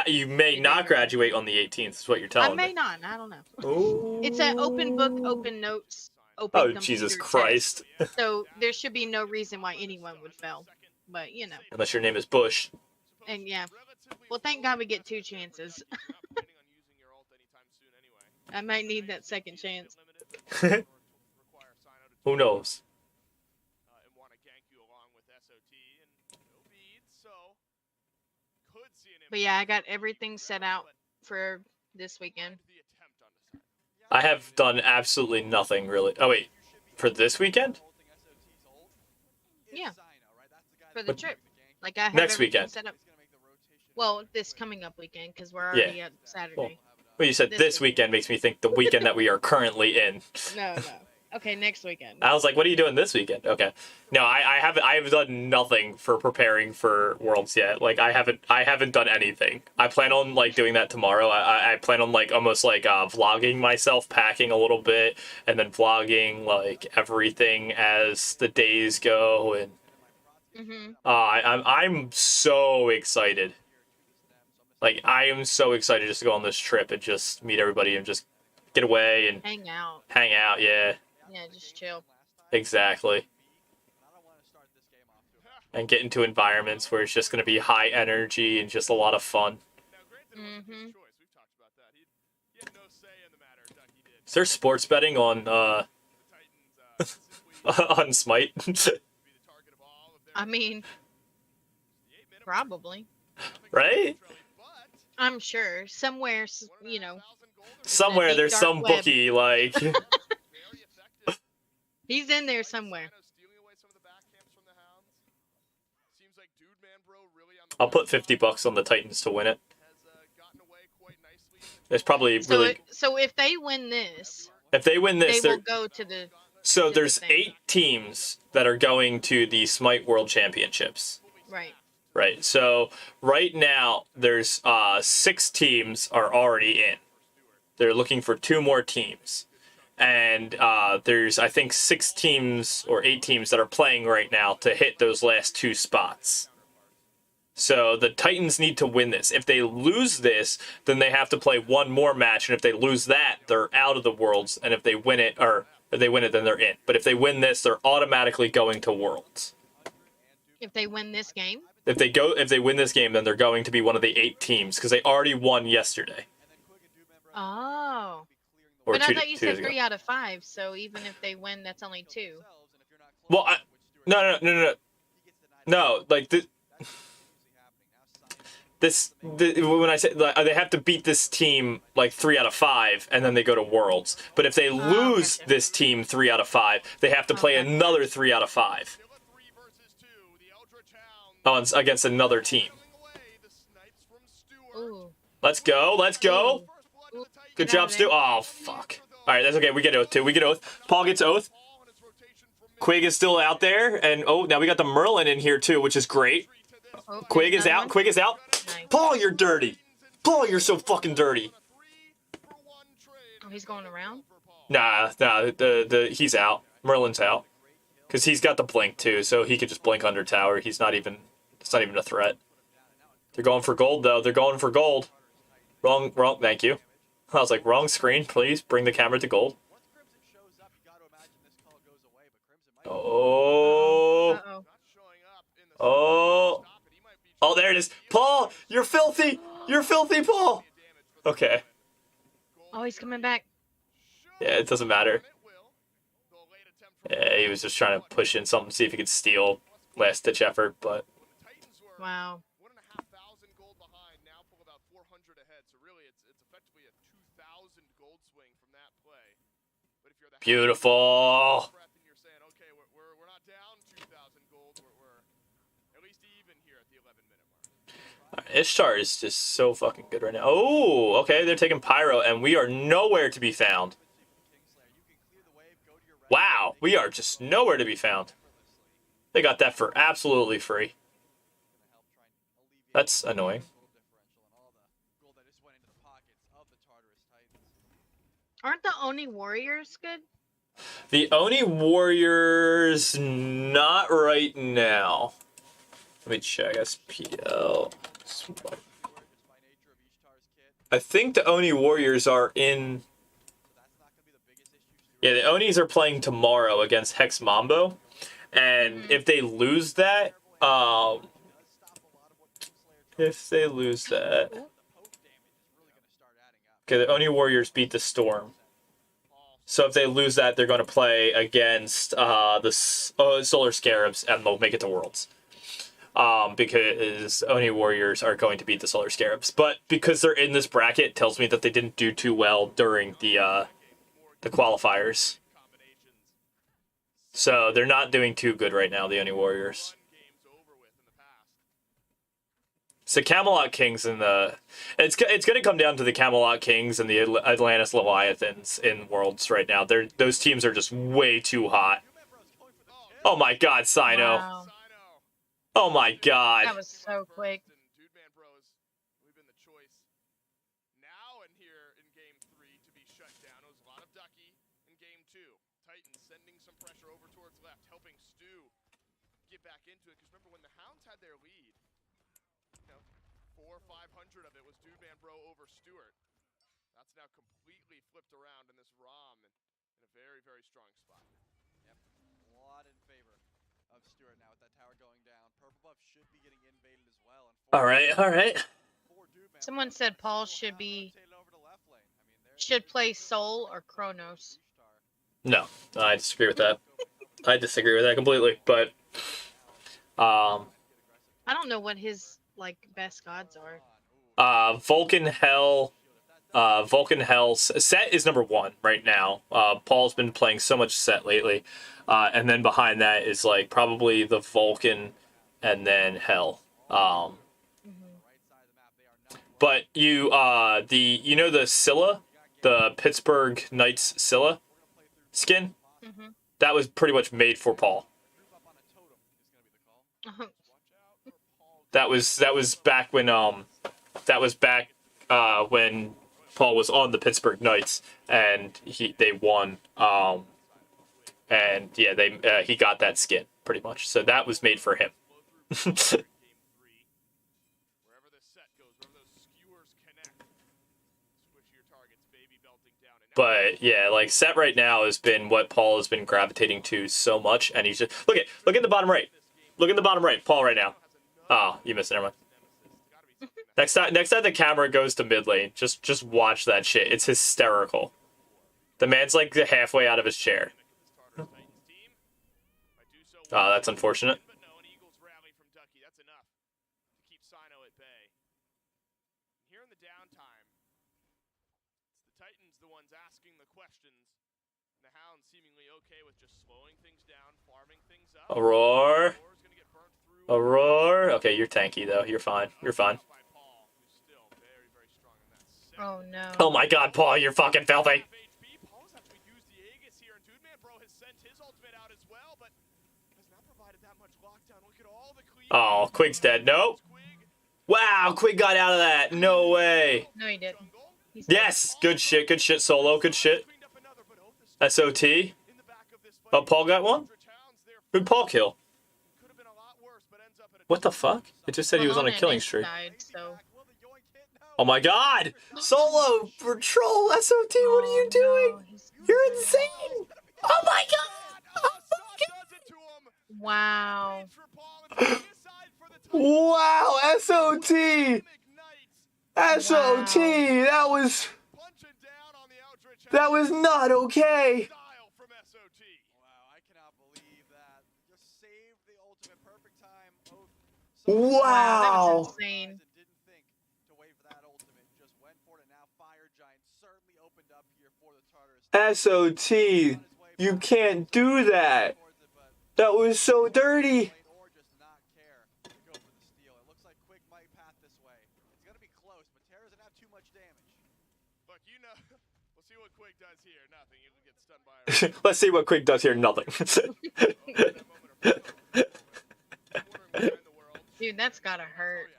you may not graduate on the 18th. Is what you're telling me. I may not. I don't know. Ooh. It's an open book, open notes, open computer Jesus test. Christ. So there should be no reason why anyone would fail. But, you know. Unless your name is Bush. And yeah. Well, thank God we get 2 chances. I might need that second chance. Who knows? But yeah, I got everything set out for this weekend. I have done absolutely nothing really. Oh wait, for this weekend? Yeah, for the What- trip. Like I have Next everything weekend. set up. Well, this coming up weekend because we're Yeah. already at Saturday. Well, you said this weekend makes me think the weekend that we are currently in. No. Okay, next weekend. I was like, what are you doing this weekend? Okay. No, I have done nothing for preparing for Worlds yet. Like I haven't done anything. I plan on like doing that tomorrow. I plan on like almost like vlogging myself, packing a little bit, and then vlogging like everything as the days go. And Mhm. I'm so excited. Like I am so excited just to go on this trip and just meet everybody and just get away and Hang out. hang out. Yeah. Yeah, just chill. Exactly. And get into environments where it's just going to be high energy and just a lot of fun. Mhm. Is there sports betting on on Smite? I mean, probably. Right? I'm sure somewhere, Somewhere deep there's dark some web. bookie like He's in there somewhere. I'll put $50 on the Titans to win it. It's probably So, really so if they win this, if they win this, they will they're go to the. so the there's thing. 8 teams that are going to the Smite World Championships. Right. Right. So right now there's 6 teams are already in. They're looking for 2 more teams. And there's I think 6 teams or 8 teams that are playing right now to hit those last 2 spots. So the Titans need to win this. If they lose this, then they have to play one more match, and if they lose that, they're out of the Worlds. And if they win it, then they're in. But if they win this, they're automatically going to Worlds. If they win this game. If they win this game, then they're going to be one of the 8 teams because they already won yesterday. Oh. Or But I thought you 2 said days ago. 3 out of 5. So even if they win, that's only 2. Well, no. Like when I say like, they have to beat this team like 3 out of 5, and then they go to Worlds. But if they lose gotcha. this team 3 out of 5, they have to play Okay. another 3 out of 5. Oh, it's against another team. Ooh. Let's go. Ooh. Good Get job, out of Stu. there. Oh, fuck. All right, that's okay. We get Oath, too. We get Oath. Paul gets Oath. Quig is still out there. And, now we got the Merlin in here, too, which is great. Oh, Quig there's is out. another one. Quig is out. Nice. Paul, you're dirty. Paul, you're so fucking dirty. Oh, he's going around? Nah, he's out. Merlin's out. Because he's got the blink, too, so he could just blink under tower. It's not even a threat. They're going for gold, though. They're going for gold. Wrong, thank you. I was like, wrong screen, please. Bring the camera to gold. Oh. Uh-oh. Oh. Oh, there it is. Paul, you're filthy. You're filthy, Paul. Okay. Oh, he's coming back. Yeah, it doesn't matter. Yeah, he was just trying to push in something, see if he could steal last-ditch effort, but... Wow. Beautiful. Ishtar is just so fucking good right now. Oh, okay, they're taking Pyro, and we are nowhere to be found. Wow, we are just nowhere to be found. They got that for absolutely free. That's annoying. Aren't the Oni Warriors good? The Oni Warriors, not right now. Let me check SPL. I think the Oni Warriors are in... Yeah, the Onis are playing tomorrow against Hex Mambo. And if they lose that... Okay, the Oni Warriors beat the Storm. So if they lose that, they're going to play against the Solar Scarabs, and they'll make it to Worlds. because Oni Warriors are going to beat the Solar Scarabs. But because they're in this bracket, it tells me that they didn't do too well during the qualifiers. So they're not doing too good right now, the Oni Warriors. So Camelot Kings and it's going to come down to the Camelot Kings and the Atlantis Leviathans in Worlds right now. Those teams are just way too hot. Oh my God, Sino. Wow. Oh my God. That was so quick. Dude Man Bros, we've been the choice now and here in game 3 to be shut down. It was a lot of Ducky in game 2. Titans sending some pressure over towards left, helping Stu get back into it. Because remember, when the Hounds had their lead, 400 or 500 of it was Dude Man Bro over Stewart. That's now completely flipped around in this ROM in a very, very strong spot. Yep, a lot in favor of Stewart now with that tower going down. Purple buff should be getting invaded as well. All right. Someone said Paul should play Soul or Chronos. No, I disagree with that. I disagree with that completely. But I don't know what his best gods are. Vulcan Hell. Set is number 1 right now. Paul's been playing so much Set lately, and then behind that is probably the Vulcan, and then Hell. But the Scylla, the Pittsburgh Knights Scylla skin, that was pretty much made for Paul. That was back when when Paul was on the Pittsburgh Knights and they won. And yeah, he got that skin pretty much. So that was made for him. But yeah, Set right now has been what Paul has been gravitating to so much, and he's just look at the bottom right. Look at the bottom right, Paul right now. Oh, you missed it. Never mind. Next time the camera goes to mid lane, just watch that shit. It's hysterical. The man's halfway out of his chair. Oh, that's unfortunate. Aurora. Okay, you're tanky though. You're fine. You're fine. Oh no. Oh my God, Paul, you're fucking filthy. Oh, Quig's dead. Nope. Wow, Quig got out of that. No way. No, he didn't. Yes, good shit, Solo, good shit. SOT. Oh, Paul got one? Who'd Paul kill? What the fuck? It just said he was on a killing streak. Oh my God! Solo for troll SOT, what are you doing? You're insane! Oh my God! Oh my God! Wow. Wow, SOT! SOT! That was not okay! Wow! That was insane. SOT, you can't do that. That was so dirty. Let's see what Quig does here. Nothing. Dude, that's gotta hurt.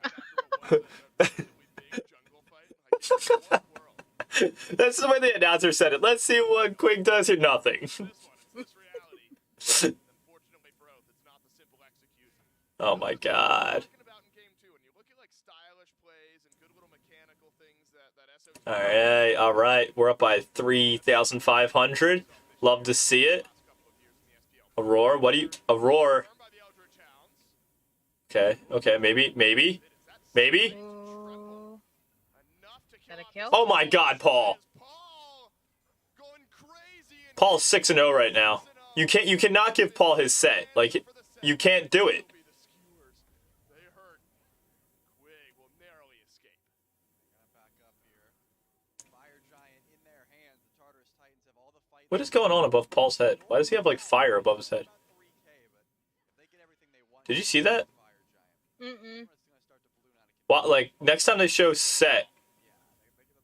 That's the way the announcer said it. Let's see what Quig does here. Nothing. Oh my God. All right. We're up by 3,500. Love to see it. Aurora, Aurora. Okay, maybe. Oh my God, Paul. Paul's 6-0 right now. You cannot give Paul his set. You can't do it. What is going on above Paul's head? Why does he have like fire above his head? Did you see that? Mm-mm. What, like, next time they show Set,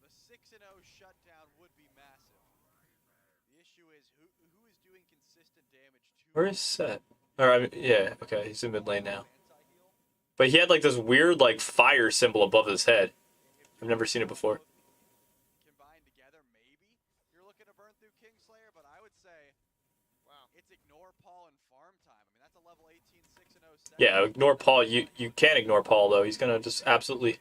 The 6-0 shutdown would be massive. The issue is who is doing consistent damage to. where is Set? Or, I mean, yeah, okay, he's in mid lane now. But he had like this weird like fire symbol above his head. I've never seen it before. Combined together, maybe you're looking to burn through Kingslayer, but I would say, wow, it's ignore Paul and farm time. I mean, that's a level 18 6-0 set. Yeah, ignore Paul. You can't ignore Paul though. He's gonna just absolutely.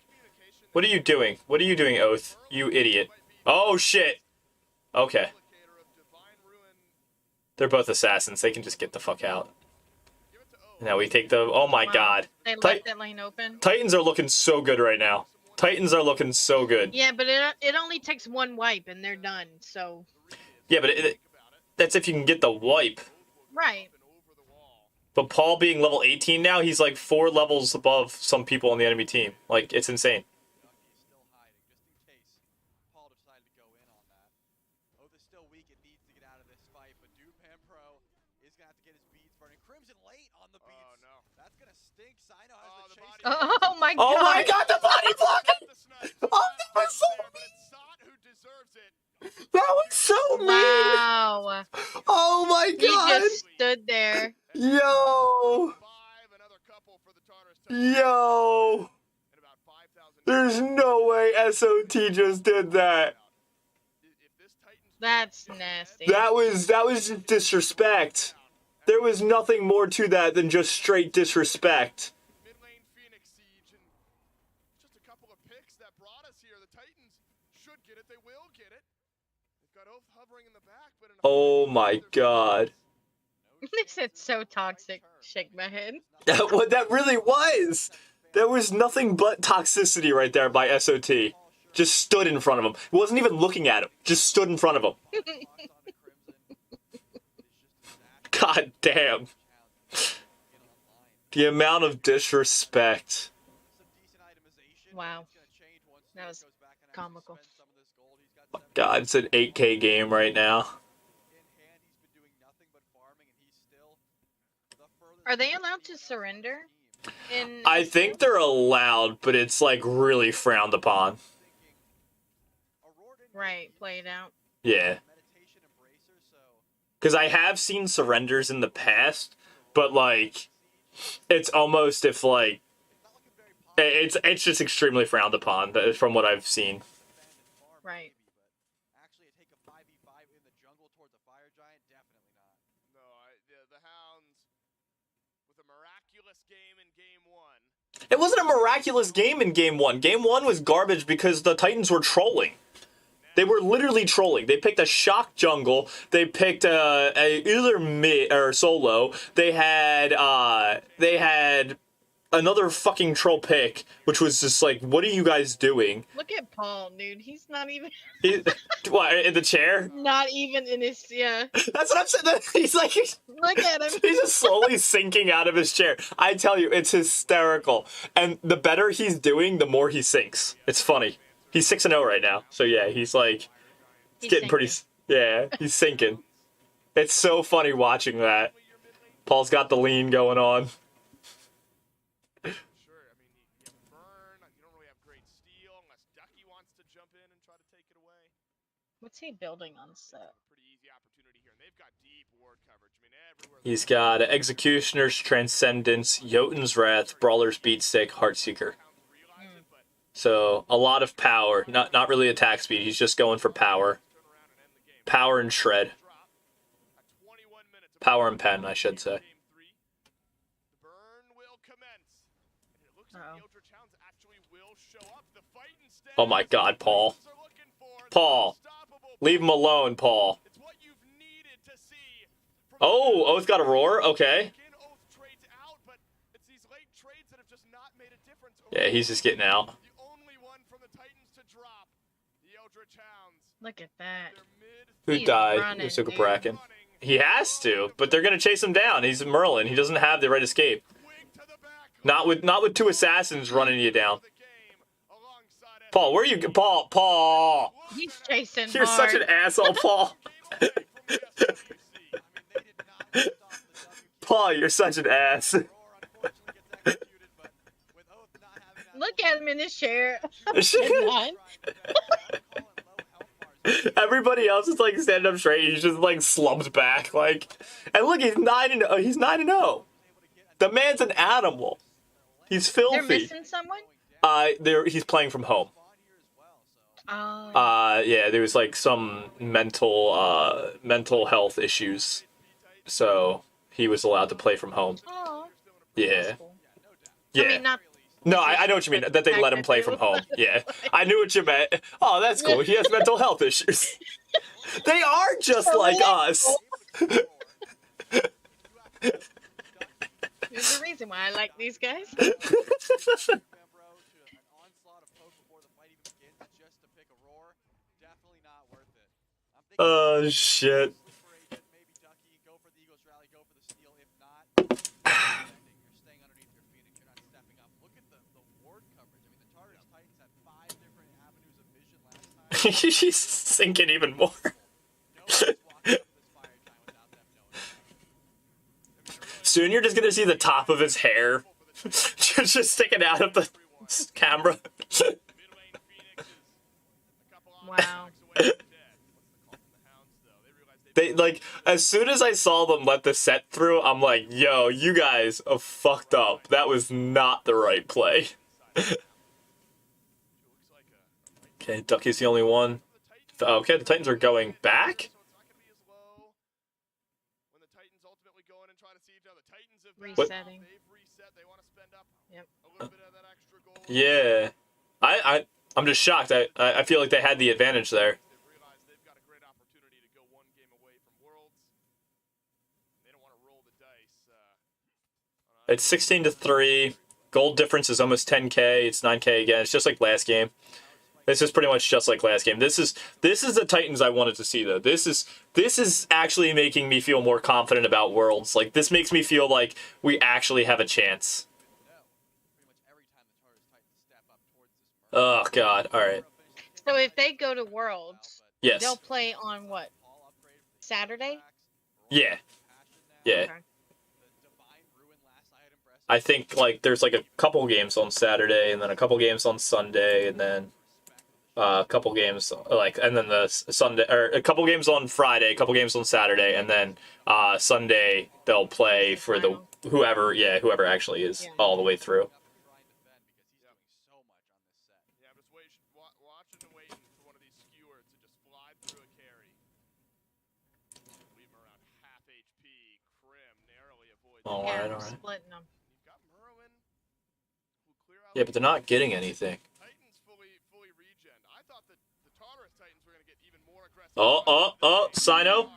What are you doing? What are you doing, Oath? You idiot! Oh shit. Okay. They're both assassins. They can just get the fuck out. Now we take the. Oh my Wow. god. They left that lane open. Titans are looking so good right now. Titans are looking so good. Yeah, but it only takes one wipe and they're done. So. Yeah, but that's if you can get the wipe. Right. But Paul being level 18 now, he's like 4 levels above some people on the enemy team. Like, it's insane. He's still hiding, just in case Paul decided to go in on that. Oath is still weak and needs to get out of this fight, but Doompan Pro is gonna have to get his beads burning. Crimson late on the beats. Oh, no. That's gonna stink. Sino has the chase. Oh my god. Oh my god, the body blocking! Oh, that was so That was so mean! Wow. Oh my He god! just stood there. Yo! Yo! There's no way SOT just did that. That's nasty. That was just disrespect. There was nothing more to that than just straight disrespect. Mid lane Phoenix Siege and just a couple of picks that brought us here. The Titans should get it. They will get it. They've got Oath hovering in the back, but in a Oh my god. This is so toxic. Shake my head. What that really was. There was nothing but toxicity right there by SOT. Just stood in front of him. Wasn't even looking at him. Just stood in front of him. God damn. The amount of disrespect. Wow. That was comical. God, it's an 8K game right now. Are they allowed to surrender? I think they're allowed, but it's like really frowned upon. Right, play it out. Yeah. Because I have seen surrenders in the past, but like, it's almost if like, it's just extremely frowned upon from what I've seen. Right. Actually, take a 5v5 in the jungle towards a fire giant? Definitely not. No, the Hounds with a miraculous game in game 1. It wasn't a miraculous game in game 1. Game 1 was garbage because the Titans were trolling. They were literally trolling. They picked a shock jungle. They picked either mid or solo. They had another fucking troll pick, which was just like, what are you guys doing? Look at Paul, dude. He's not even. What, in the chair? Not even in his. Yeah. That's what I'm saying. He's like, Look at him. he's just slowly sinking out of his chair. I tell you, it's hysterical. And the better he's doing, the more he sinks. It's funny. He's 6-0 right now. So yeah, he's like, He's getting pretty. Yeah, he's sinking. It's so funny watching that. Paul's got the lean going on. Sure, I mean, you have burn. You don't really have great steal unless Ducky wants to jump in and try to take it away. What's he building on set? Pretty easy opportunity here. And they've got deep ward coverage. I mean, everywhere. He's got Executioner's Transcendence, Jotun's Wrath, Brawler's Beatstick, Heartseeker. So a lot of power, not really attack speed. He's just going for power. Power and shred. Power and pen, I should say. Oh my god, Paul. Paul. Leave him alone, Paul. Oh, Oath got a roar? Okay. Yeah, he's just getting out. Look at that. Who He's died? running, Yusuke dude. Bracken. He has to, but they're gonna chase him down. He's Merlin. He doesn't have the right escape. Not with 2 assassins running you down. Paul, where are you? Paul. He's chasing You're hard. such an asshole, Paul. Paul, you're such an ass. Look at him in his chair. Everybody else is like standing up straight. He's just like slumped back, like. And look, he's 9-0. He's 9-0. The man's an animal. He's filthy. They're missing someone. He's playing from home. Oh. Yeah, there was like some mental health issues, so he was allowed to play from home. Oh. Yeah. Cool. Yeah. I mean, not. No, I know what you mean. That they let him play from home. Yeah, I knew what you meant. Oh, that's cool. He has mental health issues. They are just like us. There's a reason why I like these guys. Oh shit. She's sinking even more. Soon you're just gonna see the top of his hair just sticking out of the camera. Wow. They like as soon as I saw them let the set through, I'm like, yo, you guys are fucked up. That was not the right play. Okay, Ducky's the only one. Okay, the Titans are going back. Resetting. Yep. Yeah, I'm just shocked. I feel like they had the advantage there. It's 16-3. Gold difference is almost 10K. It's 9K again. It's just like last game. This is pretty much just like last game. This is the Titans I wanted to see though. This is actually making me feel more confident about Worlds. Like this makes me feel like we actually have a chance. Oh god. All right. So if they go to Worlds, Yes. they'll play on what? Saturday? Yeah. Yeah. Okay. I think like there's like a couple games on Saturday and then a couple games on Sunday and then a couple games like and then the Sunday or a couple games on Friday, a couple games on Saturday, and then Sunday they'll play for the whoever actually is all the way through. All right, all right. Splitting them. Yeah, but they're not getting anything. Oh, Sino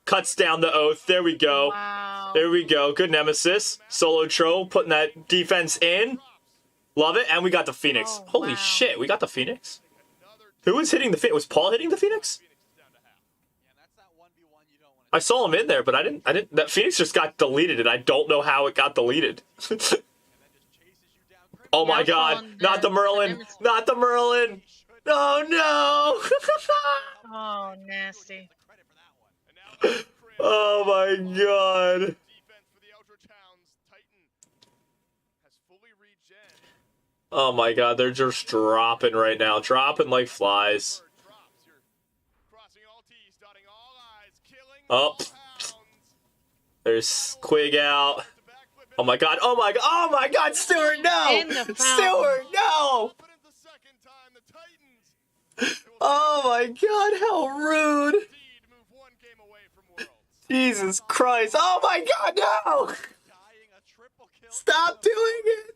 cuts down the oath. There we go. Wow. There we go. Good nemesis. Solo Tro putting that defense in. Love it. And we got the Phoenix. Oh, Holy wow. shit, we got the Phoenix? Who was hitting the Phoenix? Was Paul hitting the Phoenix? I saw him in there, but I didn't. That Phoenix just got deleted, and I don't know how it got deleted. Oh my god. Not the Merlin. Not the Merlin. Oh no. Oh, nasty. Oh my god. Oh my god, they're just dropping right now. Dropping like flies. Up. There's Quig out. Oh my god, oh my god, oh my god, Stewart, no! Stewart, no! Oh my god, how rude! Jesus Christ, oh my god, no! Stop doing it!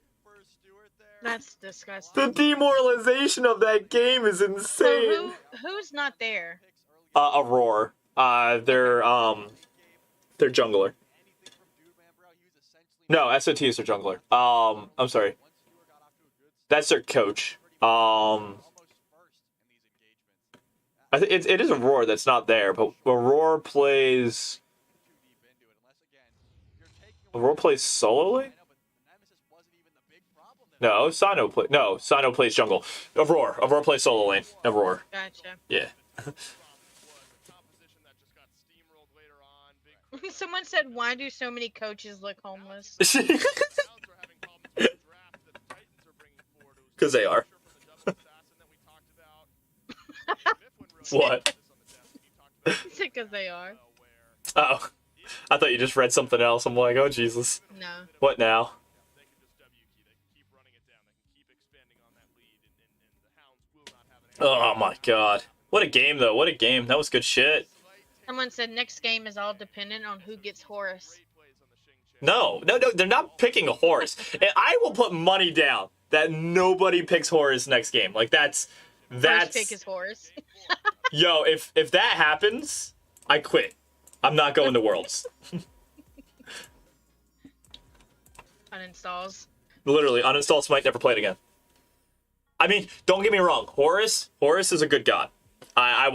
That's disgusting. The demoralization of that game is insane. So who's not there? Aurora. They're jungler. No, SOT is their jungler. I'm sorry. That's their coach. I think it is Aurora that's not there, but Aurora plays solo lane? No, Sino plays jungle. Aurora plays solo lane. Aurora. Gotcha. Yeah. Someone said, "Why do so many coaches look homeless?" Because they are. What? Because they are. Oh, I thought you just read something else. I'm like, oh Jesus. No. What now? Oh my God. What a game though. What a game. That was good shit. Someone said next game is all dependent on who gets Horus. No, they're not picking a Horus. And I will put money down that nobody picks Horus next game. Like that's First pick is Horus. yo, if that happens, I quit. I'm not going to Worlds. Uninstalls. Literally, uninstall Smite, never play it again. I mean, don't get me wrong. Horus is a good god. I'm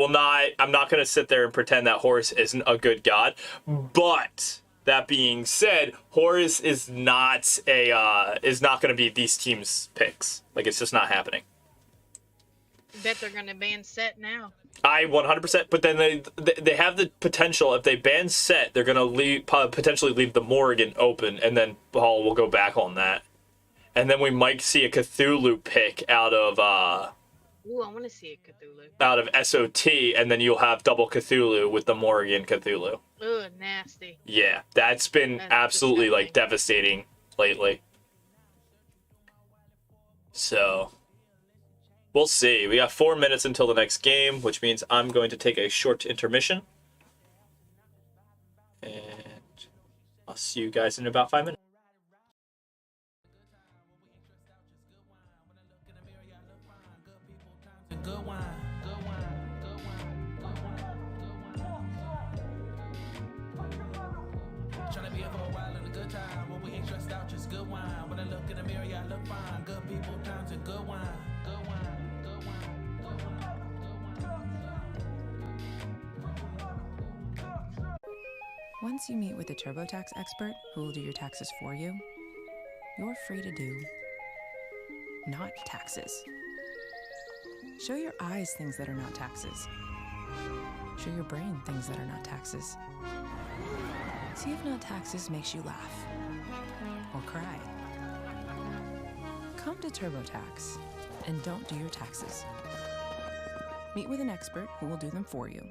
not going to sit there and pretend that Horus isn't a good god. But that being said, Horus is not going to be these teams' picks. Like, it's just not happening. Bet they're going to ban Set now. I 100%, but then they have the potential, if they ban Set, they're going to potentially leave the Morrigan open, and then Paul will go back on that. And then we might see a Cthulhu pick out of Ooh, I want to see a Cthulhu. out of SOT, and then you'll have double Cthulhu with the Morrigan Cthulhu. Ooh, nasty. Yeah, that's been That's absolutely disgusting. like devastating lately. So we'll see. We got 4 minutes until the next game, which means I'm going to take a short intermission. And I'll see you guys in about 5 minutes. Good wine, good wine, good wine, good wine, good wine. Tryna be here for a while and a good time. When we ain't stressed out, just good wine. When I look in the mirror, yeah, I look fine. Good people, times, and good wine. Good wine, good wine, good wine, Once you meet with a TurboTax expert who will do your taxes for you, you're free to do not taxes. Show your eyes things that are not taxes. Show your brain things that are not taxes. See if not taxes makes you laugh or cry. Come to TurboTax and don't do your taxes. Meet with an expert who will do them for you.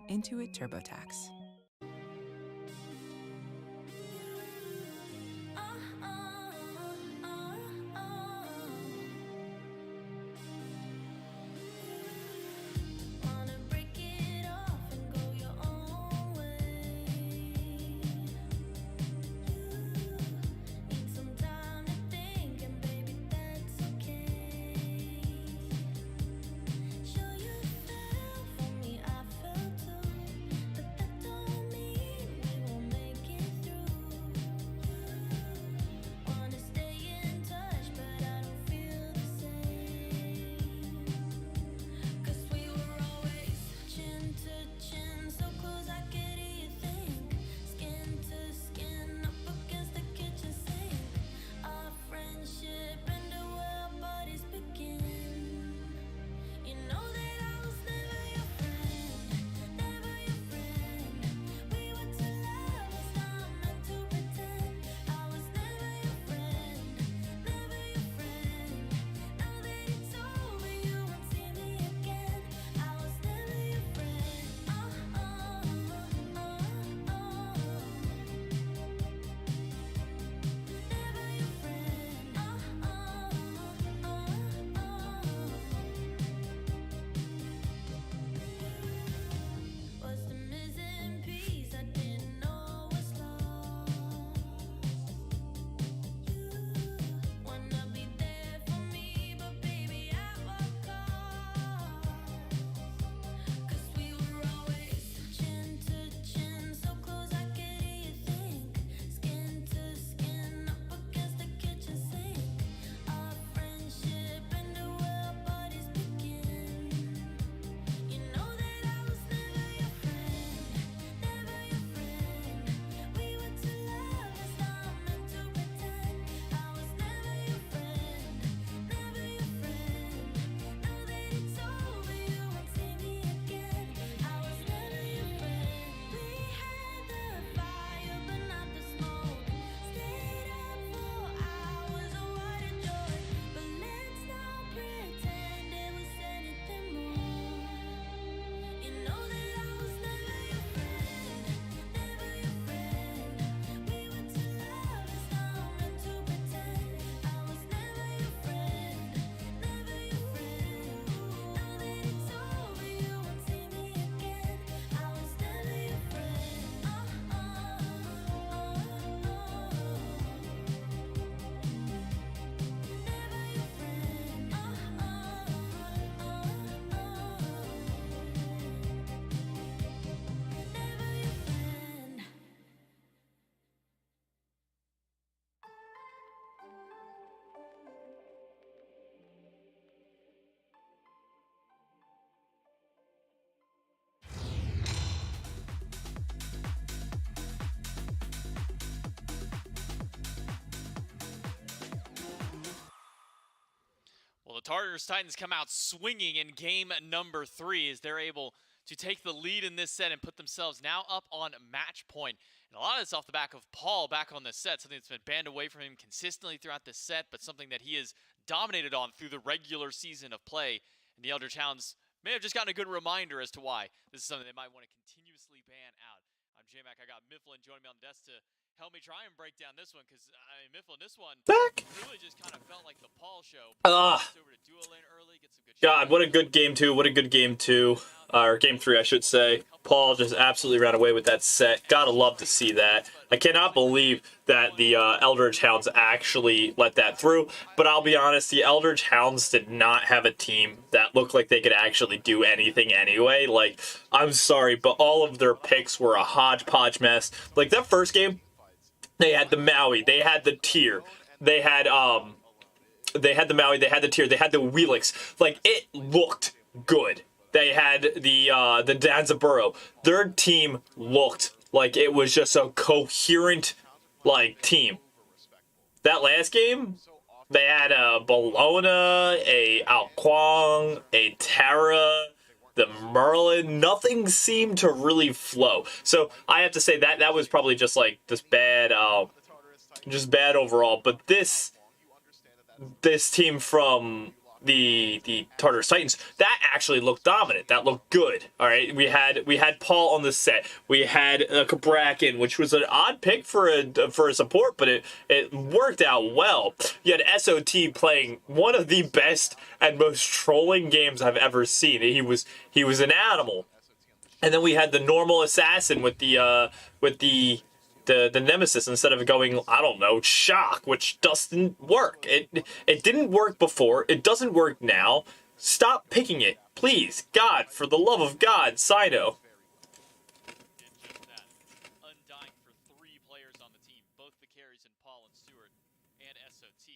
Intuit TurboTax. Tartarus Titans come out swinging in game number 3 as they're able to take the lead in this set and put themselves now up on match point. And a lot of this off the back of Paul back on this set, something that's been banned away from him consistently throughout this set, but something that he has dominated on through the regular season of play. And the Eldritch Hounds may have just gotten a good reminder as to why this is something they might want to continuously ban out. I'm J-Mac. I got Mifflin joining me on the desk to help me try and break down this one, because Mifflin, this one really just kind of felt like the Paul show. Over to dual lane early, get some good God, what a good game 2. What a good game 2. Or game 3, I should say. Paul just absolutely ran away with that set. Gotta love to see that. I cannot believe that the Eldritch Hounds actually let that through. But I'll be honest, the Eldritch Hounds did not have a team that looked like they could actually do anything anyway. Like, I'm sorry, but all of their picks were a hodgepodge mess. Like, that first game, they had the Maui, they had the Tier, they had the Maui, they had the Tier, they had the Wheelix. Like, it looked good. They had the Danzaburo. Their team looked like it was just a coherent, like, team. That last game, they had a Bologna, a Alquang, a Terra, the Merlin. Nothing seemed to really flow. So I have to say that was probably just like just bad overall. But this team from the Tartarus Titans, that actually looked dominant. That looked good. All right, we had Paul on the set. We had Kabrakin, which was an odd pick for a support, but it worked out well. You had SOT playing one of the best and most trolling games I've ever seen. He was an animal. And then we had the normal assassin with the Nemesis instead of going, I don't know, Shock, which doesn't work. It didn't work before. It doesn't work now. Stop picking it. Please. God, for the love of God, Sino. Undying for 3 players on the team, both the carries in Paul and Stewart and SOT,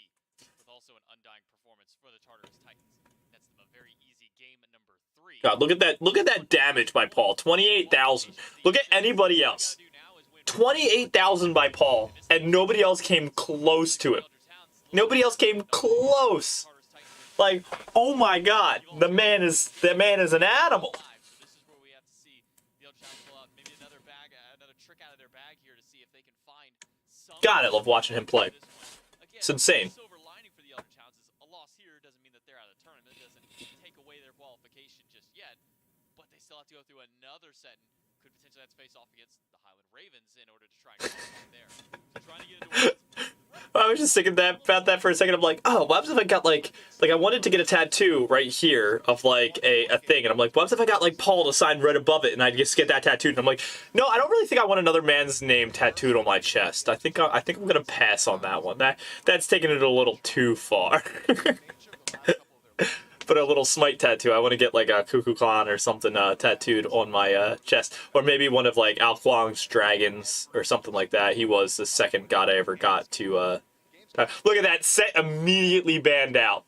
with also an undying performance for the Tartarus Titans. That's them a very easy game number 3. God, look at that. Look at that damage by Paul. 28,000. Look at anybody else. 28,000 by Paul, and nobody else came close to him. Nobody else came close. Like, oh my God, the man is an animal. This is where we have to see the Eldritch Hounds pull out maybe another trick out of their bag here to see if they can find some. God, I love watching him play. It's insane. The silver lining for the Eldritch Hounds is a loss here doesn't mean that they're out of the tournament. It doesn't take away their qualification just yet, but they still have to go through another set and could potentially have to face off against the Highland Ravens in order to try and qualify there. So trying to get into I was just thinking about that for a second. I'm like, oh, what happens if I got like I wanted to get a tattoo right here of like a thing, and I'm like, what happens if I got like Paul to sign right above it, and I just get that tattooed? And I'm like, no, I don't really think I want another man's name tattooed on my chest. I think I'm gonna pass on that one. That's taking it a little too far. But a little Smite tattoo. I want to get like a Cuckoo Clan or something tattooed on my chest. Or maybe one of like Alquang's dragons or something like that. He was the second god I ever got to... look at that, set immediately banned out.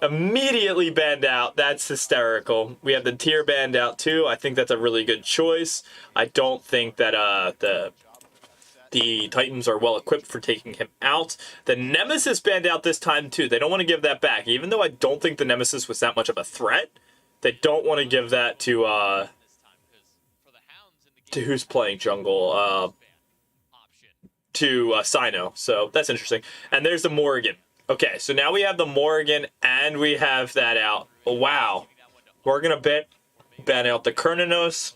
Immediately banned out. That's hysterical. We have the Tier banned out too. I think that's a really good choice. I don't think that the Titans are well equipped for taking him out. The Nemesis banned out this time too. They don't want to give that back. Even though I don't think the Nemesis was that much of a threat, they don't want to give that to who's playing jungle? To Sino. So that's interesting. And there's the Morrigan. Okay, so now we have the Morrigan and we have that out. Oh, wow. We're going to ban out the Kernanos.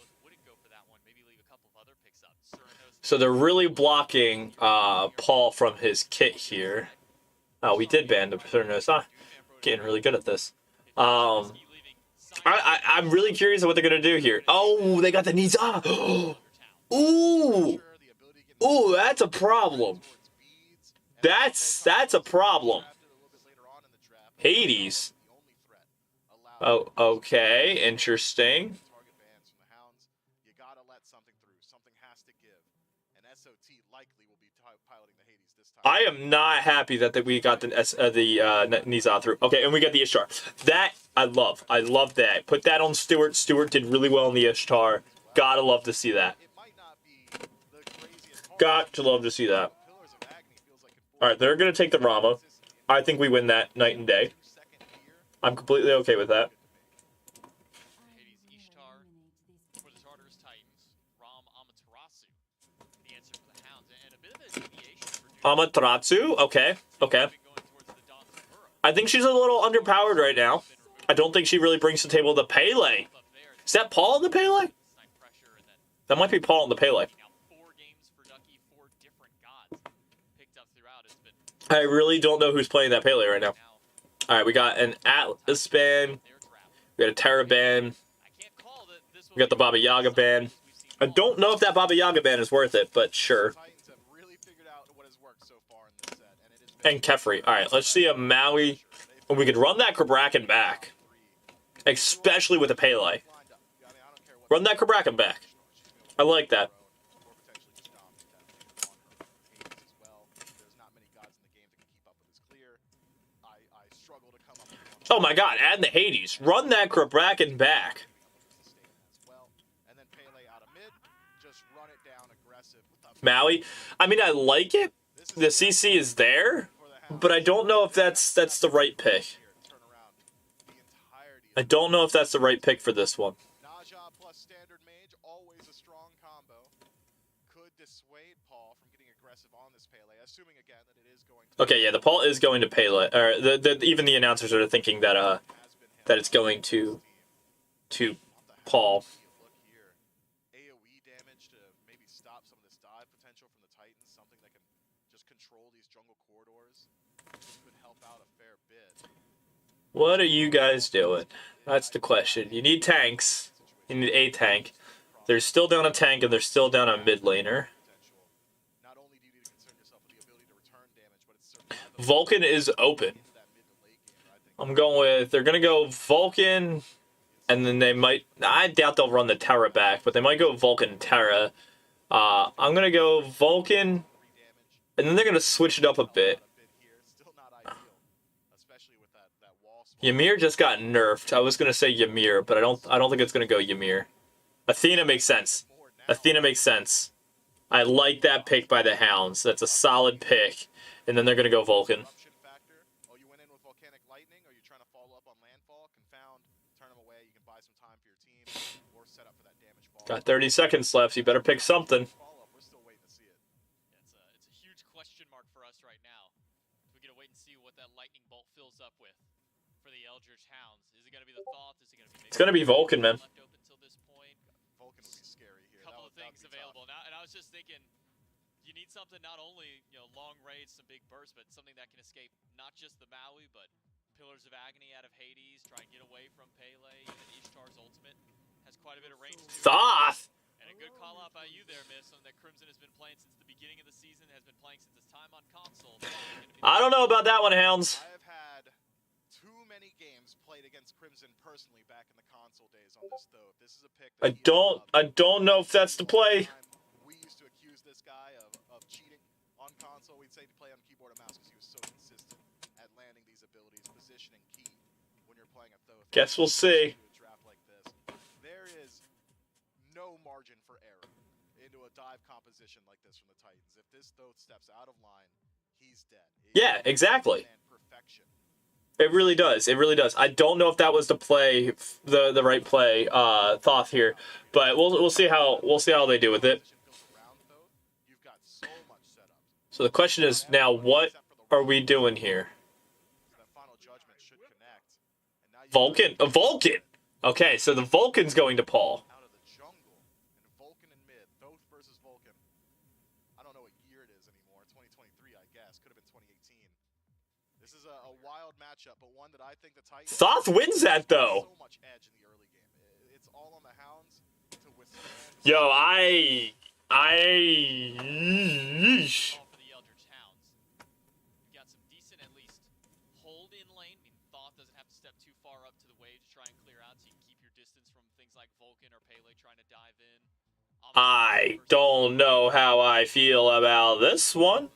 So they're really blocking Paul from his kit here. We did ban the Kernanos. Getting really good at this. I'm really curious of what they're going to do here. Oh, they got the knees. Ooh. Ooh, that's a problem. That's a problem. Hades. Oh, okay. Interesting. I am not happy that we got the Niza through. Okay, and we got the Ishtar. That I love. I love that. Put that on Stewart. Stewart did really well in the Ishtar. Gotta love to see that. Got to love to see that. All right, they're gonna take the Rama. I think we win that night and day. I'm completely okay with that. Hades Ishtar for the Tartarus Titans. Ram Amaterasu, the answer for the Hounds. And a bit of a deviation for Amaterasu? Okay. Okay. I think she's a little underpowered right now. I don't think she really brings to the table the Pele. Is that Paul in the Pele? That might be Paul in the Pele. I really don't know who's playing that Pele right now. All right, we got an Atlas band. We got a Terra band. We got the Baba Yaga band. I don't know if that Baba Yaga band is worth it, but sure. And Kefri. All right, let's see a Maui. We could run that Krabraken back, especially with a Pele. Run that Krabraken back. I like that. Oh my god, add the Hades. Run that Krabraken back. Maui. I mean, I like it. The CC is there, but I don't know if that's the right pick. I don't know if that's the right pick for this one. Okay, yeah, the Paul is going to Pele. Or even the announcers are thinking that that it's going to Paul. What are you guys doing? That's the question. You need tanks. You need a tank. They're still down a tank and they're still down a mid laner. Vulcan is open. I'm going with, they're going to go Vulcan, and then they might, I doubt they'll run the Terra back, but they might go Vulcan Terra. I'm going to go Vulcan, and then they're going to switch it up a bit. Ymir just got nerfed. I was going to say Ymir, but I don't think it's going to go Ymir. Athena makes sense. Athena makes sense. I like that pick by the Hounds. That's a solid pick. And then they're going to go Vulcan. Got 30 seconds left. You better pick something. It's a huge question mark for us right now. We're going to wait and see what that lightning bolt fills up with for the Eldritch Hounds. Is it going to be the Thoth? Is it going to be? It's going to be Vulcan, man. Left open till this point. Vulcan would be scary here. Couple of things available now, and I was just thinking, you need something not only long raids, some big bursts, but something that can escape not just the Maui, but Pillars of Agony out of Hades. Try and get away from Pele. Even Ishtar's ultimate has quite a bit of range. Thoth. And a good call out by you there, Miss. Something that Crimson has been playing since the beginning of the season, has been playing since his time on console. I don't know about that one, Hounds. I have had too many games played against Crimson personally back in the console days on this though. This is a pick that I don't know if that's the play. We used to accuse this guy of cheating on console. We'd say to play on keyboard and mouse because he was so consistent at landing these abilities, positioning key when you're playing a Thoth. Guess we'll see. There is no margin for error into a dive composition like this from the Titans. If this Thoth steps out of line, he's dead. Yeah, exactly. It really does. It really does. I don't know if that was the play, the right play, Thoth here, but we'll see how they do with it. So the question is now, what are we doing here? Vulcan, a Vulcan. Okay, so the Vulcan's going to Paul. But one that I think the Titans Thoth wins that though. So much edge in the early game. It's all on the Hounds to withstand. Yo, For the Eldritch Hounds, you got some decent at least hold in lane. I mean, Thoth doesn't have to step too far up to the wave to try and clear out, so you can keep your distance from things like Vulcan or Pele trying to dive in. I don't know how I feel about this one.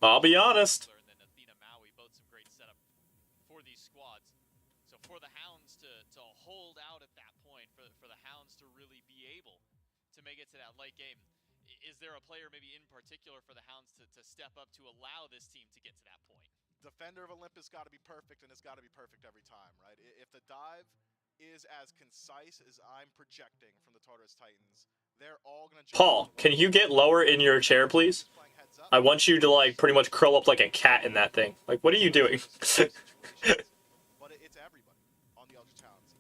I'll be honest. For the Hounds to hold out at that point, for the Hounds to really be able to make it to that late game, is there a player maybe in particular for the Hounds to step up to allow this team to get to that point? Defender of Olympus got to be perfect, and it's got to be perfect every time, right? If the dive is as concise as I'm projecting from the Tartarus Titans, they're all going to... Paul, can you get lower in your chair, please? I want you to, like, pretty much curl up like a cat in that thing. Like, what are you doing? But it's everybody on the Eldritch Hounds.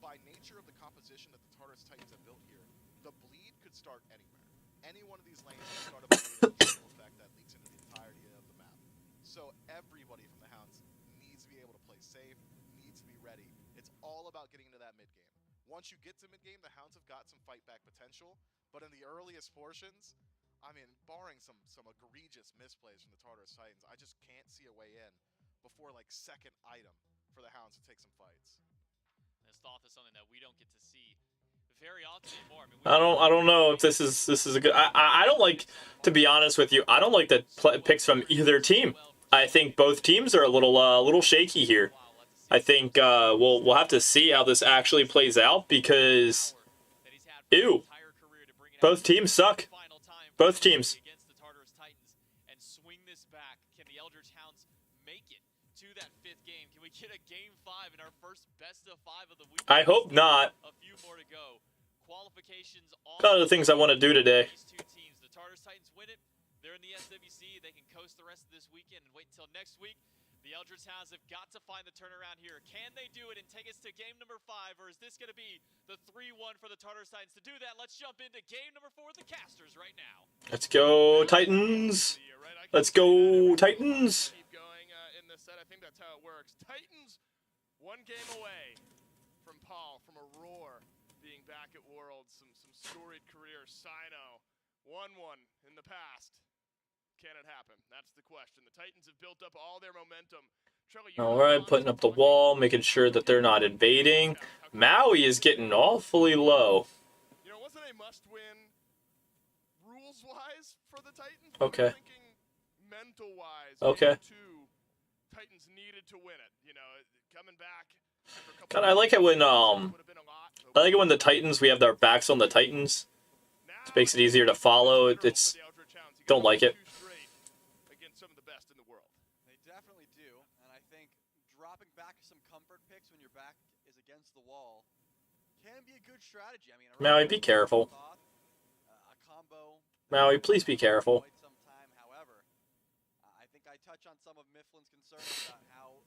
By nature of the composition that the Tartarus Titans have built here, the bleed could start anywhere. Any one of these lanes can start a bleed effect that leaks into the entirety of the map. So everybody from the Hounds needs to be able to play safe, needs to be ready. It's all about getting into that mid game. Once you get to mid game, the Hounds have got some fight back potential, but in the earliest portions, I mean, barring some egregious misplays from the Tartarus Titans, I just can't see a way in before like second item for the Hounds to take some fights. This thought is something that we don't get to see very often anymore. I don't know if this is a good. I don't like, to be honest with you. I don't like the picks from either team. I think both teams are a little shaky here. I think we'll have to see how this actually plays out because, ew, both teams suck. Both teams. Against the Tartarus Titans and swing this back. Can the Eldritch Hounds make it to that 5th game? Can we get a game 5 in our first best of 5 of the week? I hope not. A few more to go. Qualifications on Got other things I want to do today. these two teams. The Tartarus Titans win it. They're in the SWC. They can coast the rest of this weekend and wait until next week. The Eldritch Hounds have got to find the turnaround here. Can they do it and take us to game number 5, or is this going to be the 3-1 for the Tartarus Titans? To do that, let's jump into game number 4 with the Casters right now. Let's go Titans. Let's go Titans. Keep going in this set. I think that's how it works. Titans, 1 game away from Paul, from a roar, being back at Worlds. Some storied career. Sino, 1-1 in the past. Can it happen? That's the question. The Titans have built up all their momentum. All right, putting up the wall, making sure that they're not invading. Maui is getting awfully low. You know, it wasn't a must-win rules-wise for the Titans. Okay. I'm thinking mental-wise. Okay. Titans needed to win it. You know, coming back. God, I like it when the Titans, we have our backs on the Titans. It makes it easier to follow. It's don't like it. Against some of the best in the world. They definitely do, and I think dropping back some comfort picks when your back is against the wall can be a good strategy. I mean, Maui, be careful. A combo. Maui, please be careful. However, I think I touch on some of Mifflin's concerns about how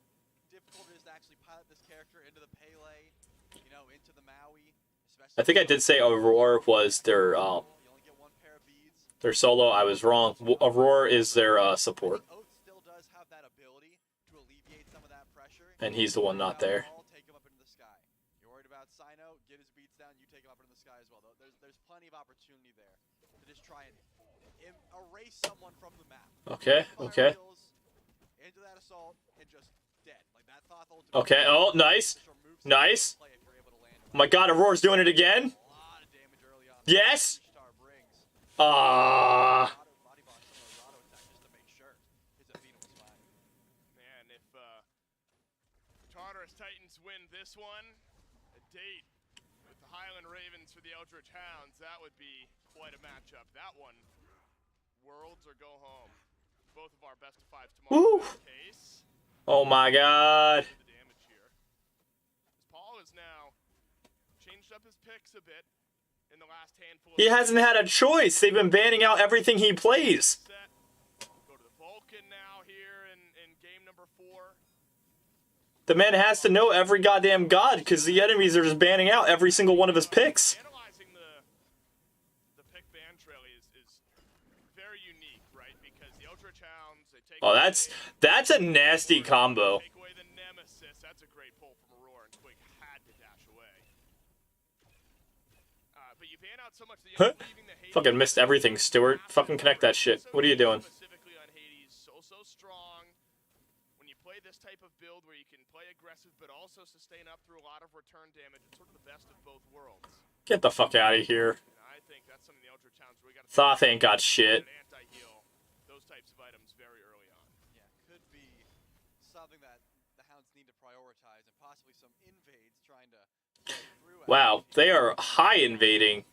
difficult it is to actually pilot this character into the Pele, you know, into the Maui. I think I did say Aurora was their solo. I was wrong. Aurora is their support. Oath still does have that ability to alleviate some of that pressure. And he's the one not there. Take him up into the sky. You're worried about Sino, get his beats down, you take him up into the sky as well. There's plenty of opportunity there to just try and erase someone from the map. Okay, okay. Into that assault and just dead. Like that Thoth ultimate. Okay, oh, nice. Nice. Oh my god, Aurora's doing it again. Yes. Man, if Tartarus Titans win this one, a date with the Highland Ravens for the Eldritch Hounds, that would be quite a matchup. That one, Worlds or go home. Both of our best of 5s tomorrow. Case. Oh my god. The damage here. Paul has now changed up his picks a bit. In the last handful He hasn't had a choice. They've been banning out everything he plays. Go to the Vulcan now here in game number 4. The man has to know every goddamn god because the enemies are just banning out every single one of his picks. Analyzing the pick ban trail is very unique, right? Because the Eldritch Hounds, they take that's a nasty combo. Take away the Nemesis. That's a great pull from Aurora, and Twig had to dash away. But you ban out so much that you're leaving the Hades. Fucking missed everything, Stuart. Fucking connect that shit. What are you doing? Specifically on Hades, so strong. When you play this type of build where you can play aggressive but also sustain up through a lot of return damage, it's sort of the best of both worlds. Get the fuck out of here. And I think that's something the Eldritch Hounds really got to Thoth ain't got shit. Anti-heal, those types of items very early on. Yeah, could be something that the Hounds need to prioritize, and possibly some invades trying to through. Wow, they are high invading.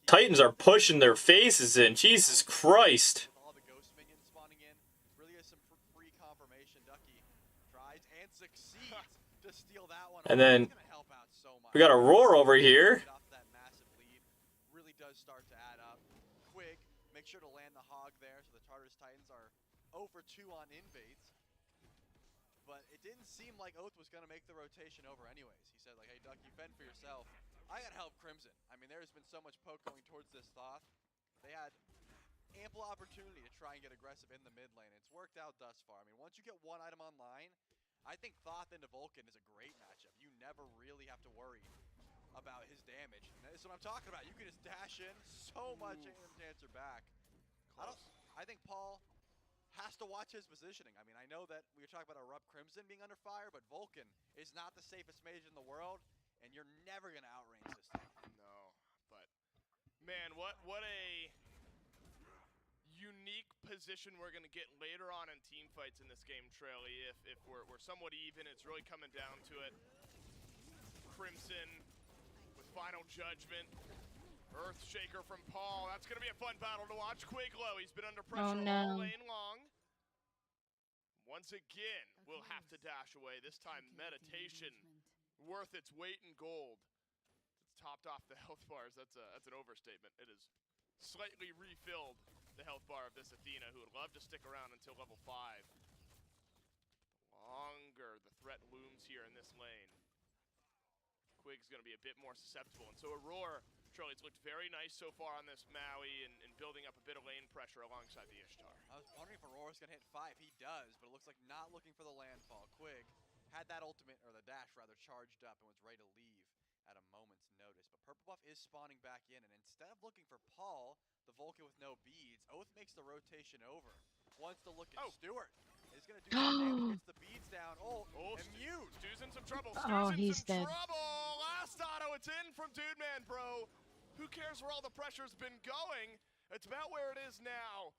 Titans are pushing their faces in. Jesus Christ. All the ghost minions spawning in, really is some free And then It's gonna help out so much. we got a roar over here. Get off that massive lead really does start to add up. Quig, make sure to land the hog there, so the Tartarus Titans are 0 for 2 on invades. But it didn't seem like Oath was gonna make the rotation over anyways. He said like, hey Duck, you fend for yourself. I gotta help Crimson. I mean, there's been so much poke going towards this Thoth. They had ample opportunity to try and get aggressive in the mid lane. It's worked out thus far. I mean, once you get one item online, I think Thoth into Vulcan is a great matchup. You never really have to worry about his damage. And that's what I'm talking about. You can just dash in so much and to answer back. I think Paul has to watch his positioning. I mean, I know that we were talking about Erupt Crimson being under fire, but Vulcan is not the safest mage in the world, and you're never going to outrange this thing. No, but man, what a unique position we're going to get later on in team fights in this game, Traily. If we're somewhat even, it's really coming down to it. Crimson with Final Judgment. Earthshaker from Paul. That's going to be a fun battle to watch. Quiglow, he's been under pressure all lane long. Once again, we'll have to dash away. This time, Meditation, worth its weight in gold. It's topped off the health bars. That's an overstatement. It is slightly refilled the health bar of this Athena, who would love to stick around until level 5. Longer the threat looms here in this lane. Quig's going to be a bit more susceptible. And so Aurora, Charlie, it's looked very nice so far on this Maui and building up a bit of lane pressure alongside the Ishtar. I was wondering if Aurora's going to hit 5. He does, but it looks like not looking for the landfall. Quig had that ultimate, or the dash rather, charged up and was ready to leave at a moment's notice. But Purple Buff is spawning back in, and instead of looking for Paul, the Vulcan with no beads, Oath makes the rotation over. Wants to look at Stewart. He's going to do some damage, gets the beads down. Immune. Stu's in some trouble. He's dead. Trouble. Last auto, it's in from Dude Man, bro. Who cares where all the pressure's been going? It's about where it is now.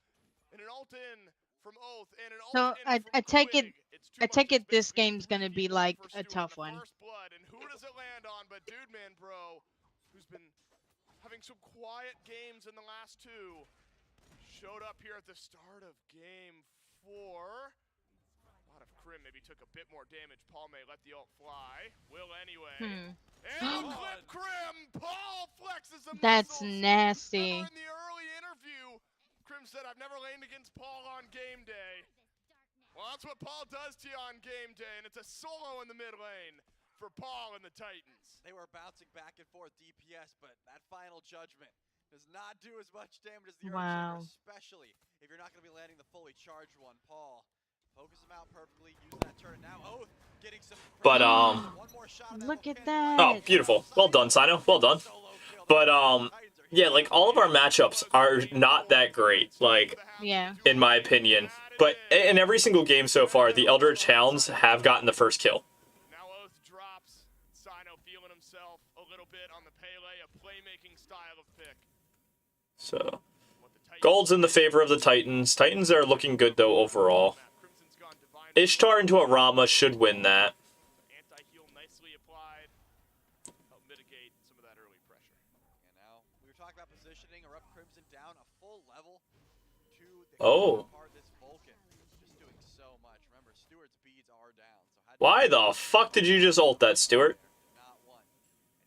And an ult in from Oath and an ult So in I take it. I take it this game's gonna be like a tough one. First blood, and who does it land on but Dude Man, bro, who's been having some quiet games in the last 2. Showed up here at the start of game 4. A lot of Crim maybe took a bit more damage. Paul may let the ult fly. Will anyway. And clip Crim! Paul flexes the That's muscles. nasty. Remember in the early interview, Crim said, I've never laned against Paul on game day. Well, that's what Paul does to you on game day, and it's a solo in the mid lane for Paul and the Titans. They were bouncing back and forth DPS, but that Final Judgment does not do as much damage as the Earthshaker, especially if you're not going to be landing the fully charged one. Paul, focus him out perfectly, use that turn. Now Oath getting some... But, one more shot look at that. oh, beautiful. Well done, Sino. Well done. But, yeah, like, all of our matchups are not that great, like, Yeah. in my opinion. But in every single game so far, the Eldritch Hounds have gotten the first kill. Now Oath drops. Sino feeling himself a little bit on the Pele, a playmaking style of pick. So, gold's in the favor of the Titans. Titans are looking good, though, overall. Ishtar into a Rama should win that. Anti-heal nicely applied. Help mitigate some of that early pressure. And now, we were talking about positioning. Erupt Crimson down a full level to the apart this Vulcan. Just doing so much. Remember, Stewart's beads are down. So Why the fuck did you just ult that, Stewart? Not want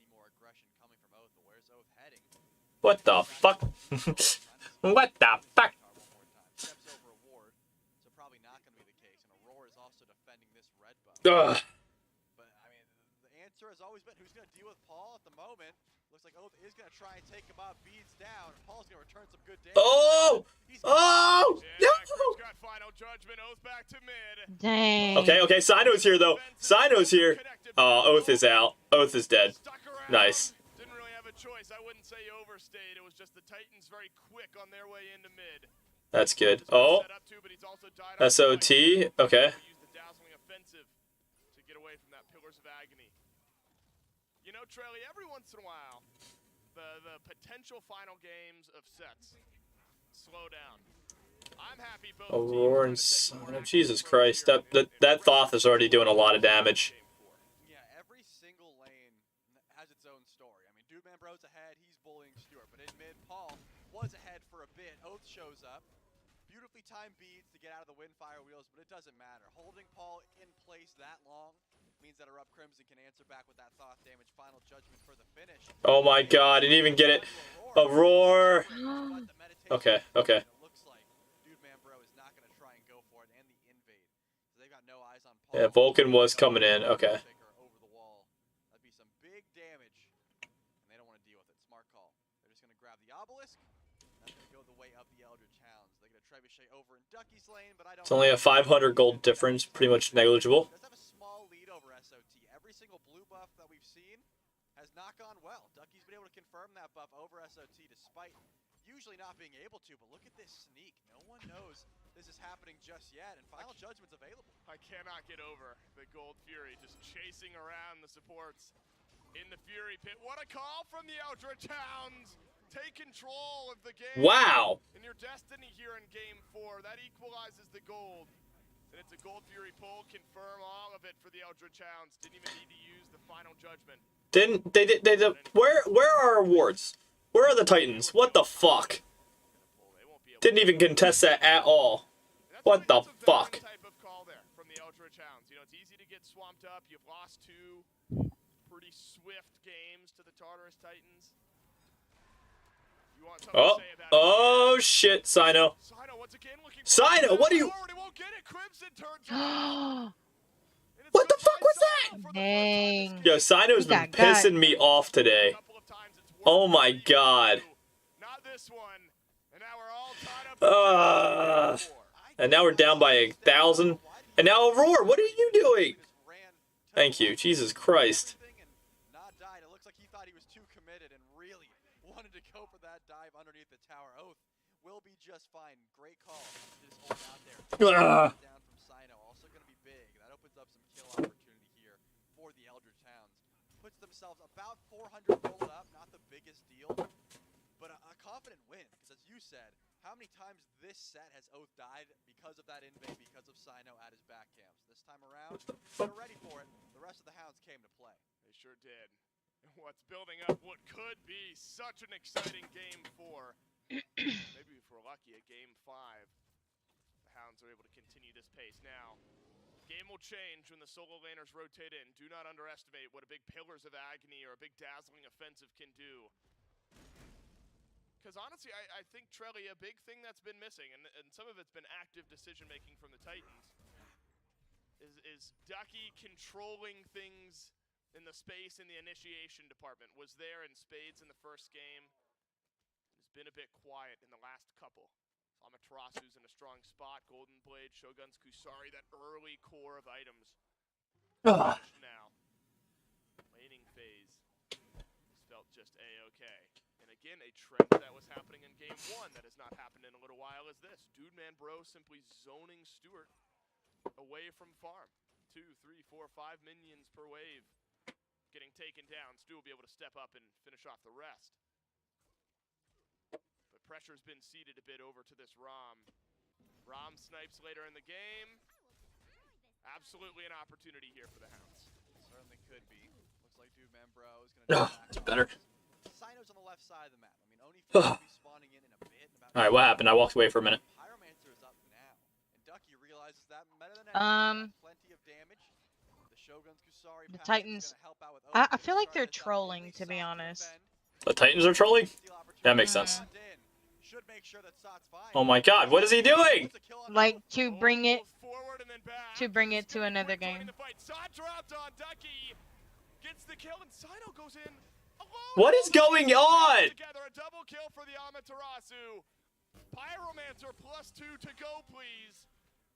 any more aggression coming from Oath, but where's Oath heading? What the fuck? What the fuck? Steps over a ward, so probably not going to be the case. And Aurora is also defending this red buff. Ugh. But, I mean, the answer has always been who's going to deal with Paul at the moment. Looks like Oath is going to try and take him out, beads down, and Paul's going to return some good damage. Oh! Oh! Yeah, Crim's got Final Judgment. Oath back to mid. Dang. Okay, Sino's here, though. Sino's here. Oath is out. Oath is dead. Nice. Didn't really have a choice. I wouldn't say you overstayed. It was just the Titans very quick on their way into mid. That's good. Oh. SOT. Okay. Use the dazzling offensive to get away from that Pillars of Agony. You know, Trelly, every once in a while, the potential final games of sets slow down. I'm happy both Aurora and Sino. Jesus Christ. That Thoth is already doing a lot of damage. Yeah, every single lane has its own story. I mean, Dude Man Bro's ahead, he's bullying Stewart, but in mid, Paul was ahead for a bit. Oath shows up. Beautifully timed beads to get out of the Windfire wheels, but it doesn't matter. Holding Paul in place that long Queens that are up, Crimson can answer back with that thought damage. Final judgment for the finish. Oh my god, I didn't even get it. Aurora. Okay, okay. It looks like Dude Man Bro is not going to try and go for it, and the invade. So they've got no eyes on Paul. Yeah, Vulcan was coming in. Okay. Over the wall. That'd be some big damage, and they don't want to deal with it. Smart call. They're just going to grab the obelisk. That's going to go the way of the Eldritch Hounds. They're going to trebuchet over in Ducky's lane, but I don't. It's only a 500 gold difference, pretty much negligible. Does have a small lead over SOT. Every single blue buff that we've seen has not gone well. Ducky's been able to confirm that buff over SOT despite usually not being able to, but look at this sneak. No one knows this is happening just yet, and Final Judgment's available. I cannot get over the Gold Fury just chasing around the supports in the Fury pit. What a call from the Eldritch Hounds! Take control of the game. Wow. In your destiny here in Game 4, that equalizes the gold. And it's a Gold Fury pull, confirm all of it for the Eldritch Hounds. Didn't even need to use the Final Judgment. Didn't they? Where are our awards? Where are the Titans? What the fuck? Didn't even contest that at all. What the fuck? Type of call there from the Eldritch Hounds. You know, it's easy to get swamped up. You've lost 2 pretty swift games to the Tartarus Titans. You want something to say about Oh shit, Sino. Sino, what are you? What the fuck was that? Dang. Yo, Sino's been pissing me off today. Oh my god. Not this one. And now we're all tied up. And now we're down by 1,000. And now Aurora, what are you doing? Thank you. Jesus Christ. Not died. It looks like he thought he was too committed and really wanted to go for that dive underneath the tower. Oath will be just fine. Great call. Just hold out there. Down from Sino. Also going to be big. That opens up some kill opportunity here for the Eldritch Hounds. Puts themselves about 400 gold up. Not the biggest deal, but a confident win. Because as you said, how many times this set has Oath died because of that invade, because of Sino at his back camps? This time around, they're ready for it. The rest of the Hounds came to play. They sure did. And what's building up what could be such an exciting Game 4. Maybe if we're lucky, a Game 5. The Hounds are able to continue this pace. Now, game will change when the solo laners rotate in. Do not underestimate what a big Pillars of Agony or a big Dazzling Offensive can do. Because honestly, I think, Trelly, a big thing that's been missing, and some of it's been active decision-making from the Titans, is Ducky controlling things in the space in the initiation department. Was there in spades in the first game. It's been a bit quiet in the last couple. Amaterasu's in a strong spot. Golden Blade, Shogun's Kusari, that early core of items. Now, laning phase has felt just a-okay. And again, a trend that was happening in Game 1 that has not happened in a little while is this. Dude Man Bro simply zoning Stewart away from farm. 2, 3, 4, 5 minions per wave getting taken down. Stu will be able to step up and finish off the rest. But pressure's been ceded a bit over to this Rom. Rom snipes later in the game. Absolutely an opportunity here for the Hounds. Certainly could be. Looks like Dude Man Bro is going to It's better. Sino's on the left side of the map. I mean, Oni will be spawning in a bit. Alright, what happened? I walked away for a minute. Pyromancer is up now. And Ducky realizes that better than anyone. Plenty of damage. The Shogun's Kusari The Titans. I feel like they're trolling, to be honest. The Titans are trolling? That makes sense. Oh my god, what is he doing? Like to bring it to another game. What is going on? Together, a double kill for the Amaterasu. Pyromancer +2 to go, please.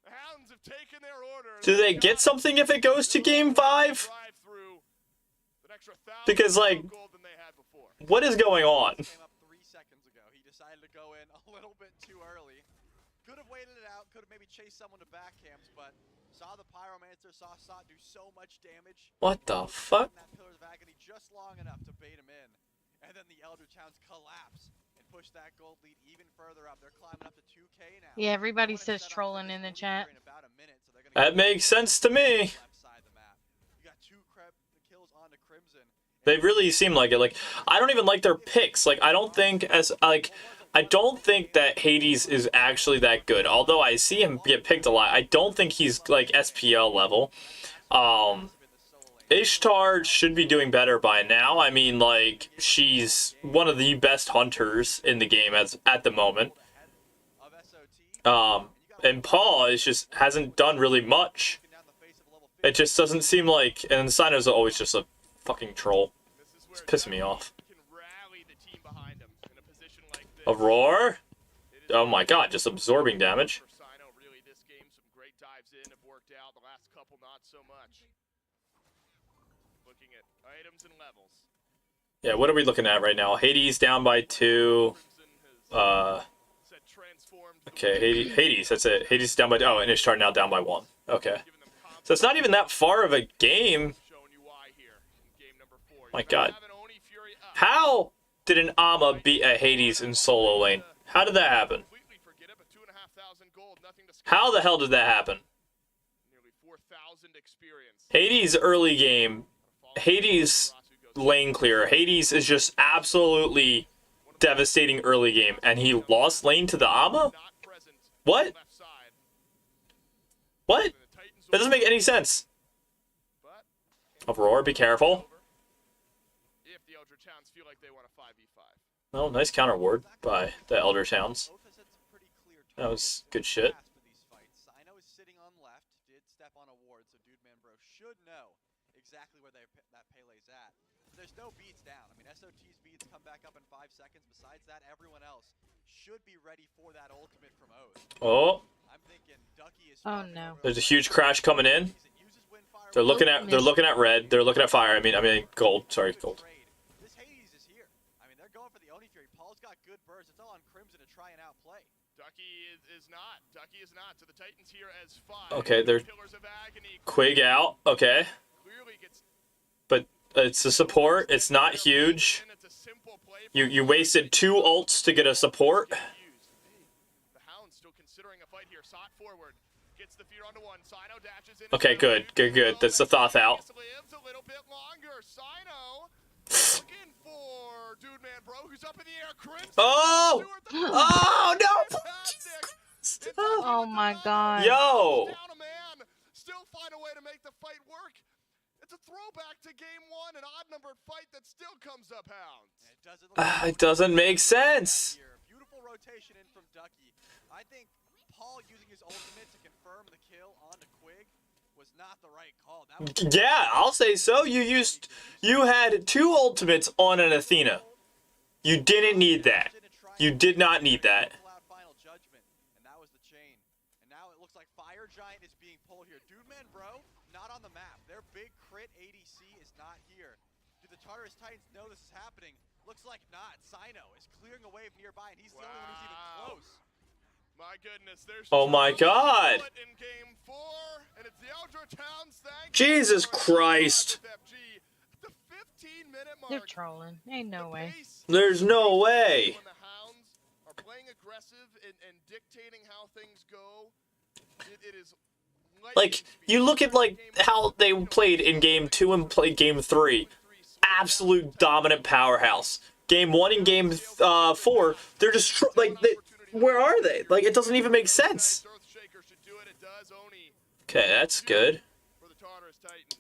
The Hounds have taken their orders. Do they get something if it goes to Game 5? Because, like, what is going on? Came up 3 seconds ago. He decided to go in a little bit too early. Could have waited it out. Could have maybe chased someone to back cams, but saw the Pyromancer, saw Sot do so much damage. What the fuck? That Pillars of Agony just long enough to bait him in. And then the Eldritch Hounds collapse and push that gold lead even further up. They're climbing up to 2K now. Yeah, everybody says trolling in the chat. That makes sense to me. They really seem like it. Like, I don't even like their picks. Like, I don't think that Hades is actually that good. Although I see him get picked a lot, I don't think he's like SPL level. Ishtar should be doing better by now. I mean, like, she's one of the best hunters in the game at the moment. And Paul is just hasn't done really much. It just doesn't seem like, and Sino's always just a fucking troll. It's pissing me off. Aurora? Oh my god, just absorbing damage. Yeah, what are we looking at right now? Hades down by 2. Okay, Hades, that's it. Hades down by, oh, and Ishtar now down by 1. Okay. So it's not even that far of a game. My god. How did an Ama beat a Hades in solo lane? How did that happen? How the hell did that happen? Hades early game. Hades lane clear. Hades is just absolutely devastating early game, and he lost lane to the Ama? What? What? That doesn't make any sense. Aurora, be careful. Oh, nice counter ward by the Elder Towns. That was good shit. Sino is sitting on left, did step on a ward, so Dude Man Bro should know exactly where that Pele's at. But there's no beats down. I mean, SOT's beats come back up in 5 seconds. Besides that, everyone else should be ready for that ultimate from Oath. Oh. I'm thinking Ducky is no. There's a huge crash coming in. They're looking at red. They're looking at fire. I mean gold. Sorry, gold. This Hades is here. I mean, they're going for the Oni Fury. Paul's got good bursts. It's all on Crimson to try and outplay. Ducky is not. Ducky is not. So the Titans here as 5. Okay, they're Quig out. Okay. But it's a support. It's not huge. You wasted 2 ults to get a support. The Hound still considering a fight here. Sought forward. Gets the fear onto one. Sino dashes in. Okay, good. That's the Thoth out. Lives a little bit longer. Sino looking for Dude Man Bro, who's up in the air. Crimson. Oh! Oh no! Oh my god. Yo! Down a man. Still find a way to make the fight work. It's a throwback to game 1, an odd-numbered fight that still comes up, Hounds. It doesn't make sense. Beautiful rotation in from Ducky. I think Paul using his ultimate to confirm the kill onto Quig was not the right call. That was Yeah, I'll say so. You had 2 ultimates on an Athena. You didn't need that. You did not need that. Final judgment, and that was the chain. And now it looks like Fire Giant is being pulled here. Dude Man Bro, not on the map. Their big crit ADC is not here. Do the Tartarus Titans know this is happening? Looks like not. Sino is clearing a wave nearby, and he's the only one who's even close. My goodness, there's Oh my god. in game 4, and it's the Eldra Towns. Jesus Christ. The 15-minute mark. They're trolling. Ain't no way. There's no way. When the Hounds are playing aggressive and dictating how things go, it is Like, you look at like how they played in game 2 and played game 3. Absolute dominant powerhouse. Game 1 and game 4, they're just where are they? Like, it doesn't even make sense. Okay, that's good. For the Tartarus Titans.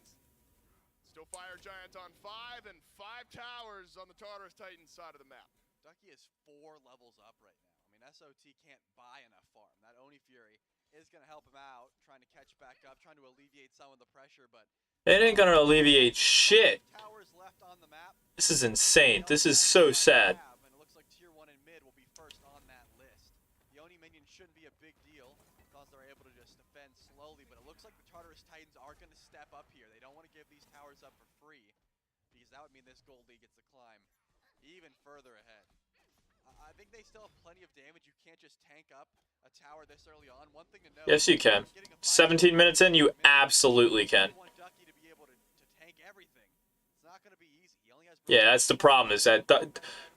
Still Fire Giant on 5 and 5 towers on the Tartarus Titans side of the map. Ducky is 4 levels up right now. I mean, SOT can't buy enough farm. That Oni Fury is going to help him out, trying to catch back up, trying to alleviate some of the pressure, but It ain't gonna alleviate shit. towers left on the map. This is insane. This is so sad. And it looks like tier 1 and mid will be first on that list. The Oni minion shouldn't be a big deal because they're able to just defend slowly, but it looks like the Tartarus Titans are going to step up here. They don't want to give these towers up for free because that would mean this gold league gets to climb even further ahead. I think they still have plenty of damage. You can't just tank up a tower this early on. One thing to know, Yes, you can. 17 minutes in, you absolutely can. you want Ducky to be able to tank everything. It's not going to be easy. He only has Yeah, that's the problem is that...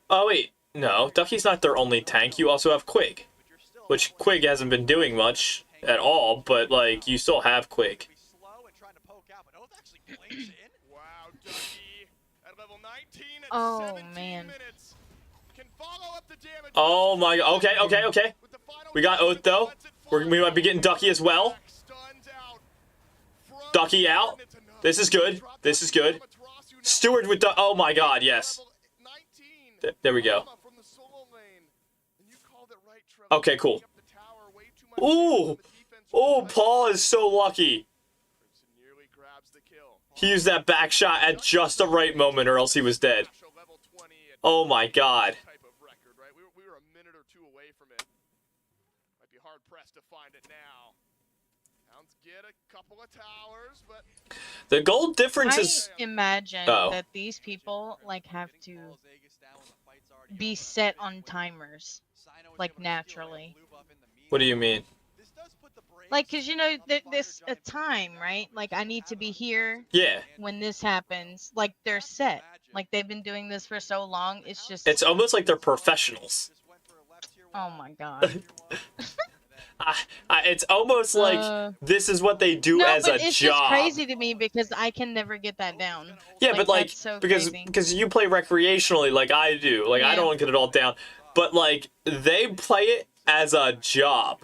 Oh, wait. No, Ducky's not their only tank. You also have Quig. Which Quig hasn't been doing much at all, but, like, you still have Quig. slow and trying to poke out, but Oath actually blames in. Wow, Ducky at level 19 at Oh, 17 man. minutes. Can follow up the damage. Oh, my... Okay. With the final We got Oath, though. We might be getting Ducky as well. stuns out from Ducky out. This is good. This is good. Stewart with the... Oh, my God. Yes. There we go. Okay, cool. Ooh. Oh, Paul is so lucky. He used that back shot at just the right moment or else he was dead. Oh, my God. We were a minute or two away from it. Might be hard pressed to find it now. Hounds get a couple of towers, but The gold difference is... I imagine that these people like have to be set on timers, like naturally. What do you mean? Like, cause you know this a time, right? Like I need to be here. Yeah. When this happens, like they're set. Like they've been doing this for so long. It's just. It's almost like they're professionals. Oh my God. It's almost like this is what they do no, as but a it's job. just crazy to me because I can never get that down. Yeah, but like that's so because crazy. you play recreationally like I do. Like I Yeah. don't get it all down. But like they play it as a job.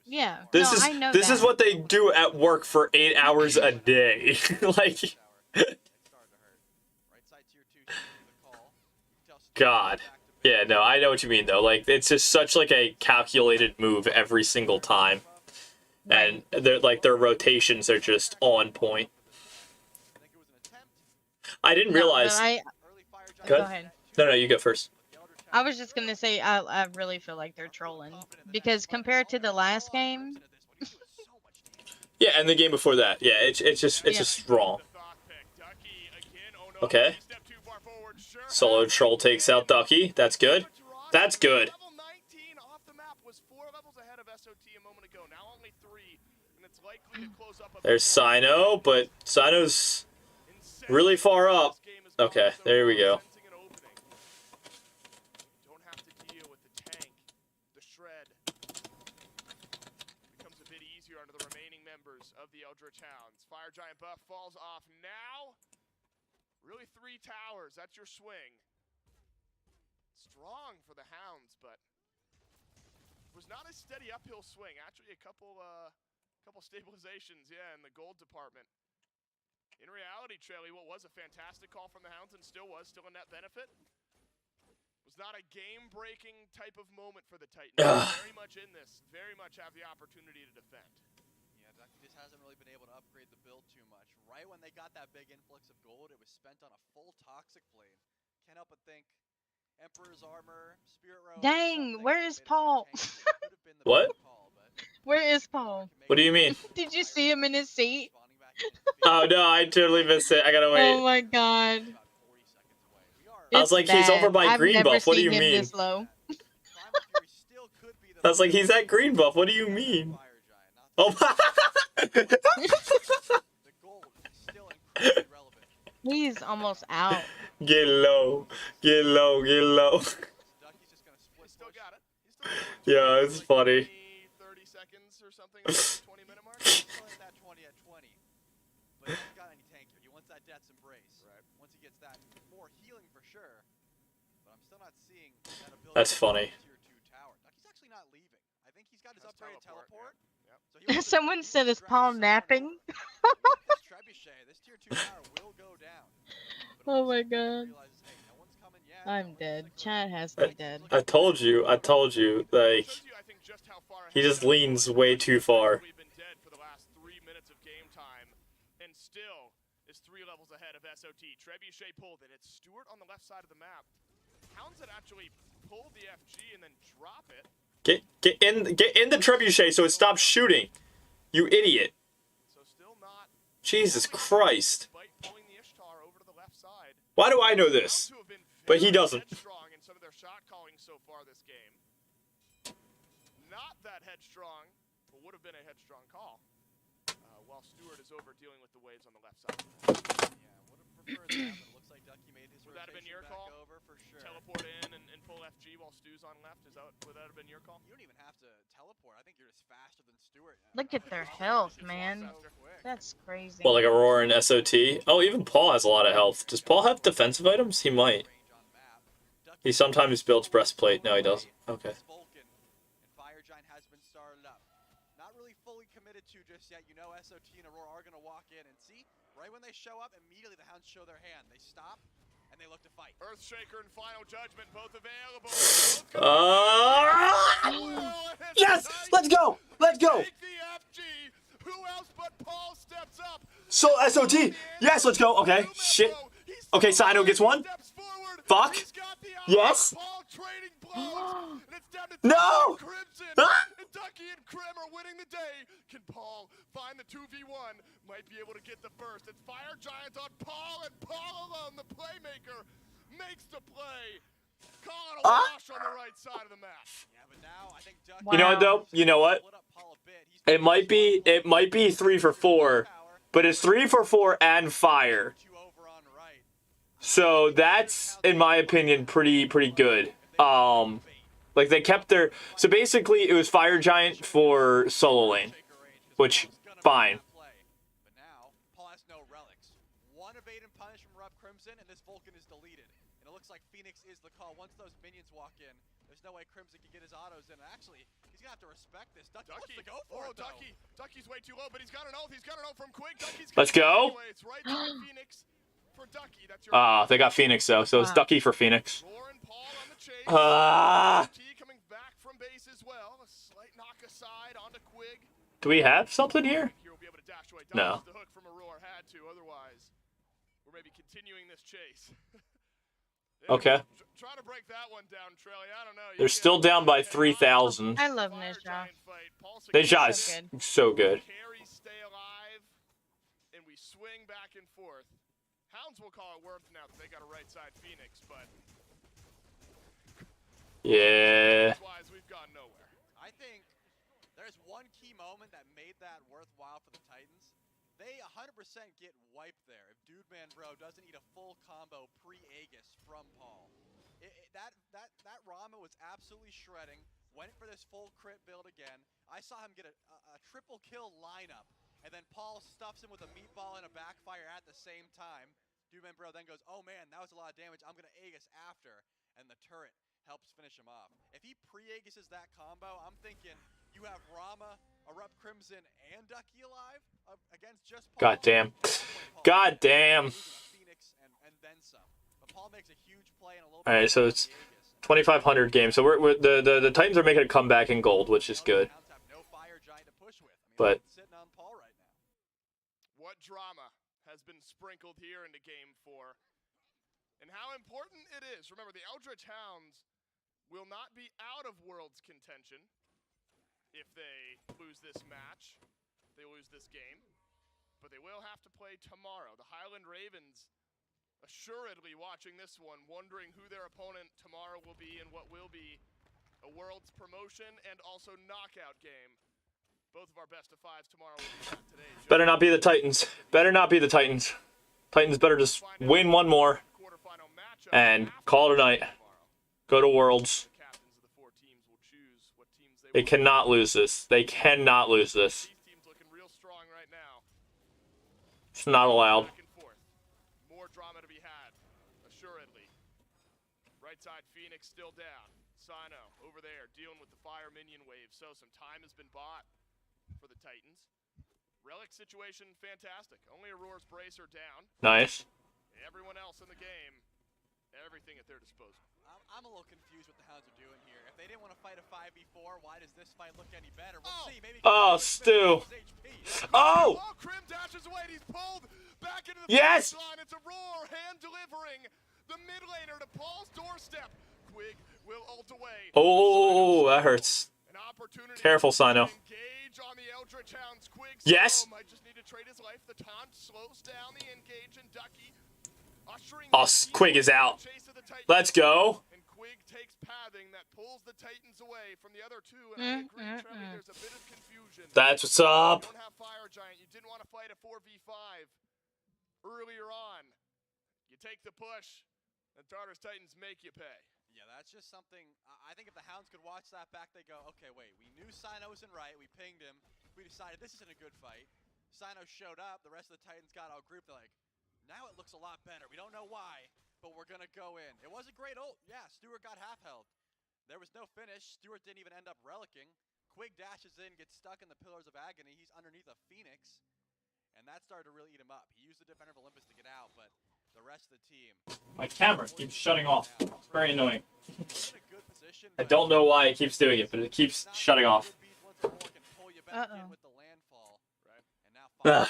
Yeah. This no, is I know this that. is what they do at work for 8 hours a day. Like God. Yeah, no, I know what you mean though. Like it's just such like a calculated move every single time. And they're like their rotations are just on point. I didn't realize. Go ahead. No, you go first. I was just gonna say I really feel like they're trolling because compared to the last game. Yeah, and the game before that. Yeah, it's just wrong. Okay. Solo troll takes out Ducky. That's good. That's good. There's Sino, but Sino's really far up. Okay, there we go. Don't have to deal with the tank, the shred. Becomes a bit easier under the remaining members of the Eldritch Hounds. Fire Giant buff falls off now. Really 3 towers, that's your swing. Strong for the Hounds, but it was not a steady uphill swing. Actually, a couple stabilizations, yeah, in the gold department. In reality, Trelly, what was a fantastic call from the Hounds and still a net benefit. Was not a game-breaking type of moment for the Titans. Very much in this, very much have the opportunity to defend. Yeah, Ducky just hasn't really been able to upgrade the build too much. Right when they got that big influx of gold, it was spent on a full Toxic Blade. Can't help but think Emperor's Armor, Spirit Robe. Dang, where is Paul? What? Where is Paul? What do you mean? Did you see him in his seat? Oh no, I totally missed it. I gotta wait. Oh my God. I was like, he's over by green buff. What do you mean? This low. I was like, he's at green buff. What do you mean? Oh. He's almost out. Get low. Get low. Get low. Yeah, it's funny. 30 seconds or something, 20-minute mark. Still at that 20 at 20. But he hasn't got any tank here. He wants that Death's Embrace. Right. Once he gets that, more healing for sure. But I'm still not seeing that ability. That's funny. Tier 2 tower. He's actually not leaving. I think he's got his upgraded teleport. Yep. So Someone said, "Is Paul napping?" this Trebuchet, this tier 2 tower will go down. Oh my God. I'm dead. Chad has me dead. I told you. Like, he just leans way too far. We've been dead for the last 3 minutes of game time, and still is 3 levels ahead of SOT. Trebuchet pulled it. It's Stewart on the left side of the map. Hounds had actually pulled the FG and then drop it. Get in the trebuchet so it stops shooting. You idiot. So still not. Jesus Christ. Despite pulling the Ishtar over to the left side. Why do I know this? But he doesn't. Headstrong in some of their shot calling so far this game. Not that headstrong, but would have been a headstrong call. While Stewart is over dealing with the waves on the left side. Yeah, would have preferred that, but it looks like Ducky made his Would that have been your rotation call? back over for sure. Teleport in and pull FG while Stu's on left? Would that have been your call? You don't even have to teleport. I think you're just faster than Stewart now. Look at their health, man. That's crazy. Well, like Aurora and SOT. Oh, even Paul has a lot of health. Does Paul have defensive items? He might. He sometimes builds breastplate. No, he doesn't. Okay. Fire Giant has been started up. Not really fully committed to just yet. You know SOT and Aurora are going to walk in and see Right when they show up, immediately the Hounds show their hand. They stop, and they look to fight. Earthshaker and Final Judgment both available. Yes! Let's go! Let's go! Take the FG. Who else but Paul steps up? So SOT. Yes, let's go. Okay. Shit. Okay, Sino gets one. Fuck. Yes. No. Ah! Ducky and Krim are winning the day. Can Paul find the 2v1? Might be able to get the first. It's Fire Giant on Paul, and Paul alone, the playmaker, makes the play. Call it a wash on the right side of the map. Yeah, but now I think Ducky You know what though? You know what? split up Paul a bit. He's It might be 3 for 4, but it's 3 for 4 and fire. two over on right. So that's, in my opinion, pretty good. Like they kept their, so basically it was Fire Giant for solo lane, which fine. But now Paul has no relics. One evade and punish from Rob Crimson, and this Vulcan is deleted. And it looks like Phoenix is the call. Once those minions walk in, there's no way Crimson can get his autos in. Actually, he's gonna have to respect this. Ducky wants to go for it, though. Ducky's way too low, but he's got an ult. He's got an ult from Quig. Ducky's Let's go. anyway. It's right to Phoenix for Ducky. That's your They got Phoenix though, so it's Ducky for Phoenix. Roar and Paul on the chase. T coming back from base as well. A slight knock aside onto Quig. Do we have something here? Here will be able to dash away. No. The hook from Aurora had to. Otherwise, we're maybe continuing this chase. Okay. Try to break that one down, Trelly. I don't know. They're still down by 3,000. I love Nisha. Deja is so good. Carries stay alive, and we swing back and forth. Hounds will call it worth now that they got a right side Phoenix, but Yeah. wise we've gone nowhere. I think there's one key moment that made that worthwhile for the Titans. They 100% get wiped there if Dude Man Bro doesn't eat a full combo pre-Aegis from Paul. That Rama was absolutely shredding, went for this full crit build again. I saw him get a triple kill lineup, and then Paul stuffs him with a meatball and a backfire at the same time. Dude Man Bro then goes, oh man, that was a lot of damage, I'm gonna Aegis after, and the turret helps finish him off. If he pre-Aegises that combo, I'm thinking you have Rama, Erupt Crimson, and Ducky alive against just Paul. God damn. God damn. Phoenix and then some. But Paul makes a huge play and a little All right, so it's 2,500 games. So the Titans are making a comeback in gold, which is good. No Fire Giant to push with. But Sitting on Paul right now. What drama has been sprinkled here into Game 4, and how important it is. Remember, the Eldritch Hounds will not be out of Worlds contention if they lose this match, if they lose this game, but they will have to play tomorrow. The Highland Ravens assuredly watching this one, wondering who their opponent tomorrow will be and what will be a Worlds promotion and also knockout game. Both of our best of fives tomorrow will be back today. better not be the Titans. Better not be the Titans. Titans better just win one more and call it a night. Go to Worlds. They cannot lose this. They cannot lose this. It's not allowed. More drama to be had, assuredly. Right side Phoenix still down. Sino over there dealing with the fire minion wave. So some time has been bought for the Titans. Relic situation fantastic. Only Aurora's Bracer down. Nice. Everyone else in the game, everything at their disposal. I'm a little confused what the Hounds are doing here. If they didn't want to fight a 5v4, why does this fight look any better? We'll see. Maybe Stu. Oh! Krim dashes away. He's pulled back into the yes! line. It's a roar, hand delivering the mid laner to Paul's doorstep. Quig will ult away. Oh, that hurts. Careful, Sino. Engage on the Eldritch Hounds. Quig yes! might just need to trade his life. The taunt slows down the engage, and Ducky oh, Quig is out. Let's go. And Quig takes pathing that pulls the Titans away from the other two. And I agree, Trevor, there's a bit of confusion. That's what's up. You don't have Fire Giant. You didn't want to fight a 4v5 earlier on. You take the push, and Tartarus Titans make you pay. Yeah, that's just something. I think if the Hounds could watch that back, they go, okay, wait, we knew Sino wasn't right. We pinged him. We decided this isn't a good fight. Sino showed up. The rest of the Titans got all grouped. They're like, now it looks a lot better. We don't know why, but we're going to go in. It was a great ult. Yeah, Stewart got half-held. There was no finish. Stewart didn't even end up relicking. Quig dashes in, gets stuck in the Pillars of Agony. He's underneath a Phoenix. and that started to really eat him up. He used the Defender of Olympus to get out, but the rest of the team. My camera keeps shutting off. It's very annoying. He's in a good position, I don't know why it keeps doing it, but it keeps shutting off. Uh-oh. Ugh.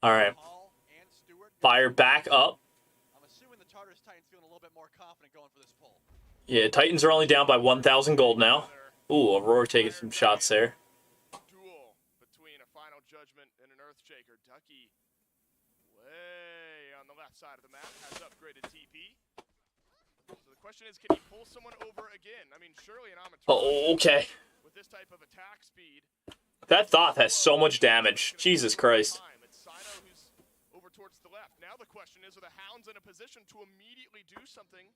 All right. Fire back up. I'm assuming the Tartarus Titans feeling a little bit more confident going for this pull. Yeah, Titans are only down by 1,000 gold now. Ooh, Aurora taking some shots there. Duel between a Final Judgment and an Earthshaker. Ducky way on the left side of the map has upgraded TP. So the question is, can he pull someone over again? I mean, surely an Amateur Oh, okay. with this type of attack speed. That Thoth has so much damage. Jesus Christ. It's Sino who's over towards the left. Now the question is, are the Hounds in a position to immediately do something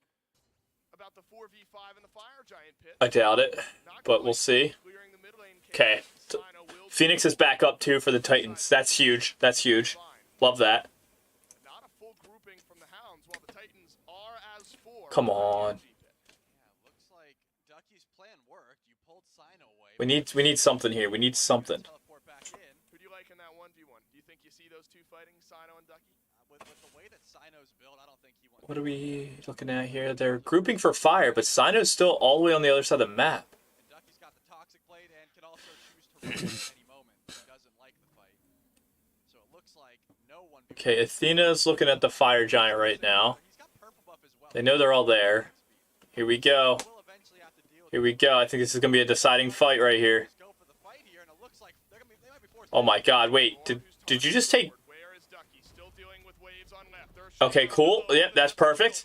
about the 4v5 in the Fire Giant pit? I doubt it, but we'll see. Okay. Phoenix is back up too for the Titans. That's huge. That's huge. Love that. Not a full grouping from the Hounds, while the Titans are as four. Come on. Yeah, looks like Ducky's plan worked. You pulled Sino away. We need something here. We need something. Teleport back in. Who do you like in that 1v1? Do you think you see those two fighting, Sino and Ducky? With the way that Sino's built, I don't think he wants. What are we looking at here? They're grouping for fire, but Sino's still all the way on the other side of the map. And Ducky's got the Toxic Blade and can also choose to run at any moment. He doesn't like the fight. So it looks like no one. Okay, Athena's looking at the Fire Giant right now. He's got purple buff as well. They know they're all there. Here we go. We'll eventually have to deal with Here we go. I think this is going to be a deciding fight right here. go for the fight here, and it looks like they might be forced. Oh my god, wait. Did you just take... Where is Ducky? Still dealing with waves on left. Okay, cool. Yep, that's perfect.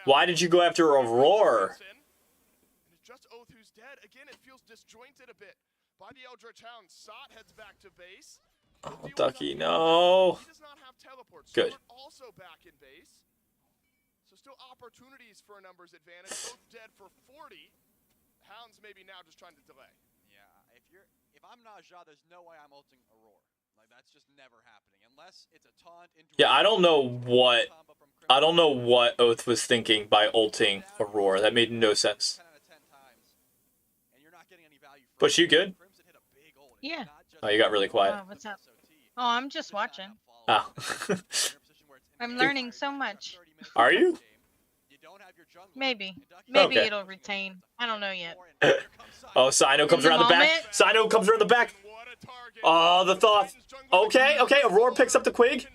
Why did you go after Aurora? And it's just Oath who's dead. Again, it feels disjointed a bit. By the Eldritch Hound, Sot heads back to base. Oh, Ducky, no. He does not have teleports. Good. Stuart also back in base. So still opportunities for a numbers advantage. Both dead for 40. Hounds maybe now just trying to delay. Yeah, if I'm Najah, there's no way I'm ulting Aurora. Like that's just never happening unless it's a taunt into. Yeah, I don't know what Oath was thinking by ulting Aurora. That made no sense. 10 out of 10 times, and you're not getting any value from Was you good? Crimson hit a big ult. Yeah. Oh, you got really quiet. Oh, what's up? Oh, I'm just watching. Oh. I'm learning so much. Are you? Maybe. Okay. It'll retain. I don't know yet. Oh, Sino comes In the around the back. moment? Sino comes around the back. Oh, the Thoth. Okay, okay. Aurora picks up the Quig.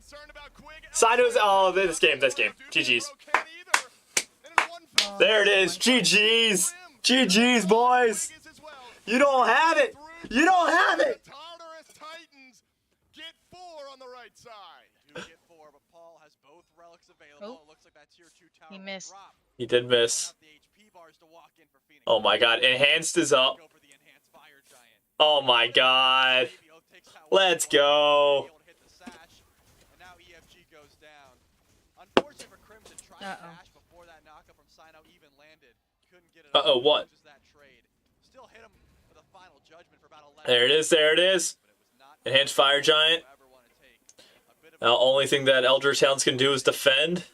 Sino's... Oh, this game. GG's. There it is. GG's. GG's, boys. You don't have it. You don't have it. Tartarus Titans get 4 on the right side. Do get 4, but Paul has both relics available. Oh. It looks like that tier 2 tower He will missed. drop. He did miss. Have the HP bars to walk in for Phoenix. Oh my god. Enhanced is up. Go for the enhanced Fire Giant. Oh my god. Maybe Oath takes that one. Let's go. Able to hit the sash, and now EFG goes down. Unfortunately for Crimson, tried to dash before that knockup from Sino even landed. Couldn't get it. Uh-oh, what? Loses that trade. Still hit him for the final judgment for about 11. There it is. There it is. But it was not Enhanced Fire Giant. ever want to take. A bit of Now, only thing that Eldritch Hounds can do is defend.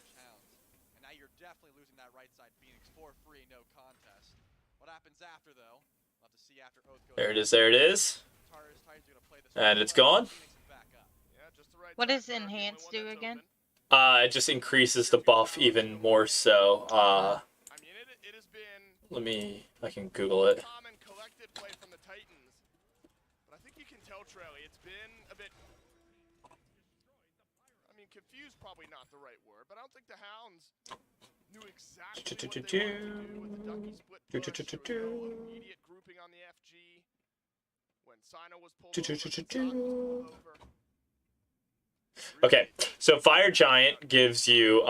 And now you're definitely losing that right side Phoenix for free, no contest. What happens after though? We'll have to see after Oath goes. There it is. There it is. Tartarus Titans are gonna play this And one it's play. gone. Phoenix is back up. Yeah, just the right What side does for the only enhance one do that's again? open. It just increases the buff even more so. I mean, it has been I can Google it. common collected play from the Titans. But I think you can tell, Trelly, it's been a bit... I mean, confused probably not the right word, but I don't think the Hounds knew exactly what they wanted to do with the Ducky split push. There was no immediate grouping on the FG. When Sino was pulled over, Sot was pulled over. Okay, so Fire Giant gives you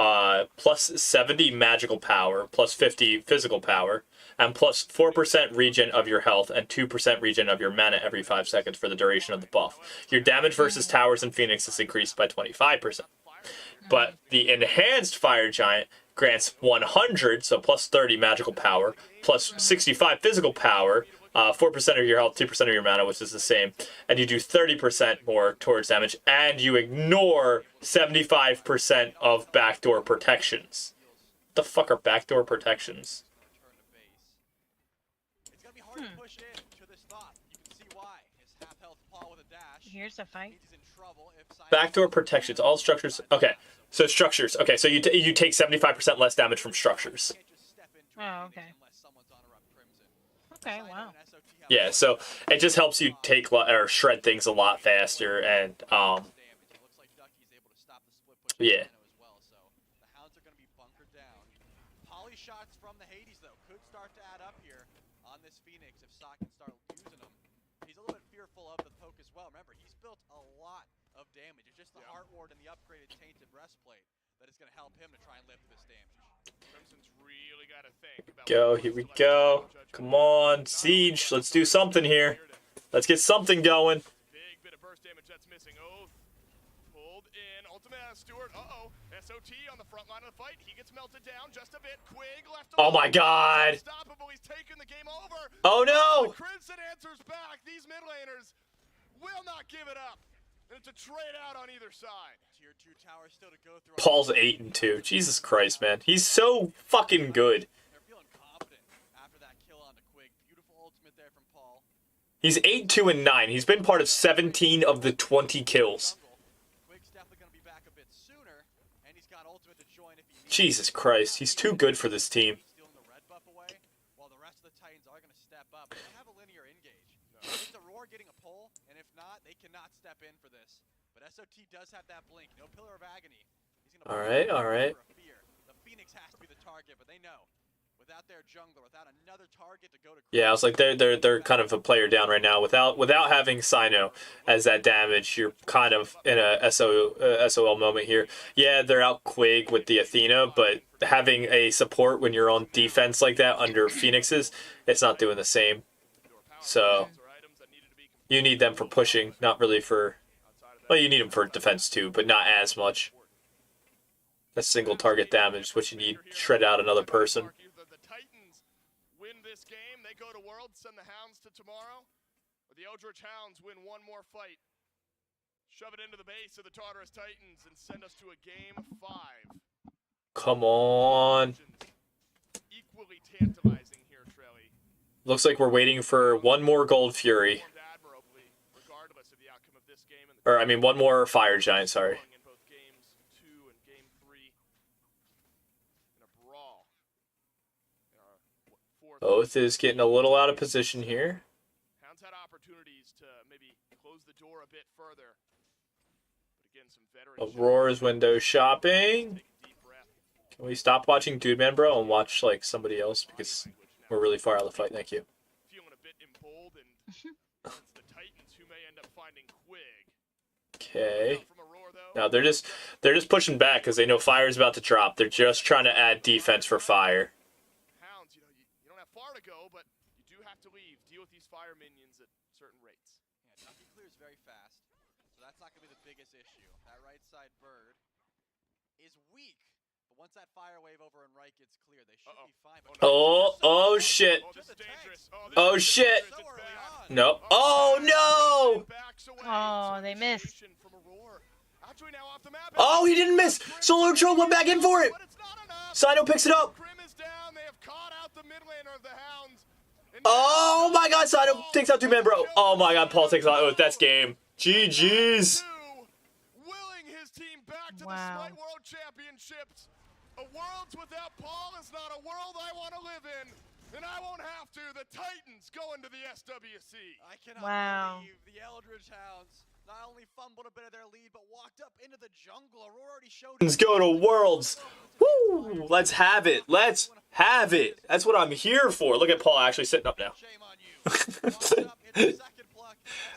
plus 70 magical power, plus 50 physical power, and plus 4% regen of your health and 2% regen of your mana every 5 seconds for the duration of the buff. Your damage versus towers and Phoenix is increased by 25%. But the enhanced Fire Giant grants 100, so plus 30 magical power, plus 65 physical power, 4% of your health, 2% of your mana, which is the same, and you do 30% more towards damage, and you ignore 75% of backdoor protections. What the fuck are backdoor protections? It's gonna be hard to push in to this thought. You can see why. His Here's a fight. He's in trouble if Simon Backdoor protections. All structures. Okay. So structures. Okay. So you you take 75% less damage from structures. can't just step into Oh, a okay. Phoenix unless someone's on a Rough Crimson. Okay, Simon wow. and SOT have Yeah. So it just helps you take or shred things a lot faster and damage. It looks like Ducky's able to stop the split push yeah. as well, so the Hounds are going to be bunkered down. Poly shots from the Hades, though, could start to add up here on this Phoenix if Sock can start using them. He's a little bit fearful of the poke as well. Remember, he's built a lot of damage. It's just the Heart Ward and the upgraded Tainted Breastplate that is going to help him to try and lift this damage. Crimson's really got to think about Go. Here we go. Come on, Siege. Let's do something here. Let's get something going. Big bit of burst damage that's missing. Oath pulled in. Ultimate out of Stewart. Uh-oh. SOT on the front line of the fight. He gets melted down just a bit. Quig left Oh alone. my God. Unstoppable. He's taken the game over. Oh no. Crimson answers back. These mid laners will not give it up. And it's a trade out on either side. Tier 2 tower still to go through. Paul's 8-2. Jesus Christ, man. He's so fucking good. They're feeling confident after that kill on the Quig. Beautiful ultimate there from Paul. He's 8-2 and 9. He's been part of 17 of the 20 kills. Quig's definitely going to be back a bit sooner, and he's got ultimate to join if he needs. Jesus Christ. He's too good for this team. Stealing the red buff away, while the rest of the Titans are going to step up. They don't have a linear engage. It's Aurora getting a pull, and if not, they cannot step in for this. But SOT does have that blink. No Pillar of Agony. He's gonna All right. fear. The Phoenix has to be the target, but they know without their jungler, without another target to go to. Yeah, I was like, they're kind of a player down right now. Without having Sino as that damage, you're kind of in a SOL moment here. Yeah, they're out Quig with the Athena, but having a support when you're on defense like that under Phoenixes, it's not doing the same. So you need them for pushing, not really for. Well, you need them for defense too, but not as much. That single target damage is what you need. Shred out another person. The Titans win this game. They go to Worlds, send the Hounds to tomorrow. Or the Eldritch Hounds win one more fight. Shove it into the base of the Tartarus Titans and send us to a game 5. Come on. Equally tantalizing here, Trelly. Looks like we're waiting for one more Gold Fury. Regardless of the outcome of this game. Or, I mean, one more Fire Giant, sorry. In both games 2 and game 3 in a brawl. Oath is getting a little out of position here. Hounds had opportunities to maybe close the door a bit further. But again, some veteran Aurora's window shopping. Can we stop watching Dude Man Bro and watch like somebody else because we're really far out of the fight? Thank you. feeling a bit emboldened. It's the Titans who may end up finding Quig. Okay. Now they're just pushing back because they know Fire's about to drop. They're just trying to add defense for Fire. Hounds, you don't have far to go, but you do have to leave. Deal with these fire minions at certain rates. Yeah, Ducky clears very fast, so that's not going to be the biggest issue. That right side bird is weak, but once that fire wave over and right gets clear, they should be fine. But Oh shit. Oh shit. No. Oh no. Oh, they missed. Oh, he didn't miss. Solar Troll went back in for it. Sino picks it up. Oh my god, Sino takes out 2 Man Bro. Oh my god, Paul takes out Oath. That's game. GG's. Willing his team back to the Smite World Championships. A world without Paul is not a world I want to live in. And I won't have to. The Titans go into the SWC. I cannot believe the Eldritch Hounds not only fumbled a bit of their lead, but walked up into the jungle. Aurora already showed. Let's go to Worlds. Woo! Let's have it. Let's have it. That's what I'm here for. Look at Paul actually sitting up now.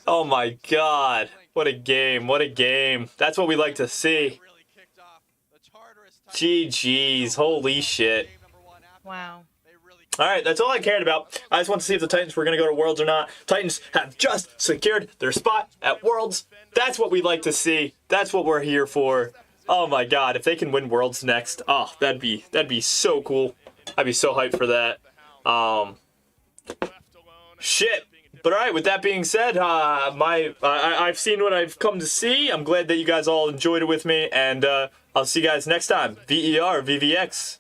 Oh my god. What a game. What a game. That's what we like to see. GG's. Holy shit. Wow. All right, that's all I cared about. I just want to see if the Titans were going to go to Worlds or not. Titans have just secured their spot at Worlds. That's what we like to see. That's what we're here for. Oh my god, if they can win Worlds next, oh, that'd be so cool. I'd be so hyped for that. Shit. But all right, with that being said, I've seen what I've come to see. I'm glad that you guys all enjoyed it with me, and I'll see you guys next time. VER, VVX.